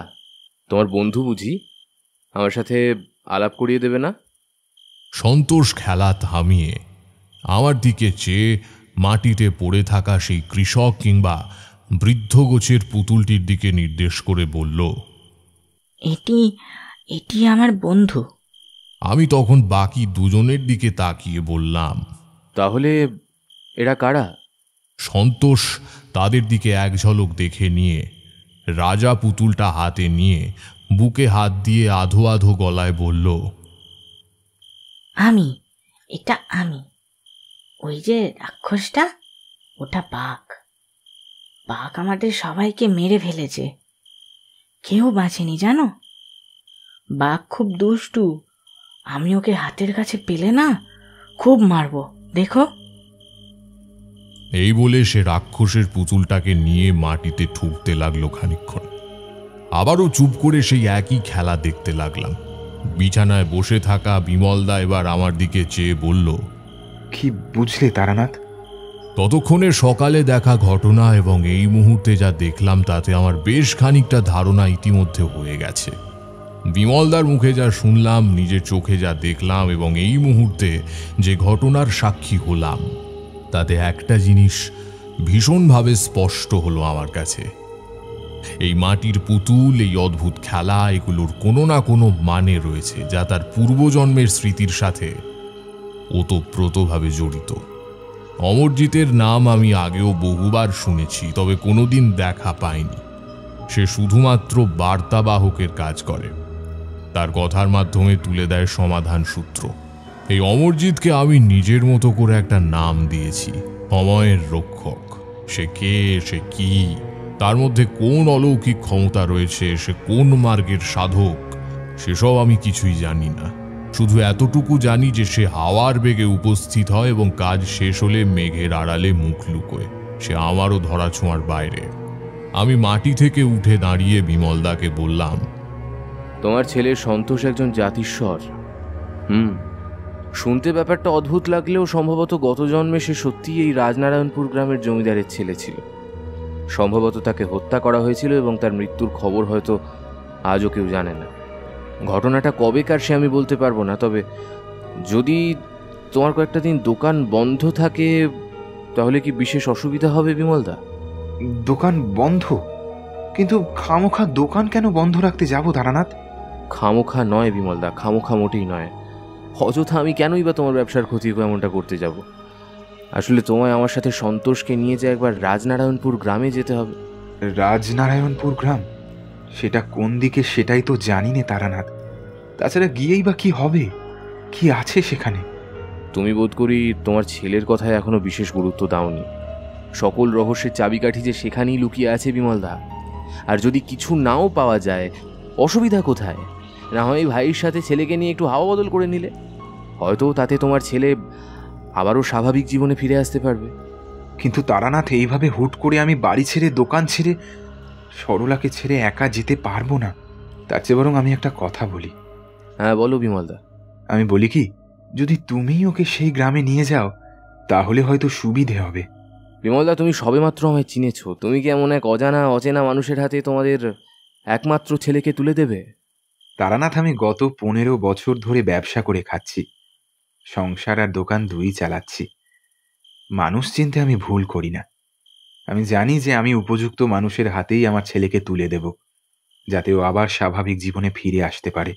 তোমার বন্ধু বুঝি? আমার সাথে আলাপ করিয়ে দেবে না? সন্তোষ খেলা থামিয়ে আমার দিকে চেয়ে মাটিতে পড়ে থাকা সেই কৃষক কিংবা বৃদ্ধগোছের পুতুলটির দিকে নির্দেশ করে বলল, এটি আমার বন্ধু। আমি তখন বাকি দুজনের দিকে তাকিয়ে বললাম, তাহলে এরা কারা? সন্তোষ তাদের দিকে এক ঝলক দেখে নিয়ে রাজা পুতুলটা হাতে নিয়ে বুকে হাত দিয়ে আধো আধো গলায় বলল, এটা আমি। ওই যে রাক্ষসটা, ওটা বাঘ। বাঘ আমাদের সবাইকে মেরে ফেলেছে, কেউ বাঁচেনি জানো। বাঘ খুব দুষ্টু, আমি ওকে হাতের কাছে পেলে না খুব মারবো, দেখো। এই বলে সে রাক্ষসের পুতুলটাকে নিয়ে মাটিতে ঠুকতে লাগলো খানিকক্ষণ। আবারও চুপ করে সেই একই খেলা দেখতে লাগলাম। বিছানায় বসে থাকা বিমলদা এবার আমার দিকে চেয়ে বলল, কি বুঝলে তারানাথ? ততক্ষণে সকালে দেখা ঘটনা এবং এই মুহূর্তে যা দেখলাম তাতে আমার বেশ খানিকটা ধারণা ইতিমধ্যে হয়ে গেছে। বিমলদার মুখে যা শুনলাম, নিজের চোখে যা দেখলাম এবং এই মুহূর্তে যে ঘটনার সাক্ষী হলাম, তাতে একটা জিনিস ভীষণভাবে স্পষ্ট হলো আমার কাছে। এই মাটির পুতুল, এই অদ্ভুত খেলা, এগুলোর কোনো না কোনো মানে রয়েছে যা তার পূর্বজন্মের স্মৃতির সাথে ওতপ্রোতভাবে জড়িত। অমরজিতের নাম আমি আগেও বহুবার শুনেছি, তবে কোনোদিন দেখা পাইনি। সে শুধুমাত্র বার্তাবাহকের কাজ করে, তার কথার মাধ্যমে তুলে দেয় সমাধান সূত্র। এই অমরজিৎকে আমি নিজের মতো করে একটা নাম দিয়েছি, সময়ের রক্ষক। সে কে, সে কি, তার মধ্যে কোন অলৌকিক ক্ষমতা রয়েছে, সে কোন মার্গের সাধক, সেসব আমি কিছুই জানি না। শুধু এতটুকু জানি যে সে হাওয়ার বেগে উপস্থিত হয় এবং কাজ শেষ হলে মেঘের আড়ালে মুখ লুকোয়। সে আমারও ধরাছোঁয়ার বাইরে। আমি মাটি থেকে উঠে দাঁড়িয়ে বিমলদাকে বললাম, তোমার ছেলে সন্তোষ একজন জাতিস্বর। শুনতে ব্যাপারটা অদ্ভুত লাগলেও সম্ভবত গত জন্মে সে সত্যিই এই রাজনারায়ণপুর গ্রামের জমিদারের ছেলে ছিল। সম্ভবত তাকে হত্যা করা হয়েছিল এবং তার মৃত্যুর খবর হয়তো আজও কেউ জানে না। ঘটনাটা কবেকার সে আমি বলতে পারবো না, তবে যদি তোমার কয়েকটা দিন দোকান বন্ধ থাকে তাহলে কি বিশেষ অসুবিধা হবে বিমলদা? দোকান বন্ধ? কিন্তু খামোখা দোকান কেন বন্ধ রাখতে যাব তারানাথ? খামোখা নয় বিমলদা, খামোখা মোটেই নয়। অযথা আমি কেনই বা তোমার ব্যবসার ক্ষতি এমনটা করতে যাব। আসলে তোমায় আমার সাথে সন্তোষকে নিয়ে যে একবার রাজনারায়ণপুর গ্রামে যেতে হবে। রাজনারায়ণপুর গ্রাম? সেটা কোন দিকে সেটাই তো জানি না তারানাথ। তাছাড়া গিয়েই বা কি হবে? কি আছে সেখানে? তুমি বোধ করি তোমার ছেলের কথায় এখনো বিশেষ গুরুত্ব দাওনি। সকল রহস্যের চাবিকাঠি যে সেখানেই লুকিয়ে আছে বিমলদা। আর যদি কিছু নাও পাওয়া যায়, অসুবিধা কোথায়? না হয় ভাইয়ের সাথে ছেলেকে নিয়ে একটু হাওয়া বদল করে নিলে হয়তো তাতে তোমার ছেলে আবারও স্বাভাবিক জীবনে ফিরে আসতে পারবে। কিন্তু তারানাথ, এইভাবে হুট করে আমি বাড়ি ছেড়ে, দোকান ছেড়ে, সরলাকে ছেড়ে একা যেতে পারবো না। তার চেয়ে বরং আমি একটা কথা বলি। হ্যাঁ বলো বিমলদা। আমি বলি কি, যদি তুমি ওকে সেই গ্রামে নিয়ে যাও তাহলে হয়তো সুবিধে হবে। বিমলদা, তুমি সবেমাত্র আমায় চিনেছ। তুমি কি এমন এক অচেনা মানুষের হাতে তোমাদের একমাত্র ছেলেকে তুলে দেবে? তারানাথ, আমি গত 15 বছর ধরে ব্যবসা করে খাচ্ছি, সংসার আর দোকান দুই চালাচ্ছি। মানুষ চিনতে আমি ভুল করি না। আমি জানি যে আমি উপযুক্ত মানুষের হাতেই আমার ছেলেকে তুলে দেব, যাতে ও আবার স্বাভাবিক জীবনে ফিরে আসতে পারে।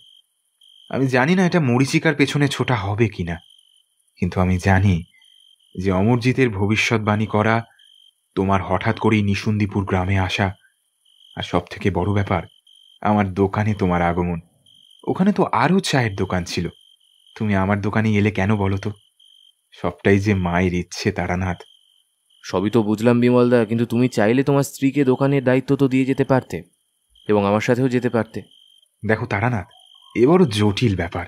আমি জানি না এটা মরীচিকার পেছনে ছোটা হবে কিনা, কিন্তু আমি জানি যে অমরজিতের ভবিষ্যৎবাণী করা, তোমার হঠাৎ করেই নিশুন্দিপুর গ্রামে আসা, আর সব থেকে বড় ব্যাপার আমার দোকানে তোমার আগমন। ওখানে তো আরও চায়ের দোকান ছিল, তুমি আমার দোকানে এলে কেন বলো তো? সবটাই যে মায়ের ইচ্ছে তারানাথ। সবই তো বুঝলাম বিমলদা, কিন্তু তুমি চাইলে তোমার স্ত্রীকে দোকানের দায়িত্ব তো দিয়ে যেতে পারতে এবং আমার সাথেও যেতে পারতে। দেখো তারানাথ, এ বড় জটিল ব্যাপার।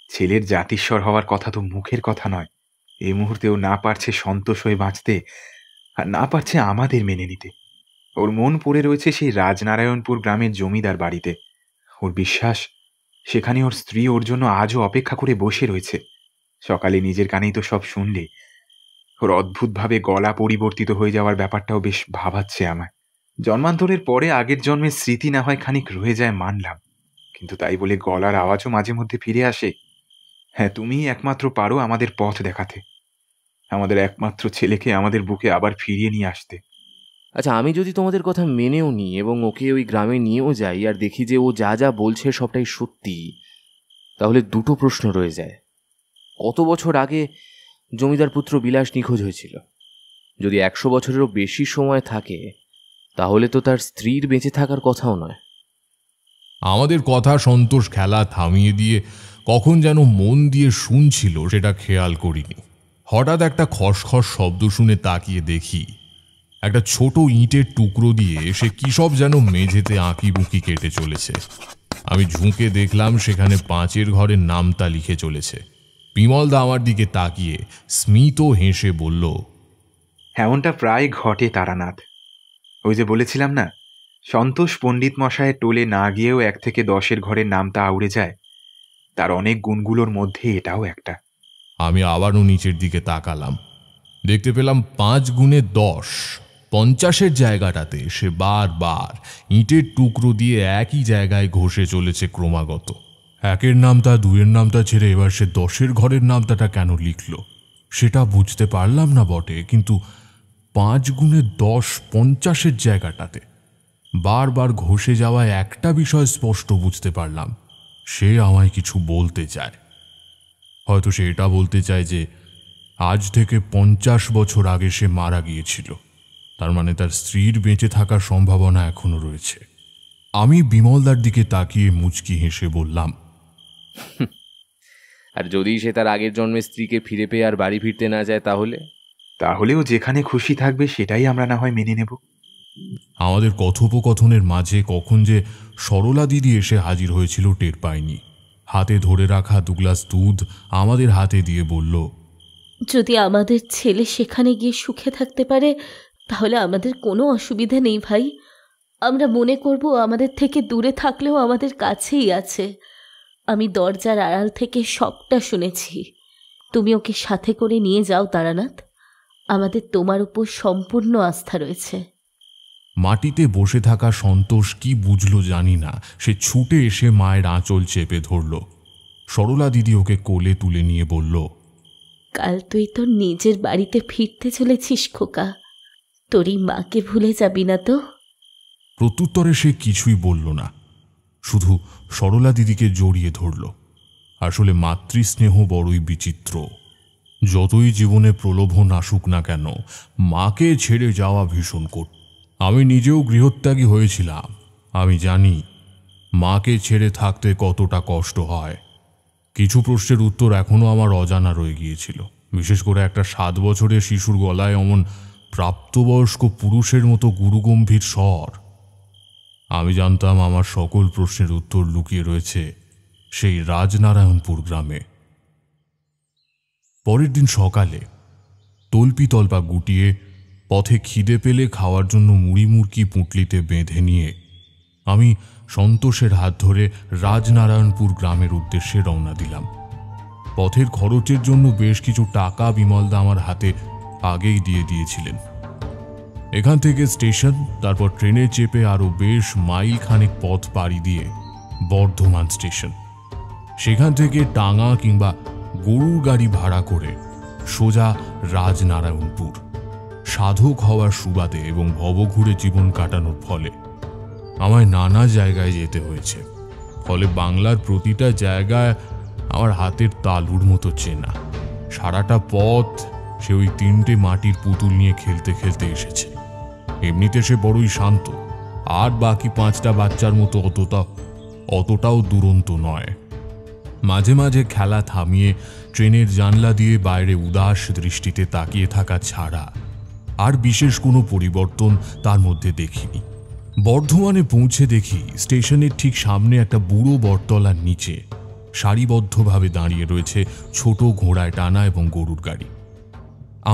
ছেলের জাতিস্বর হওয়ার কথা তো মুখের কথা নয়। এই মুহূর্তেও না পারছে সন্তোষ হয়ে বাঁচতে, আর না পারছে আমাদের মেনে নিতে। ওর মন পড়ে রয়েছে সেই রাজনারায়ণপুর গ্রামের জমিদার বাড়িতে। ওর বিশ্বাস সেখানে ওর স্ত্রী ওর জন্য আজও অপেক্ষা করে বসে রয়েছে। সকালে নিজের কানেই তো সব শুনলে। ওর অদ্ভুতভাবে গলা পরিবর্তিত হয়ে যাওয়ার ব্যাপারটাও বেশ ভাবাচ্ছে আমায়। জন্মান্তরের পরে আগের জন্মের স্মৃতি না হয় খানিক রয়ে যায় মানলাম, কিন্তু তাই বলে গলার আওয়াজও মাঝে মধ্যে ফিরে আসে। হ্যাঁ, তুমিই একমাত্র পারো আমাদের পথ দেখাতে, আমাদের একমাত্র ছেলেকে আমাদের বুকে আবার ফিরিয়ে নিয়ে আসতে। আচ্ছা, আমি যদি তোমাদের কথা মেনেও নিই এবং ওকে ওই গ্রামে নিয়েও যাই আর দেখি যে ও যা যা বলছে সবটাই সত্যি, তাহলে দুটো প্রশ্ন রয়ে যায়। কত বছর আগে জমিদার পুত্র বিলাস নিখোঁজ হয়েছিল? যদি 100 বছরেরও বেশি সময় থাকে তাহলে তো তার স্ত্রীর বেঁচে থাকার কথাও নয়। আমাদের কথা সন্তোষ খেলা থামিয়ে দিয়ে কখন যেন মন দিয়ে শুনছিল সেটা খেয়াল করিনি। হঠাৎ একটা খসখস শব্দ শুনে তাকিয়ে দেখি একটা ছোট ইঁটের টুকরো দিয়ে সে কী সব যেন মেঝেতে আঁকিবুকি কেটে চলেছে। আমি ঝুঁকে দেখলাম সেখানে 5-এর ঘরের নামতা লিখে চলেছে। বিমলদা আমার দিকে তাকিয়ে স্মিত হেসে বলল, এমনটা প্রায় ঘটে তারানাথ। ওই যে বলেছিলাম না, সন্তোষ পণ্ডিত মশায়ের টোলে না গিয়েও 1 থেকে 10-এর ঘরের নামতা আউড়ে যায়। তার অনেক গুণগুলোর মধ্যে এটাও একটা। আমি আবারও নিচের দিকে তাকালাম। দেখতে পেলাম 5 গুণে 10, 50-এর জায়গাটাতে সে বারবার ইটের টুকরো দিয়ে একই জায়গায় ঘষে চলেছে ক্রমাগত। 1-এর নামটা 2-এর নামটা ছেড়ে এবার সে 10-এর ঘরের নামটাটা কেন লিখল সেটা বুঝতে পারলাম না বটে, কিন্তু 5 গুণে 10 50-এর জায়গাটাতে বারবার ঘষে যাওয়া একটা বিষয় স্পষ্ট বুঝতে পারলাম, সে আমায় কিছু বলতে চায়। হয়তো সে এটা বলতে চায় যে আজ থেকে 50 বছর আগে সে মারা গিয়েছিল, তার মানে তার স্ত্রীর বেঁচে থাকার সম্ভাবনা এখনো রয়েছে। আমি বিমলদার দিকে তাকিয়ে মুচকি হেসে বললাম, আর যদি সে তার আগের জন্মের স্ত্রীকে ফিরে পেয়ে আর বাড়ি ফিরতে না যায় তাহলেও যেখানে খুশি থাকবে সেটাই আমরা না হয় মেনে নেব। আমাদের কথোপকথনের মাঝে কখন যে সরলা দিদি এসে হাজির হয়েছিল টের পাইনি। হাতে ধরে রাখা 2 গ্লাস দুধ আমাদের হাতে দিয়ে বলল, যদি আমাদের ছেলে সেখানে গিয়ে সুখে থাকতে পারে তাহলে আমাদের কোনো অসুবিধা নেই ভাই। আমরা মনে করব আমাদের থেকে দূরে থাকলেও আমাদের কাছেই আছে। আমি দরজার আড়াল থেকে সবটা শুনেছি। তুমি ওকে সাথে করে নিয়ে যাও তারানাথ, আমাদের তোমার উপর সম্পূর্ণ আস্থা রয়েছে। মাটিতে বসে থাকা সন্তোষ কি বুঝলো জানি না, সে ছুটে এসে মায়ের আঁচল চেপে ধরল। সরলা দিদি ওকে কোলে তুলে নিয়ে বলল, কাল তুই তোর নিজের বাড়িতে ফিরতে চলেছিস খোকা, তোরই মাকে ভুলে যাবি না তো? প্রত্যুত্তরে সে কিছুই বলল না, শুধু সরলা দিদিকে জড়িয়ে ধরল। আসলে মাতৃস্নেহ বড়ই বিচিত্র। যতই জীবনে প্রলোভন আসুক না কেন, মাকে ছেড়ে যাওয়া ভীষণ কঠিন। আমি নিজেও গৃহত্যাগী হয়েছিলাম, আমি জানি মাকে ছেড়ে থাকতে কতটা কষ্ট হয়। কিছু প্রশ্নের উত্তর এখনো আমার অজানা রয়ে গিয়েছিল, বিশেষ করে একটা 7 বছরের শিশুর গলায় অমন প্রাপ্তবয়স্ক পুরুষের মতো গুরুগম্ভীর স্বর। আমি জানতাম আমার সকল প্রশ্নের উত্তর লুকিয়ে রয়েছে সেই রাজনারায়ণপুর গ্রামে। পরের দিন সকালে তল্পি তল্পা গুটিয়ে পথে খিদে পেলে খাওয়ার জন্য মুড়ি মুড়কি পুঁটলিতে বেঁধে নিয়ে আমি সন্তোষের হাত ধরে রাজনারায়ণপুর গ্রামের উদ্দেশ্যে রওনা দিলাম। পথের খরচের জন্য বেশ কিছু টাকা বিমলদা আমার হাতে আগেই দিয়ে দিয়েছিলেন। এখান থেকে স্টেশন, তারপর ট্রেনে চেপে আরও বেশ মাইল খানেক পথ পাড়ি দিয়ে বর্ধমান স্টেশন, সেখান থেকে টাঙা কিংবা গরুর গাড়ি ভাড়া করে সোজা রাজনারায়ণপুর। সাধক হওয়ার সুবাদে এবং ভবঘুরে জীবন কাটানোর ফলে আমায় নানা জায়গায় যেতে হয়েছে, ফলে বাংলার প্রতিটা জায়গায় আমার হাতের তালুর মতো চেনা। সারাটা পথ সে ওই 3টে মাটির পুতুল নিয়ে খেলতে খেলতে এসেছে। এমনিতে সে বড়ই শান্ত, আর বাকি 5টা বাচ্চার মতো অতটাও দুরন্ত নয়। মাঝে মাঝে খেলা থামিয়ে ট্রেনের জানলা দিয়ে বাইরে উদাস দৃষ্টিতে তাকিয়ে থাকা ছাড়া আর বিশেষ কোনো পরিবর্তন তার মধ্যে দেখিনি। বর্ধমানে পৌঁছে দেখি স্টেশনের ঠিক সামনে একটা বুড়ো বটতলার নিচে সারিবদ্ধভাবে দাঁড়িয়ে রয়েছে ছোট ঘোড়ায় টানা এবং গরুর গাড়ি।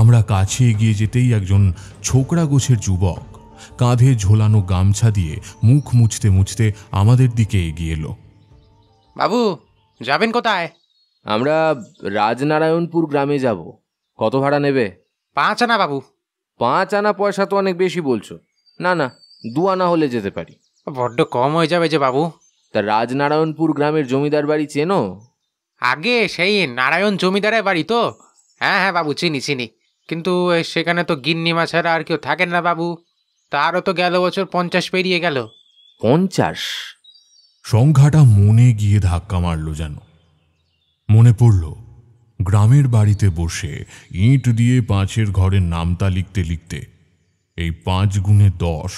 আমরা কাছে এগিয়ে যেতেই একজন ছোকরা গোছের যুবক কাঁধে ঝোলানো গামছা দিয়ে মুখ মুছতে মুছতে আমাদের দিকে এগিয়ে এলো। বাবু, যাবেন কোথায়? আমরা রাজনারায়ণপুর গ্রামে যাব। কত ভাড়া নেবে? 5 আনা বাবু। 5 আনা পয়সা তো অনেক বেশি বলছো। না না, 2 আনা হলে যেতে পারি। বড্ড কম হয়ে যাবে যে বাবু। তা রাজনারায়ণপুর গ্রামের জমিদার বাড়ি চেনো? আগে সেই নারায়ণ জমিদারের বাড়ি তো? হ্যাঁ হ্যাঁ বাবু, চিনি চিনি। কিন্তু সেখানে তো গিন্নিমা ছাড়া আর কেউ থাকেন না বাবু। তারও তো গেল বছর 50 পেরিয়ে গেল। 50? সংখ্যাটা মনে গিয়ে ধাক্কা মারল যেন। মনে পড়ল গ্রামের বাড়িতে বসে ইঁট দিয়ে 5-এর ঘরের নামতা লিখতে লিখতে এই 5 গুণে 10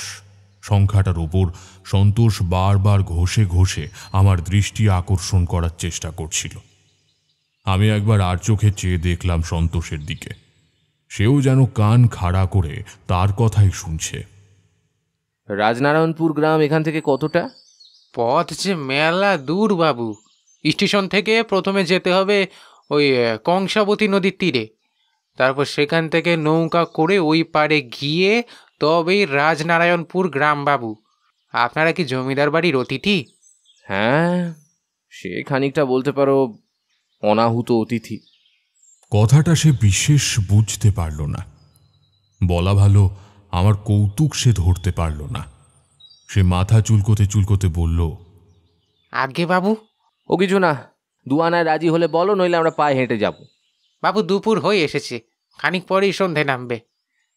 সংখ্যাটার ওপর সন্তোষ বারবার ঘষে ঘষে আমার দৃষ্টি আকর্ষণ করার চেষ্টা করছিল। আমি একবার আর চোখে চেয়ে দেখলাম সন্তোষের দিকে। সেও যেন কান খাড়া করে তার কথাই শুনছে। রাজনারায়ণপুর গ্রাম এখান থেকে কতটা? পথ যে মেলা দূর বাবু। স্টেশন থেকে প্রথমে যেতে হবে ওই কংসাবতী নদীর তীরে, তারপর সেখান থেকে নৌকা করে ওই পাড়ে গিয়ে তবেই রাজনারায়ণপুর গ্রাম বাবু। আপনারা কি জমিদার বাড়ির অতিথি? হ্যাঁ, সে খানিকটা বলতে পারো অনাহুত অতিথি। কথাটা সে বিশেষ বুঝতে পারল না। বলা ভালো, আমার কৌতুক সে ধরতে পারল না। সে মাথা চুলকোতে চুলকোতে বলল, আগে বাবু। ও কিছু না, 2 আনায় রাজি হলে বলো, নইলে আমরা পায়ে হেঁটে যাব। বাবু দুপুর হয়ে এসেছে, খানিক পরেই সন্ধে নামবে।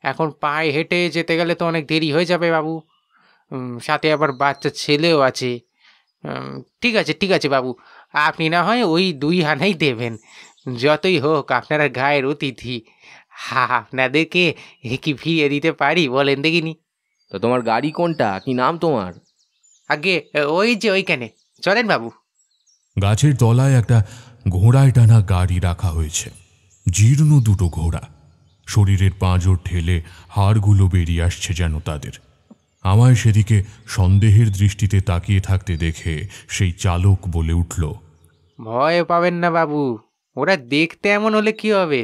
এখন পায়ে হেঁটে যেতে গেলে তো অনেক দেরি হয়ে যাবে বাবু। সাথে আবার বাচ্চা ছেলেও আছে। ঠিক আছে ঠিক আছে বাবু, আপনি না হয় ওই 2 আনাই দেবেন। যতই হোক আপনারা গায়ের অতিথি, আপনাদেরকে কি ফিরিয়ে দিতে পারি বলেন দেখিনি? তো তোমার গাড়ি কোনটা, কি নাম তোমার? আগে ওই যে ওইখানে, চলেন বাবু। গাছের তলায় একটা ঘোড়ায় টানা গাড়ি রাখা হয়েছে। জীর্ণ 2 ঘোড়া, শরীরের পাঁজর ঠেলে হাড়গুলো বেরিয়ে আসছে যেন তাদের। আমায় সেদিকে সন্দেহের দৃষ্টিতে তাকিয়ে থাকতে দেখে সেই চালক বলে উঠল, ভয় পাবেন না বাবু, ওরা দেখতে এমন হলে কি হবে,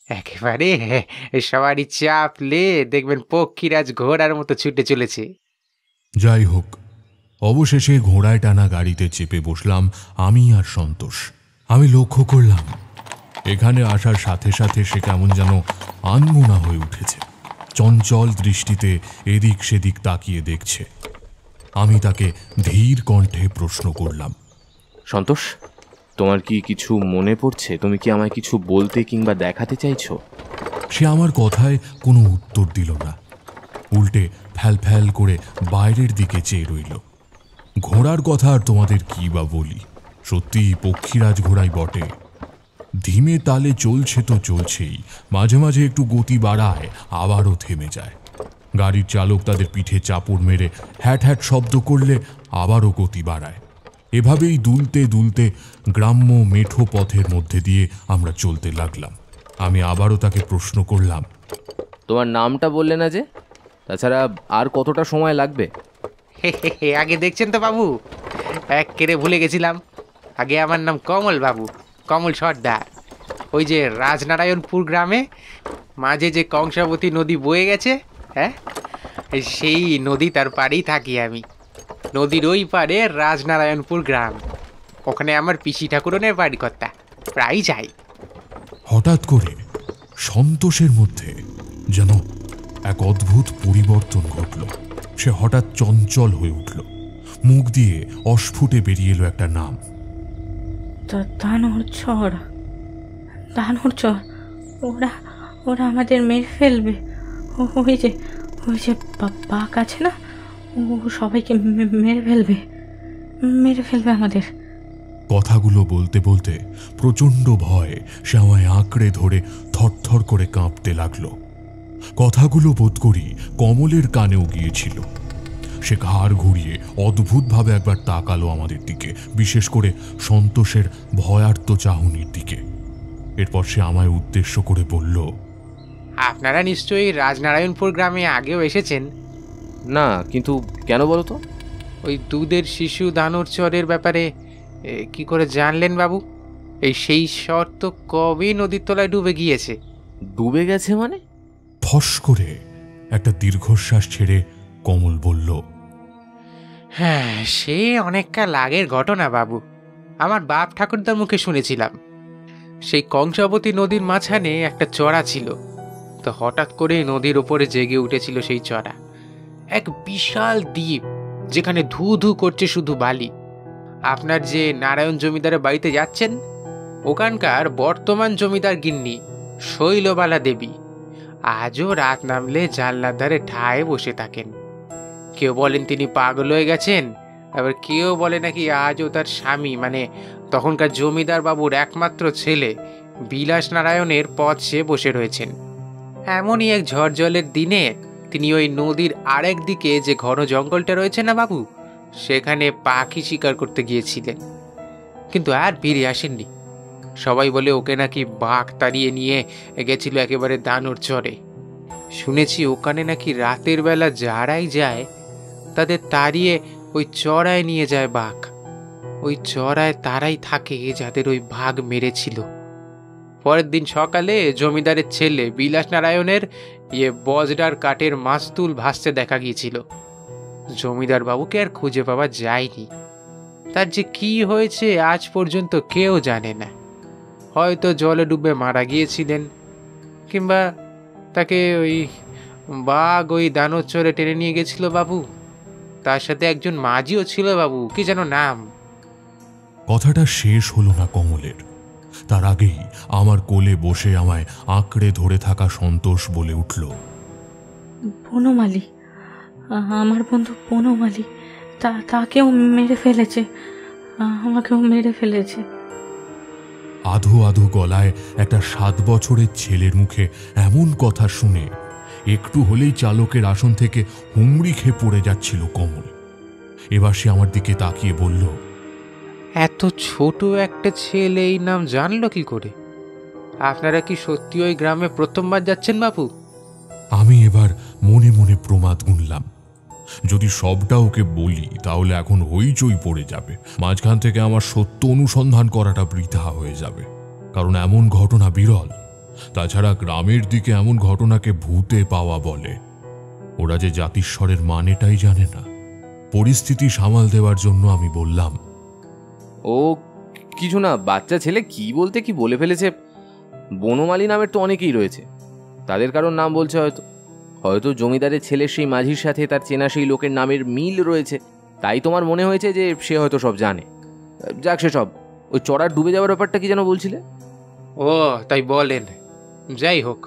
একেবারে সবারই চাপলে দেখবেন পক্ষীরাজ ঘোড়ার মতো ছুটে চলেছে। যাই হোক, অবশেষে ঘোড়ায় টানা গাড়িতে চেপে বসলাম আমি আর সন্তোষ। আমি লক্ষ্য করলাম এখানে আসার সাথে সাথে সে কেমন যেন আনমনা হয়ে উঠেছে। চঞ্চল দৃষ্টিতে এদিক সেদিক তাকিয়ে দেখছে। আমি তাকে ধীর কণ্ঠে প্রশ্ন করলাম, সন্তোষ, তোমার কি কিছু মনে পড়ছে? তুমি কি আমায় কিছু বলতে কিংবা দেখাতে চাইছো? সে আমার কথায় কোনো উত্তর দিল না, উল্টে ফ্যাল ফ্যাল করে বাইরের দিকে চেয়ে রইল। ঘোড়ার কথা আর তোমাদের কি বা বলি, সত্যি পক্ষীরাজ ঘোড়াই বটে। ধীমে তালে চলছে তো চলছেই, মাঝে মাঝে একটু গতি বাড়ায়, আবারও থেমে যায়। গাড়ির চালক তাদের পিঠে চাপড় মেরে হ্যাট হ্যাট শব্দ করলে আবারও গতি বাড়ায়। এভাবেই দুলতে দুলতে গ্রাম্য মেঠো পথের মধ্যে দিয়ে আমরা চলতে লাগলাম। আমি আবারও তাকে প্রশ্ন করলাম, তোমার নামটা বললে না যে? তাছাড়া আর কতটা সময় লাগবে? আগে দেখছেন তো বাবু, এক কেড়ে ভুলে গেছিলাম। আগে আমার নাম কমল বাবু, কমল সর্দার। ওই যে রাজনারায়ণপুর গ্রামে মাঝে যে কংসাবতী নদী বয়ে গেছে, হ্যাঁ, সেই নদী তার পাড়েই থাকি আমি। নদীর ওই পাড়ে রাজনারায়ণপুর গ্রাম, ওখানে আমার পিসি ঠাকুরনের বাড়ি কর্তা, প্রায় যাই। হঠাৎ করে সন্তোষের মধ্যে যেন এক অদ্ভুত পরিবর্তন ঘটল। সে হঠাৎ চঞ্চল হয়ে উঠল, মুখ দিয়ে অস্ফুটে বেরিয়ে এলো একটা নাম, দানর চর। ওরা ওরা আমাদের মেরে ফেলবে। ওই যে বাঘ আছে না, ও সবাইকে মেরে ফেলবে আমাদের। কথাগুলো বলতে বলতে প্রচণ্ড ভয়ে সে আমায় আঁকড়ে ধরে থরথর করে কাঁপতে লাগলো। কথাগুলো বোধ করি কমলের কানেও গিয়েছিল। সে ঘাড় ঘুরিয়ে অদ্ভুতভাবে একবার তাকালো আমাদের দিকে, বিশেষ করে সন্তোষের ভয়ার্ত চাহনির দিকে। এরপর সে আমায় উদ্দেশ্য করে বলল, আপনারা নিশ্চয়ই রাজনারায়ণপুর গ্রামে আগেও এসেছেন? না, কিন্তু কেন বলো তো? ওই দুধের শিশু দানর চরের ব্যাপারে কি করে জানলেন বাবু? সেই চর তো কবেই নদীর তলায় ডুবে গিয়েছে। ডুবে গেছে মানে? ফস করে একটা দীর্ঘশ্বাস ছেড়ে কমল বলল, হ্যাঁ, সে অনেককাল আগের ঘটনা বাবু। আমার বাপ ঠাকুরদার মুখে শুনেছিলাম। সেই কংসাবতী নদীর মাঝখানে একটা চড়া ছিল, তো হঠাৎ করে নদীর ওপরে জেগে উঠেছিল সেই চড়া। এক বিশাল দ্বীপ, যেখানে ধু ধু করছে শুধু বালি। আপনার যে নারায়ণ জমিদারের বাড়িতে যাচ্ছেন, ওখানকার বর্তমান জমিদার গিন্নি শৈলবালা দেবী আজও রাত নামলে জানলার ধারে ঠায় বসে থাকেন। কেউ বলেন তিনি পাগল হয়ে গেছেন, আবার কেউ বলে নাকি আজও তার স্বামী, মানে তখনকার জমিদার বাবুর একমাত্র ছেলে বিলাস নারায়ণের পথ সে বসে রয়েছেন। এমনই এক ঝড় জলের দিনে তিনি ওই নদীর আরেক দিকে যে ঘন জঙ্গলটা রয়েছে না বাবু, সেখানে পাখি শিকার করতে গিয়েছিলেন, কিন্তু আর ফিরে আসেননি। সবাই বলে ওকে নাকি বাঘ তাড়িয়ে নিয়ে গেছিল একেবারে দানর চরে। শুনেছি ওখানে নাকি রাতের বেলা যারাই যায় তাদের তাড়িয়ে ওই চড়ায় নিয়ে যায় বাঘ। ওই চড়ায় তারাই থাকে যাদের ওই বাঘ মেরেছিল। পরের দিন সকালে জমিদারের ছেলে বিলাস নারায়ণের বজরার কাঠের মাস্তুল ভাসতে দেখা গিয়েছিল। জমিদার বাবুকে আর খুঁজে পাওয়া যায়নি। তার যে কি হয়েছে আজ পর্যন্ত কেউ জানে না। হয়তো জলে ডুবে মারা গিয়েছিলেন, কিংবা তাকে ওই বাঘ ওই দানব চরে টেনে নিয়ে গেছিল বাবু। তার সাথে একজন মাঝিও ছিল বাবু, কি যেন নাম। কথাটা শেষ হলো না কমলের, তার আগেই আমার কোলে বসে আমায় আঁকড়ে ধরে থাকা সন্তোষ বলে উঠল, বনমালী, আমার বন্ধু বনমালী, তাকেও মেরে ফেলেছে, আমাকেও মেরে ফেলেছে। আধো আধো গলায় একটা 7 বছরের ছেলের মুখে এমন কথা শুনে একটু হলেই চালকের আসন থেকে হুমড়ি খেয়ে পড়ে যাচ্ছিল কমল। এবার সে আমার দিকে তাকিয়ে বলল, এত ছোট একটা ছেলে এই নাম জানলো কি করে? আপনারা কি সত্যি ওই গ্রামে প্রথমবার যাচ্ছেন বাবু? আমি এবার মনে মনে প্রমাদ গুনলাম, যদি সবটা ওকে বলি তাহলে এখন হইচই পড়ে যাবে, মাঝখান থেকে আমার সত্য অনুসন্ধান করাটা বৃথা হয়ে যাবে, কারণ এমন ঘটনা বিরল। তাছাড়া গ্রামের দিকে এমন ঘটনাকে ভূতে পাওয়া বলে। ওরা যে জাতিস্বরের মানেটাই জানে না। পরিস্থিতি সামাল দেওয়ার জন্য আমি বললাম, ও কিছু না, বাচ্চা ছেলে কি বলতে কি বলে ফেলেছে। বনমালী নামের তো অনেকেই রয়েছে, তাদের কারোর নাম বলছে হয়তো। হয়তো জমিদারের ছেলের সেই মাঝির সাথে তার চেনা সেই লোকের নামের মিল রয়েছে, তাই তোমার মনে হয়েছে যে সে হয়তো সব জানে। যাক সে সব, ওই চড়ার ডুবে যাওয়ার ব্যাপারটা কি যেন বলছিলে? ও তাই বলেন। যাই হোক,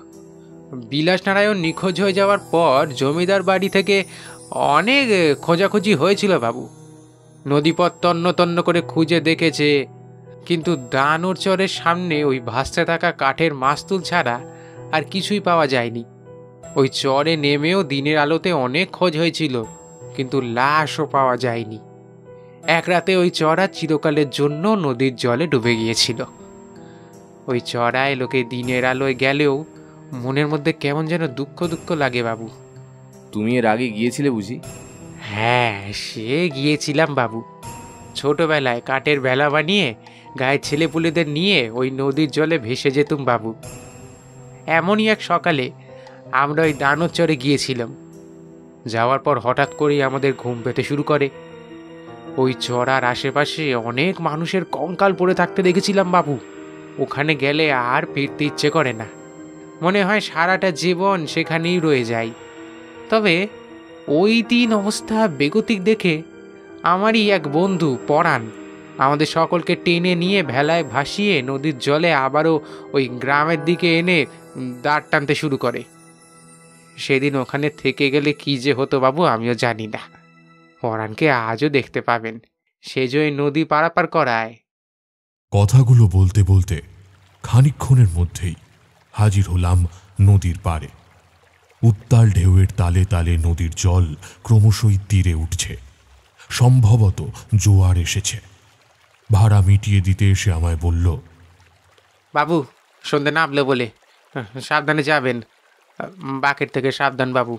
বিলাস নারায়ণ নিখোঁজ হয়ে যাওয়ার পর জমিদার বাড়ি থেকে অনেক খোঁজাখুঁজি হয়েছিল বাবু। নদীপথ তন্ন তন্ন করে খুঁজে দেখেছে, কিন্তু দানোর চরের সামনে ওই ভাসতে থাকা কাঠের মাস্তুল ছাড়া আর কিছুই পাওয়া যায়নি। ওই চরে নেমেও দিনের আলোতে অনেক খোঁজ হয়েছিল, কিন্তু লাশও পাওয়া যায়নি। এক রাতে ওই চড়া চিরকালের জন্য নদীর জলে ডুবে গিয়েছিল। ওই চড়ায় লোকে দিনের আলোয় গেলেও মনের মধ্যে কেমন যেন দুঃখ দুঃখ লাগে বাবু। তুমি এর আগে গিয়েছিলে বুঝি? হ্যাঁ, সে গিয়েছিলাম বাবু। ছোটবেলায় কাঠের বেলা বানিয়ে গায়ের ছেলেপুলেদের নিয়ে ওই নদীর জলে ভেসে যেতুম বাবু। এমনই এক সকালে আমরা ওই দানোর চরে গিয়েছিলাম। যাওয়ার পর হঠাৎ করেই আমাদের ঘুম পেতে শুরু করে। ওই চড়ার আশেপাশে অনেক মানুষের কঙ্কাল পড়ে থাকতে দেখেছিলাম বাবু। ওখানে গেলে আর ফিরতে ইচ্ছে করে না, মনে হয় সারাটা জীবন সেখানেই রয়ে যায়। তবে ওই দিন অবস্থা বেগতিক দেখে আমারই এক বন্ধু পরাণ আমাদের সকলকে টেনে নিয়ে ভেলায় ভাসিয়ে নদীর জলে আবারও ওই গ্রামের দিকে এনে দাঁড় টানতে শুরু করে। সেদিন ওখানে থেকে গেলে কি যে হতো বাবু আমিও জানি না। পরাণকে আজও দেখতে পাবেন, সে যে নদী পারাপার করায়। কথাগুলো বলতে বলতে খানিকক্ষণের মধ্যেই হাজির হলাম নদীর পাড়ে। উত্তাল ঢেউয়ের তালে তালে নদীর জল ক্রমশই তীরে উঠছে, সম্ভবত জোয়ার এসেছে। ভাড়া মিটিয়ে দিতে এসে আমায় বলল, বাবু সন্ধে নামলে বলে সাবধানে যাবেন, বাঁকের থেকে সাবধান বাবু।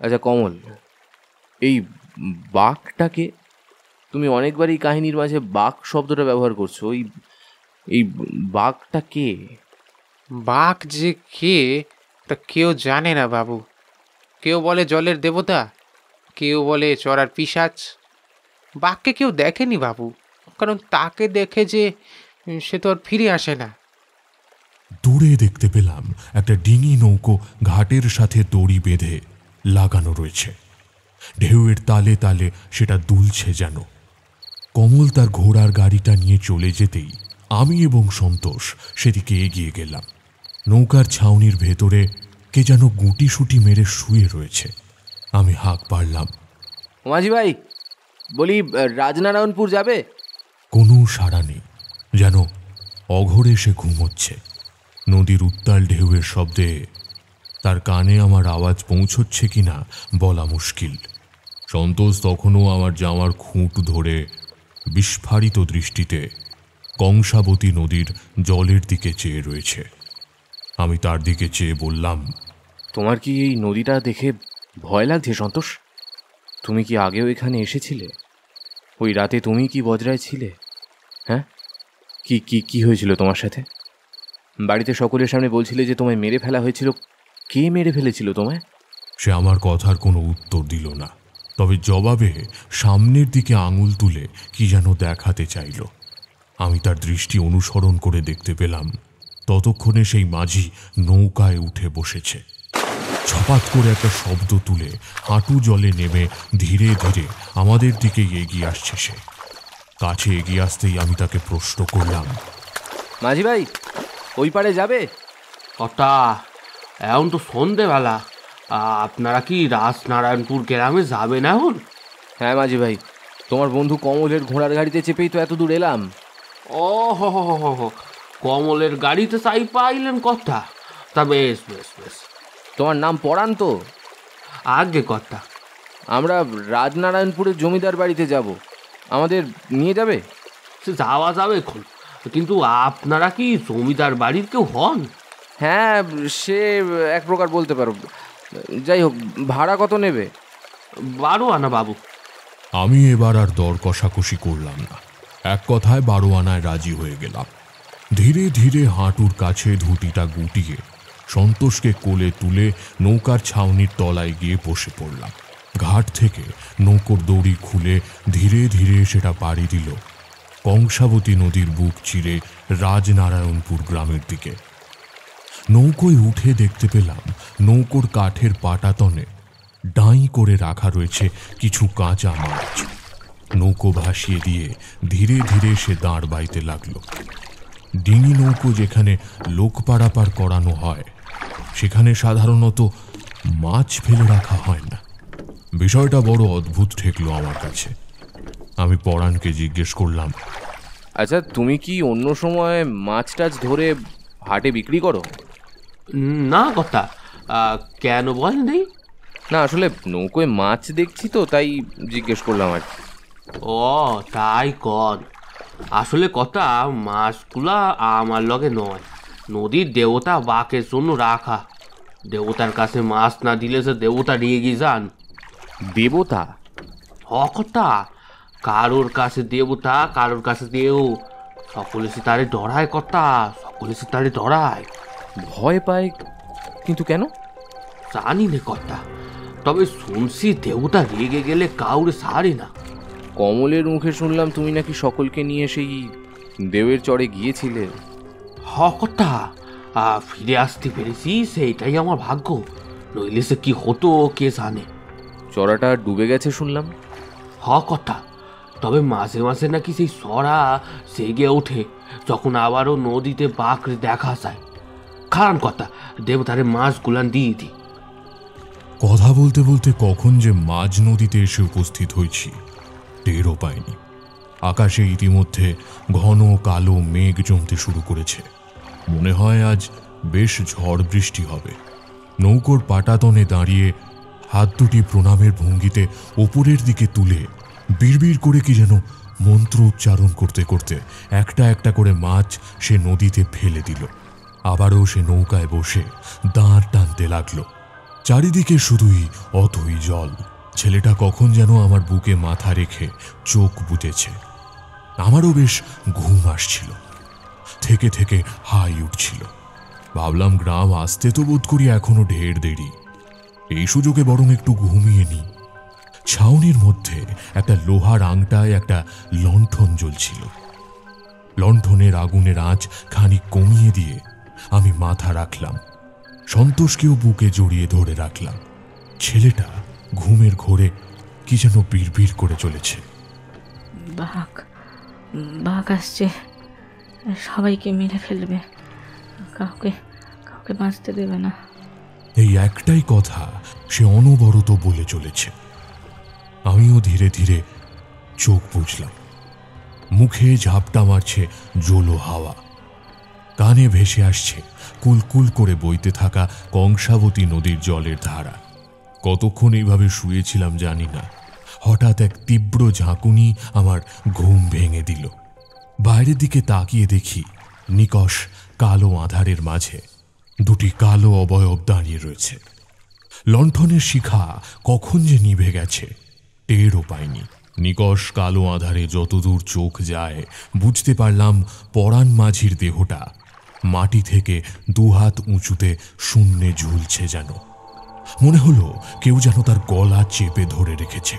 আচ্ছা কমল, এই বাঘটাকে তুমি অনেকবারই কাহিনীর মাঝে বাঘ শব্দটা ব্যবহার করছো, এই বাঘটা কে? বাঘ যে কে তা কেউ জানে না বাবু। কেউ বলে জলের দেবতা, কেউ বলে চড়ার পিশাচ। বাঘকে কেউ দেখেনি বাবু, কারণ তাকে দেখে যে সে তো আর ফিরে আসে না। দূরে দেখতে পেলাম একটা ডিঙি নৌকো ঘাটের সাথে দড়ি বেঁধে লাগানো রয়েছে। ঢেউয়ের তালে তালে সেটা দুলছে যেন। কমল তার ঘোড়ার গাড়িটা নিয়ে চলে যেতেই আমি এবং সন্তোষ সেদিকে এগিয়ে গেলাম। নৌকার ছাউনির ভেতরে কে যেন গুটি সুটি মেরে শুয়ে রয়েছে। আমি হাঁক পারলাম, মাঝি ভাই, বলি রাজনারায়ণপুর যাবে? কোনো সাড়া নেই, যেন অঘরে সে ঘুমোচ্ছে। নদীর উত্তাল ঢেউয়ের শব্দে তার কানে আমার আওয়াজ পৌঁছচ্ছে কিনা বলা মুশকিল। সন্তোষ তখনও আমার জামার খুঁট ধরে বিস্ফারিত দৃষ্টিতে কংসাবতী নদীর জলের দিকে চেয়ে রয়েছে। আমি তার দিকে চেয়ে বললাম, তোমার কি এই নদীটা দেখে ভয় লাগছে সন্তোষ? তুমি কি আগেও এখানে এসেছিলে? ওই রাতে তুমি কি বজরায় ছিলে? হ্যাঁ, কি কি কি হয়েছিল তোমার সাথে? বাড়িতে সকলের সামনে বলছিলে যে তোমায় মেরে ফেলা হয়েছিল। কে মেরে ফেলেছিল তোমায়? সে আমার কথার কোনো উত্তর দিল না, তবে জবাবে সামনের দিকে আঙুল তুলে কি যেন দেখাতে চাইল। আমি তার দৃষ্টি অনুসরণ করে দেখতে পেলাম ততক্ষণে সেই মাঝি নৌকায় উঠে বসেছে। ছপাত করে একটা শব্দ তুলে হাঁটু জলে নেমে ধীরে ধীরে আমাদের দিকে এগিয়ে আসছে সে। কাছে এগিয়ে আসতেই আমি তাকে প্রশ্ন করলাম, মাঝি ভাই, ওই পারে যাবে? কটা এখন তো সন্ধেবেলা, আপনারা কি রাজনারায়ণপুর গ্রামে যাবেন এখন? হ্যাঁ মাঝি ভাই, তোমার বন্ধু কমলের ঘোড়ার গাড়িতে চেপেই তো এত দূর এলাম। ও হো, কমলের গাড়িতে চাই পাইলেন কথা? তা বেশ বেশ বেশ। তোমার নাম পরাণ তো? আগে কথা। আমরা রাজনারায়ণপুরের জমিদার বাড়িতে যাব, আমাদের নিয়ে যাবে? সে যাওয়া যাবে এখন, কিন্তু আপনারা কি জমিদার বাড়ির কেউ হন? হ্যাঁ, সে এক প্রকার বলতে পারো। যাই হোক, ভাড়া কত নেবে? 12 আনা বাবু। আমি এবার আর দর কষাকষি করলাম না, এক কথায় 12 আনায় রাজি হয়ে গেলাম। ধীরে ধীরে হাঁটুর কাছে ধুতিটা গুটিয়ে সন্তোষকে কোলে তুলে নৌকার ছাউনির তলায় গিয়ে বসে পড়লাম। ঘাট থেকে নৌকোর দড়ি খুলে ধীরে ধীরে সেটা পাড়ি দিল কংসাবতী নদীর বুক চিরে রাজনারায়ণপুর গ্রামের দিকে। নৌকোয় উঠে দেখতে পেলাম নৌকোর কাঠের পাটাতনে ডাঁই করে রাখা রয়েছে কিছু কাঁচা মাছ। নৌকো ভাসিয়ে দিয়ে ধীরে ধীরে সে দাঁড় বাইতে লাগলো। ডিঙি নৌকো যেখানে লোক পারাপার করানো হয় সেখানে সাধারণত মাছ ফেলে রাখা হয় না। বিষয়টা বড় অদ্ভুত ঠেকলো আমার কাছে। আমি পরাণকে জিজ্ঞেস করলাম, আচ্ছা, তুমি কি অন্য সময় মাছ টাছ ধরে হাটে বিক্রি করো? না কথা, কেন বল নেই? না, আসলে নৌকোয় মাছ দেখছি তো, তাই জিজ্ঞেস করলাম আর। ও তাই কর। আসলে কথা, মাছগুলা আমার লগে নয়, নদীর দেবতা বাকের জন্য রাখা। দেবতার কাছে মাছ না দিলে যে দেবতা রেগে যান। দেবতা? কথা, কারোর কাছে দেবতা, কারোর কাছে দেও। সকলে সে তারে ডরায় কথা, সকলে সে তারে ডরায়। ভয় পায়? কিন্তু কেন জানি না কথা, তবে শুনছি দেবতা রেগে গেলে কাউরে ছাড়ে না। কমলের মুখে শুনলাম তুমি নাকি সকলকে নিয়ে সেই দেবের চড়ে গিয়েছিলে। কথা, ফিরে আসতে পেরেছি সেইটাই আমার ভাগ্য, নইলে সে কি হতো কে জানে। চড়াটা ডুবে গেছে শুনলাম। কথা, তবে মাঝে মাঝে নাকি সেই সরা সেগে ওঠে যখন আবারও নদীতে বাঁকড়ে দেখা যায়। খারাপ কথা, দেবতারে মাছ গুলান দিয়ে দিই। কথা বলতে বলতে কখন যে মাঝ নদীতে এসে উপস্থিত হয়েছি টেরও পাইনি। আকাশে ইতিমধ্যে ঘন কালো মেঘ জমতে শুরু করেছে। মনে হয় আজ বেশ ঝড় বৃষ্টি হবে। নৌকোর পাটাতনে দাঁড়িয়ে হাত দুটি প্রণামের ভঙ্গিতে ওপরের দিকে তুলে বিড়বিড় করে কি যেন মন্ত্র উচ্চারণ করতে করতে একটা একটা করে মাছ সে নদীতে ফেলে দিল। আবারও সে নৌকায় বসে দাঁড় টানতে লাগলো। চারিদিকে শুধুই অথই জল। ছেলেটা কখন যেন আমার বুকে মাথা রেখে চোখ বুজেছে। আমারও বেশ ঘুম আসছিল, থেকে থেকে হাই উঠছিল। ভাবলাম গ্রাম আসতে তো বোধ করি এখনো ঢের দেরি, এই সুযোগে বরং একটু ঘুমিয়ে নি। ছাউনির মধ্যে একটা লোহার আংটায় একটা লণ্ঠন জ্বলছিল। লণ্ঠনের আগুনের আঁচ খানিক কমিয়ে দিয়ে আমি মাথা রাখলাম, সন্তোষকেও বুকে জড়িয়ে ধরে রাখলাম। ছেলেটা ঘুমের ঘোরে কি যেন বিড়বিড় করে চলেছে। বাঘ আসছে, সবাইকে মেরে ফেলবে, কাউকে বাঁচতে দেবে না। এই একটাই কথা সে অনবরত বলে চলেছে। আমিও ধীরে ধীরে চোখ বুঝলাম। মুখে ঝাপটা মারছে জোলো হাওয়া, কানে ভেসে আসছে কুলকুল করে বইতে থাকা কংসাবতী নদীর জলের ধারা। কতক্ষণ এইভাবে শুয়েছিলাম জানি না, হঠাৎ এক তীব্র ঝাঁকুনি আমার ঘুম ভেঙে দিল। বাইরের দিকে তাকিয়ে দেখি নিকষ কালো আধারের মাঝে দুটি কালো অবয়ব দাঁড়িয়ে রয়েছে। লণ্ঠনের শিখা কখন যে নিভে গেছে টেরও পাইনি। নিকষ কালো আধারে যতদূর চোখ যায় বুঝতে পারলাম পরাণ মাঝির দেহটা মাটি থেকে দুহাত উঁচুতে শূন্যে ঝুলছে। যেন মনে হলো কেউ যেন তার গলা চেপে ধরে রেখেছে।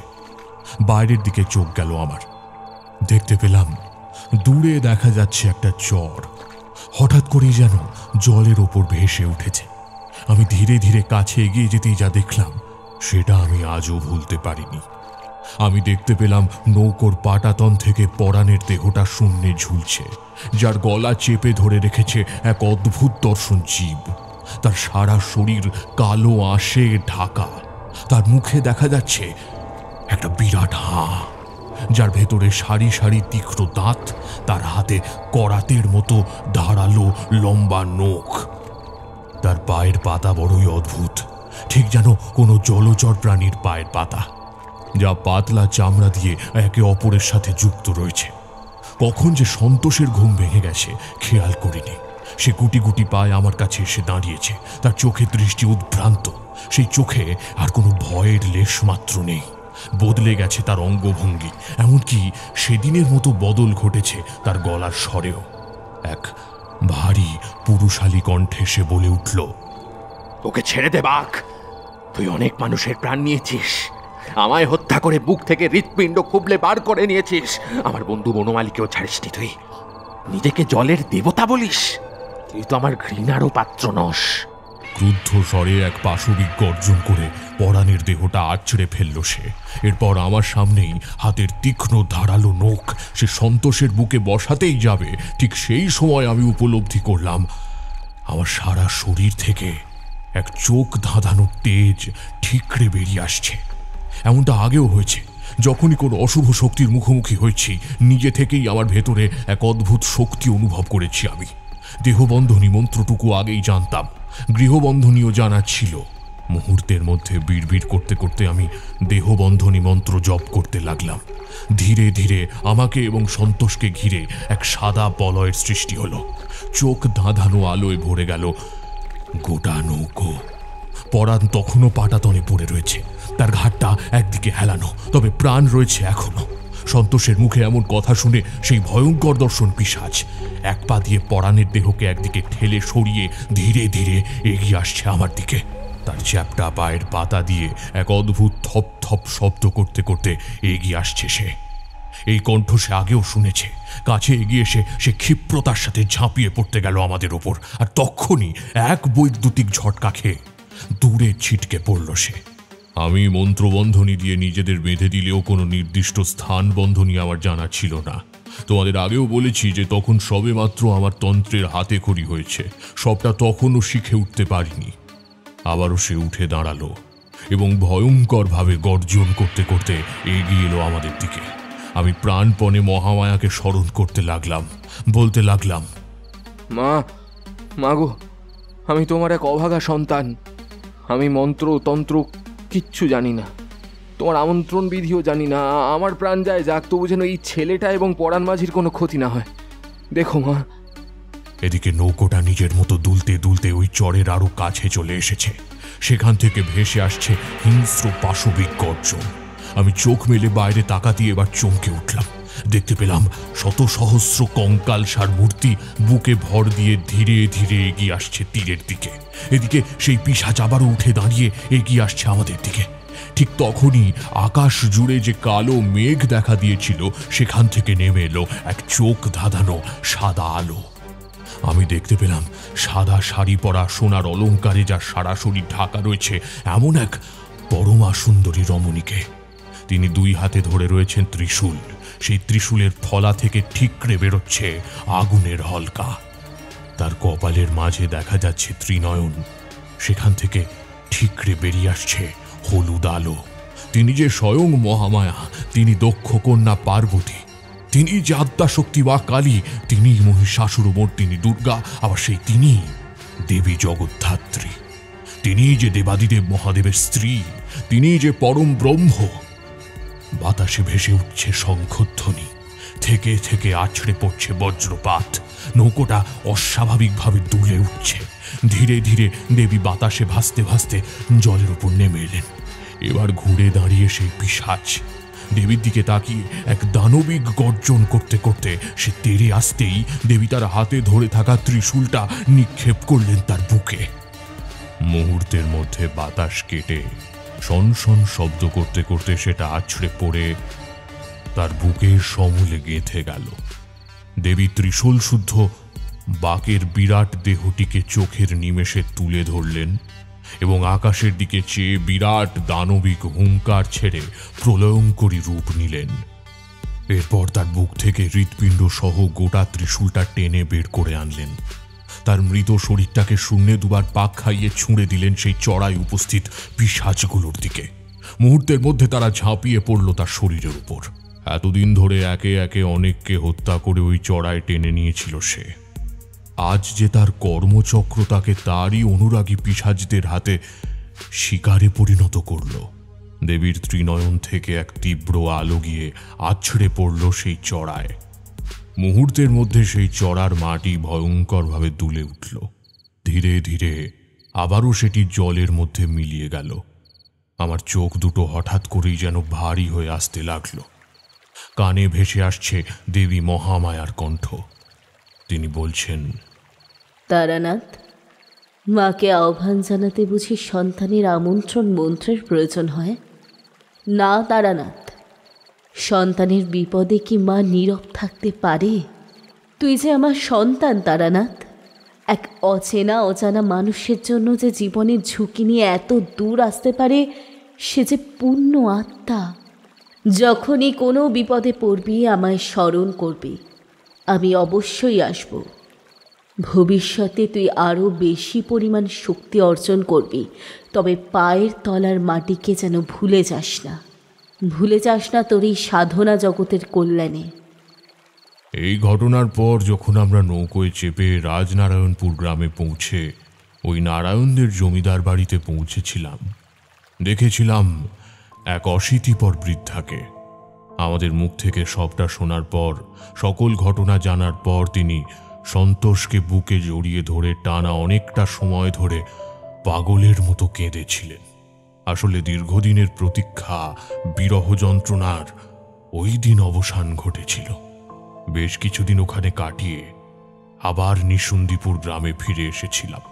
বাইরের দিকে চোখ গেল আমার, দেখতে পেলাম দূরে দেখা যাচ্ছে একটা চর। হঠাৎ করেই যেন জলের ওপর ভেসে উঠেছে। আমি ধীরে ধীরে কাছে এগিয়ে যেতেই যা দেখলাম সেটা আমি আজও ভুলতে পারিনি। আমি দেখতে পেলাম নৌকোর পাটাতন থেকে পরাণের দেহটা শূন্যে ঝুলছে, যার গলা চেপে ধরে রেখেছে এক অদ্ভুত দর্শন জীব। তার সারা শরীর কালো আঁশে ঢাকা, তার মুখে দেখা যাচ্ছে একটা বিরাট হাঁ, যার ভেতরে সারি সারি তীক্ষ্ণ দাঁত, তার হাতে করাতের মতো ধারালো লম্বা নখ। তার পায়ের পাতা বড়ই অদ্ভুত, ঠিক যেন কোনো জলচর প্রাণীর পায়ের পাতা, যা পাতলা চামড়া দিয়ে একে অপরের সাথে যুক্ত রয়েছে। কখন যে সন্তোষের ঘুম ভেঙে গেছে খেয়াল করিনি। সে গুটি গুটি পায়ে আমার কাছে এসে দাঁড়িয়েছে, তার চোখের দৃষ্টি উদ্ভ্রান্ত। সেই চোখে আর কোনো ভয়ের লেশ মাত্র নেই। বদলে গেছে তার অঙ্গভঙ্গি, এমনকি সেদিনের মতো বদল ঘটেছে তার গলার স্বরেও। এক ভারী পুরুষালী কণ্ঠে সে বলে উঠল, ওকে ছেড়ে দে বাঘ, তুই অনেক মানুষের প্রাণ নিয়েছিস, আমায় হত্যা করে বুক থেকে হৃৎপিণ্ড খুবলে বার করে নিয়েছিস, আমার বন্ধু বনমালীকেও ছাড়িসনি। তুই নিজেকে জলের দেবতা বলিস? তুই তো আমার ঘৃণারও পাত্র নস। ক্রুদ্ধ স্বরে এক পাশবিক গর্জন করে পরাণের দেহটা আছড়ে ফেলল সে। এরপর আমার সামনেই হাতের তীক্ষ্ণ ধারালো নখ সে সন্তোষের বুকে বসাতেই যাবে, ঠিক সেই সময় আমি উপলব্ধি করলাম আমার সারা শরীর থেকে এক চোখ ধাঁধানো তেজ ঠিকরে বেরিয়ে আসছে। এমনটা আগেও হয়েছে, যখনই কোনো অশুভ শক্তির মুখোমুখি হয়েছি, নিজে থেকেই আমার ভেতরে এক অদ্ভুত শক্তি অনুভব করেছি আমি। দেহবন্ধনী মন্ত্রটুকু আগেই জানতাম, গৃহবন্ধনীও জানা ছিল। মুহূর্তের মধ্যে বিড়বিড় করতে করতে আমি দেহবন্ধনী মন্ত্র জপ করতে লাগলাম। ধীরে ধীরে আমাকে এবং সন্তোষকে ঘিরে এক সাদা বলয়ের সৃষ্টি হলো। চোখ ধাঁধানো আলোয় ভরে গেল গোটা নৌকো। পরাণ তখনও পাটাতনে পড়ে রয়েছে, তার ঘাটটা একদিকে হেলানো, তবে প্রাণ রয়েছে এখনো। সন্তোষের মুখে এমন কথা শুনে সেই ভয়ঙ্কর দর্শন পিশাচ এক পা দিয়ে পরাণের দেহকে একদিকে ঠেলে সরিয়ে ধীরে ধীরে এগিয়ে আসছে আমার দিকে। তার চ্যাপটা পায়ের পাতা দিয়ে এক অদ্ভুত থপ থপ শব্দ করতে করতে এগিয়ে আসছে সে। এই কণ্ঠ সে আগেও শুনেছে। কাছে এগিয়ে এসে সে ক্ষিপ্রতার সাথে ঝাঁপিয়ে পড়তে গেল আমাদের ওপর, আর তখনই এক বৈদ্যুতিক ঝটকা খেয়ে দূরে ছিটকে পড়ল সে। আমি মন্ত্রবন্ধনী দিয়ে নিজেদের বেঁধে দিলেও কোনো নির্দিষ্ট স্থান বন্ধনী আমার জানা ছিল না। তোমাদের আগেও বলেছি যে তখন সবে মাত্র আমার তন্ত্রের হাতে খড়ি হয়েছে, সবটা তখনও শিখে উঠতে পারিনি। আবারও সে উঠে দাঁড়ালো এবং ভয়ঙ্করভাবে গর্জন করতে করতে এগিয়ে এলো আমাদের দিকে। আমি প্রাণপণে মহামায়াকে স্মরণ করতে লাগলাম, বলতে লাগলাম, মাগো, আমি তোমার এক অভাগা সন্তান। আমি মন্ত্র তন্ত্র কিচ্ছু জানি না, তোমার আমন্ত্রণ বিধিও জানি না। আমার প্রাণ যায় যাক, তবু যেন এই ছেলেটা এবং পরাণ মাঝির কোনো ক্ষতি না হয়। দেখো মা। এদিকে নৌকোটা নিজের মতো দুলতে দুলতে ওই চরের আরো কাছে চলে এসেছে। সেখান থেকে ভেসে আসছে হিংস্র পাশবিক গর্জন। আমি চোখ মেলে বাইরে তাকাতে এবার চমকে উঠলাম। দেখতে পেলাম শত সহস্র কঙ্কালসার মূর্তি বুকে ভর দিয়ে ধীরে ধীরে এগিয়ে আসছে তীরের দিকে। এদিকে সেই পিশাচ আবারও উঠে দাঁড়িয়ে এগিয়ে আসছে আমাদের দিকে। ঠিক তখনই আকাশ জুড়ে যে কালো মেঘ দেখা দিয়েছিল, সেখান থেকে নেমে এলো এক চোখ ধাঁধানো সাদা আলো। আমি দেখতে পেলাম সাদা শাড়ি পরা, সোনার অলঙ্কারে যার সারা শরীর ঢাকা রয়েছে, এমন এক পরমা সুন্দরী রমণীকে। তিনি দুই হাতে ধরে রয়েছেন ত্রিশূল। সেই ত্রিশূলের থলা থেকে ঠিকরে বেরোচ্ছে আগুনের হলকা। তার কপালের মাঝে দেখা যাচ্ছে ত্রিনয়ন, সেখান থেকে ঠিকরে বেরিয়ে আসছে হলুদ আলো। তিনি যে স্বয়ং মহামায়া, তিনি দক্ষ কন্যা পার্বতী, তিনি যে আদ্যাশক্তি বা কালী, তিনি মহিষাসুরমর্দিনী দুর্গা, আবার সেই তিনি দেবী জগদ্ধাত্রী, তিনি যে দেবাদিদেব মহাদেবের স্ত্রী, তিনি যে পরম ব্রহ্ম। বাতাসে ভেসে উঠছে শঙ্খধ্বনি, থেকে থেকে আছড়ে পড়ছে বজ্রপাত। নৌকোটা অস্বাভাবিকভাবে দুলে উঠছে। ধীরে ধীরে দেবী বাতাসে ভাসতে ভাসতে জলের উপর নেমে এলেন। এবার ঘুরে দাঁড়িয়ে সেই পিশাচ দেবীর দিকে তাকিয়ে এক দানবিক গর্জন করতে করতে সে তেড়ে আসতেই দেবী তার হাতে ধরে থাকা ত্রিশূলটা নিক্ষেপ করলেন তার বুকে। মুহূর্তের মধ্যে বাতাস কেটে শন শন শব্দ করতে করতে সেটা আছড়ে পড়ে তার বুকের সমূলে গেঁথে গেল। দেবী ত্রিশূল শুদ্ধ বাকের বিরাট দেহটিকে চোখের নিমেষে তুলে ধরলেন এবং আকাশের দিকে চেয়ে বিরাট দানবিক হুঙ্কার ছেড়ে প্রলয়ঙ্করী রূপ নিলেন। এরপর তার বুক থেকে হৃৎপিণ্ড সহ গোটা ত্রিশূলটা টেনে বের করে আনলেন। তার মৃত শরীরটাকে শূন্যে দুবার পাক খাইয়ে ছুঁড়ে দিলেন সেই চড়াই উপস্থিত পিশাচগুলোর দিকে। মুহূর্তের মধ্যে তারা ঝাঁপিয়ে পড়ল তার শরীরের উপর। এতদিন ধরে একে একে অনেককে হত্যা করে ওই চড়ায় টেনে নিয়েছিল সে। আজ যে তার কর্মচক্র তাকে তারই অনুরাগী পিশাচদের হাতে শিকারে পরিণত করল। দেবীর ত্রিনয়ন থেকে এক তীব্র আলো গিয়ে আছড়ে পড়ল সেই চড়ায়। মুহূর্তের মধ্যে সেই চড়ার মাটি ভয়ঙ্করভাবে দুলে উঠল। ধীরে ধীরে আবারও সেটি জলের মধ্যে মিলিয়ে গেল। আমার চোখ দুটো হঠাৎ করেই যেন ভারী হয়ে আসতে লাগল। কানে ভেসে আসছে দেবী মহামায়ার কণ্ঠ। তিনি বলছেন, তারানাথ, মাকে আহ্বান জানাতে বুঝি সন্তানের আমন্ত্রণ মন্ত্রের প্রয়োজন হয়? না তারানাথ, সন্তানের বিপদে কি মা নীরব থাকতে পারে? তুই যে আমার সন্তান তারানাথ। এক অচেনা অজানা মানুষের জন্য যে জীবনের ঝুঁকি নিয়ে এত দূর আসতে পারে, সে যে পূর্ণ আত্মা। যখনই কোনো বিপদে পড়বি আমায় স্মরণ করবি, আমি অবশ্যই আসব। ভবিষ্যতে তুই আরও বেশি পরিমাণ শক্তি অর্জন করবি, তবে পায়ের তলার মাটিকে যেন ভুলে যাস না। ভুলে যাস না তোর এই সাধনা জগতের কল্যাণে। এই ঘটনার পর যখন আমরা নৌকোয় চেপে রাজনারায়ণপুর গ্রামে পৌঁছে ওই নারায়ণদের জমিদার বাড়িতে পৌঁছেছিলাম, দেখেছিলাম এক অশীতিপর বৃদ্ধাকে। আমাদের মুখ থেকে সবটা শোনার পর, সকল ঘটনা জানার পর তিনি সন্তোষকে বুকে জড়িয়ে ধরে টানা অনেকটা সময় ধরে পাগলের মতো কেঁদেছিলেন। আসলে দীর্ঘদিনের প্রতীক্ষা, বিরহ যন্ত্রণার ওই দিন অবসান ঘটেছিল। বেশ কিছুদিন ওখানে কাটিয়ে আবার নিশুন্দিপুর গ্রামে ফিরে এসেছিলাম।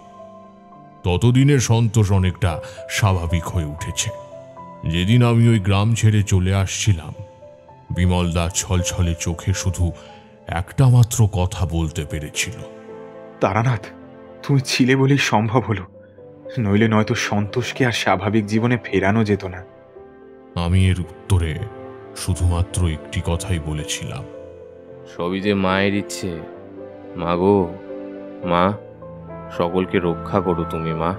ততদিনের সন্তোষ অনেকটা স্বাভাবিক হয়ে উঠেছে। যেদিন আমি ওই গ্রাম ছেড়ে চলে আসছিলাম, বিমলদা ছলছলে চোখে শুধু একটা মাত্র কথা বলতে পেরেছিল, তারানাথ, তুমি ছিলে বলেই সম্ভব হলো, নইলে নয়তো সন্তোষকে আর স্বাভাবিক জীবনে ফেরানো যেত না। আমি এর উত্তরে শুধুমাত্র একটি কথাই বলেছিলাম, সবই যে মায়ের ইচ্ছে। মা গো, মা, সকলকে রক্ষা করো তুমি মা।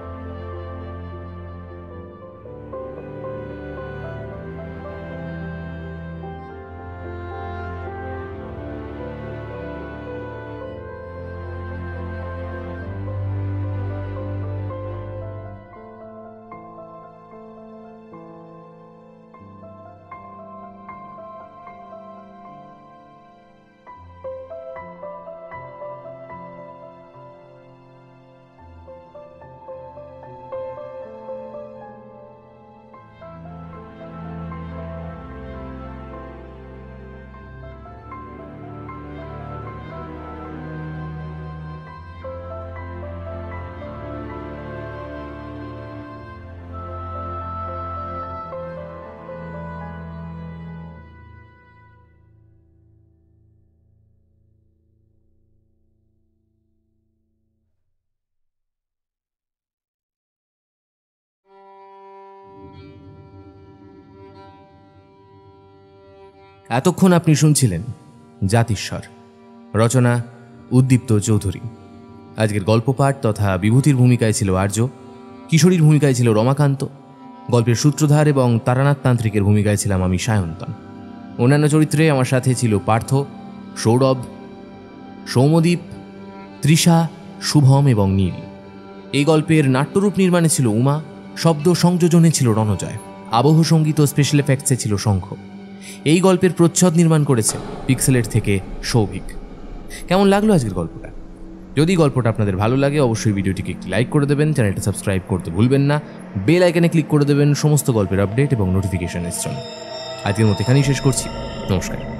এতক্ষণ আপনি শুনছিলেন জাতিস্বর, রচনা উদ্দীপ্ত চৌধুরী। আজকের গল্প পাঠ তথা বিভূতির ভূমিকায় ছিল আর্য, কিশোরীর ভূমিকায় ছিল রমাকান্ত, গল্পের সূত্রধার এবং তারানাথ তান্ত্রিকের ভূমিকায় ছিলাম আমি সায়ন্তন। অন্যান্য চরিত্রে আমার সাথে ছিল পার্থ, সৌরভ, সৌমদীপ, তৃষা, শুভম এবং নীল। এই গল্পের নাট্যরূপ নির্মাণে ছিল উমা, শব্দ সংযোজনে ছিল রণজয়, আবহ সঙ্গীত ও স্পেশাল এফেক্টসে ছিল শঙ্খ। এই গল্পের প্রচ্ছদ নির্মাণ করেছে পিক্সেলের থেকে সৌভিক। কেমন লাগলো আজকের গল্পটা? যদি গল্পটা আপনাদের ভালো লাগে অবশ্যই ভিডিওটিকে একটি লাইক করে দেবেন, চ্যানেলটা সাবস্ক্রাইব করতে ভুলবেন না, বেল আইকনে ক্লিক করে দেবেন সমস্ত গল্পের আপডেট এবং নোটিফিকেশনের জন্য। আজকের মতো এখানেই শেষ করছি। নমস্কার।